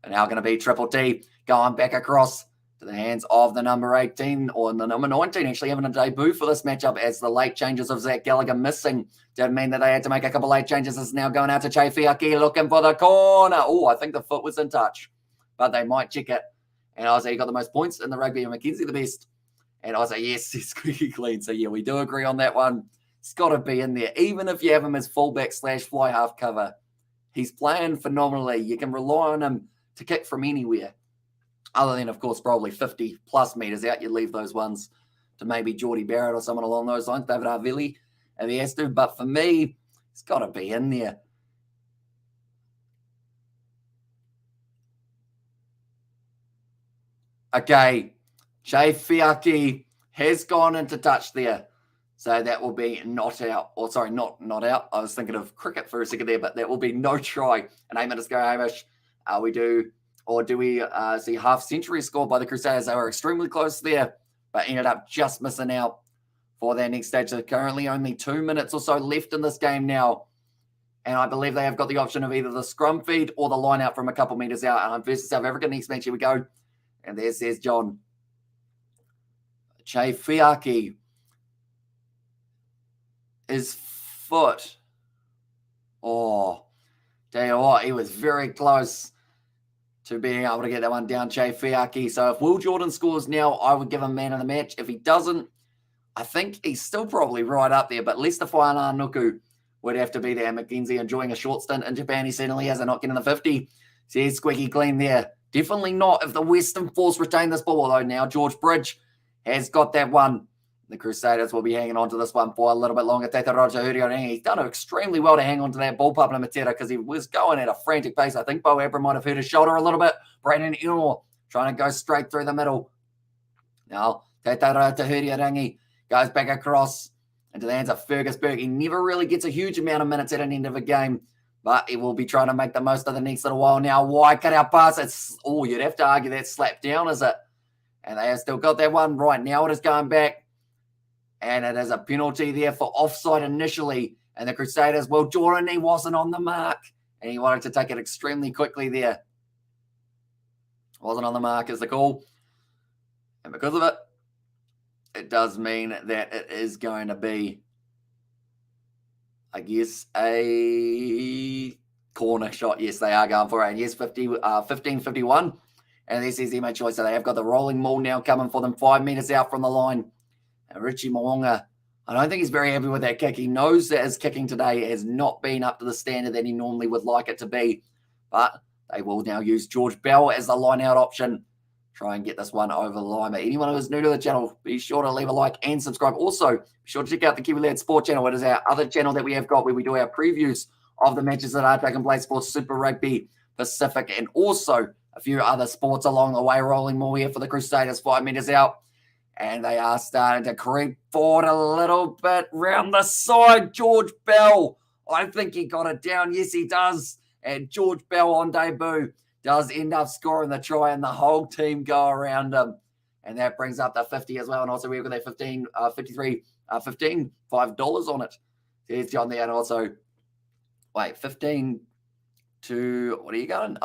And now going to be Triple T going back across to the hands of the number 18 or the number 19, actually having a debut for this matchup as the late changes of Zach Gallagher missing did mean that they had to make a couple late changes. It's now going out to Che Fiaki looking for the corner. Oh, I think the foot was in touch, but they might check it. And I say he got the most points in the rugby and Mackenzie the best. And I say, yes, he's squeaky clean. So yeah, we do agree on that one. It's got to be in there. Even if you have him as fullback / fly half cover, he's playing phenomenally. You can rely on him to kick from anywhere. Other than, of course, probably 50 plus meters out. You leave those ones to maybe Geordie Barrett or someone along those lines, David Arvili, and he has to. But for me, it's got to be in there. Okay, Che Fiaki has gone into touch there. So that will be not out. Or sorry, not out. I was thinking of cricket for a second there, but that will be no try. And 8 minutes go, Hamish. Do we see half century scored by the Crusaders? They were extremely close there, but ended up just missing out for their next stage. So currently only 2 minutes or so left in this game now. And I believe they have got the option of either the scrum feed or the line out from a couple meters out. Versus South Africa next match. Here we go. And there says John. Che Fiaki. His foot. Oh, tell you what, he was very close to being able to get that one down, Che Fiaki. So if Will Jordan scores now, I would give him man of the match. If he doesn't, I think he's still probably right up there. But Lester Whainā-Nuku would have to be there. Mackenzie enjoying a short stint in Japan. He certainly has a not getting the 50. So he's squeaky clean there. Definitely not if the Western Force retain this ball. Although now George Bridge has got that one. The Crusaders will be hanging on to this one for a little bit longer. Tata Roger Huriarangi, he's done extremely well to hang on to that ball, Pablo Matera, because he was going at a frantic pace. I think Bo Abra might have hurt his shoulder a little bit. Brandon Inor trying to go straight through the middle. Now, Tata Roger Huriarangi goes back across into the hands of Fergus Burke. He never really gets a huge amount of minutes at an end of a game, but he will be trying to make the most of the next little while. Now, wide cut out pass. You'd have to argue that's slapped down, is it? And they have still got that one. Right now it is going back. And it is a penalty there for offside initially. And the Crusaders, well, Jordan, he wasn't on the mark. And he wanted to take it extremely quickly there. Wasn't on the mark is the call. And because of it, it does mean that it is going to be, I guess, a corner shot. Yes, they are going for it. And yes, 15-51. And this is their choice. So they have got the rolling maul now coming for them 5 meters out from the line. And Richie Mo'unga, I don't think he's very happy with that kick. He knows that his kicking today has not been up to the standard that he normally would like it to be. But they will now use George Bell as the line-out option. Try and get this one over the line. But anyone who is new to the channel, be sure to leave a like and subscribe. Also, be sure to check out the Kiwi Lad Sport channel. It is our other channel that we have got where we do our previews of the matches that are taking place for Super Rugby Pacific and also a few other sports along the way. Rolling more here for the Crusaders, 5 meters out. And they are starting to creep forward a little bit round the side. George Bell, I think he got it down. Yes, he does. And George Bell on debut does end up scoring the try, and the whole team go around him. And that brings up the 50 as well. And also we've got that 15, $5 on it. There's John there. And also, 15 to, what are you going?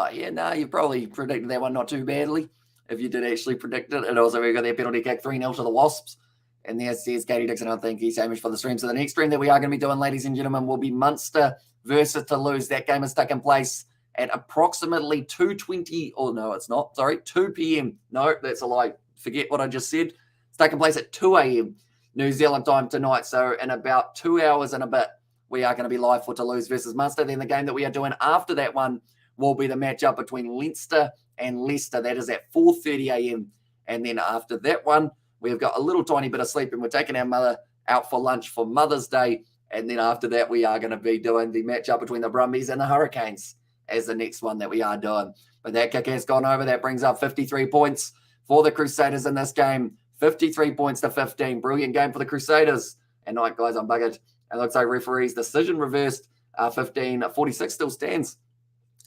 You probably predicted that one not too badly, if you did actually predict it. And also we've got their penalty kick 3-0 to the Wasps. And there says Katie Dixon, I think he's Hamish for the stream. So the next stream that we are going to be doing, ladies and gentlemen, will be Munster versus Toulouse. That game is taking place at approximately 2:20. Oh, no, it's not. Sorry, 2 p.m. No, that's a lie. Forget what I just said. It's taking place at 2 a.m. New Zealand time tonight. So in about 2 hours and a bit, we are going to be live for Toulouse versus Munster. Then the game that we are doing after that one will be the matchup between Leinster and Leicester. That is at 4:30 a.m. And then after that one, we've got a little tiny bit of sleep and we're taking our mother out for lunch for Mother's Day. And then after that, we are going to be doing the matchup between the Brumbies and the Hurricanes as the next one that we are doing. But that kick has gone over. That brings up 53 points for the Crusaders in this game. 53 points to 15. Brilliant game for the Crusaders. And night, guys, I'm buggered. It looks like referee's decision reversed. 15-46 still stands.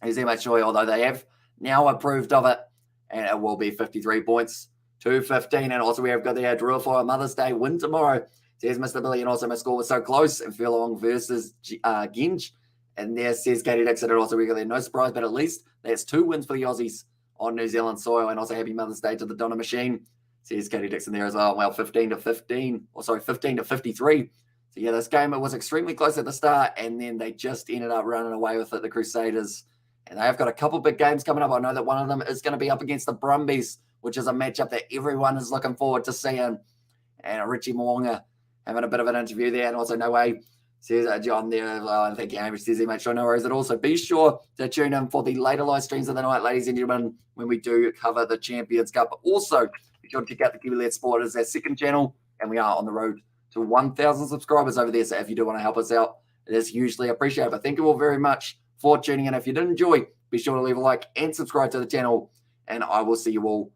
He's much joy, although they have now approved of it. And it will be 53 points to 15. And also we have got the drill for a Mother's Day win tomorrow. Says Mr. Billy, and also my score was so close. And Furlong versus Ginge. And there says Katie Dixon, and also we got there. No surprise, but at least that's 2 wins for the Aussies on New Zealand soil. And also happy Mother's Day to the Donna Machine. Says Katie Dixon there as well. Well, 15 to 53. So yeah, this game, it was extremely close at the start, and then they just ended up running away with it, the Crusaders. And they have got a couple big games coming up. I know that one of them is going to be up against the Brumbies, which is a matchup that everyone is looking forward to seeing. And Richie Mwonga having a bit of an interview there. And also, no way, says John there. I think Hamish says he makes sure no worries at all. So be sure to tune in for the later live streams of the night, ladies and gentlemen, when we do cover the Champions Cup. But also, be sure to check out the Kiwi-led Sport. It's our second channel, and we are on the road to 1,000 subscribers over there. So if you do want to help us out, it is hugely appreciated. But thank you all very much for tuning in. If you did enjoy, be sure to leave a like and subscribe to the channel. And I will see you all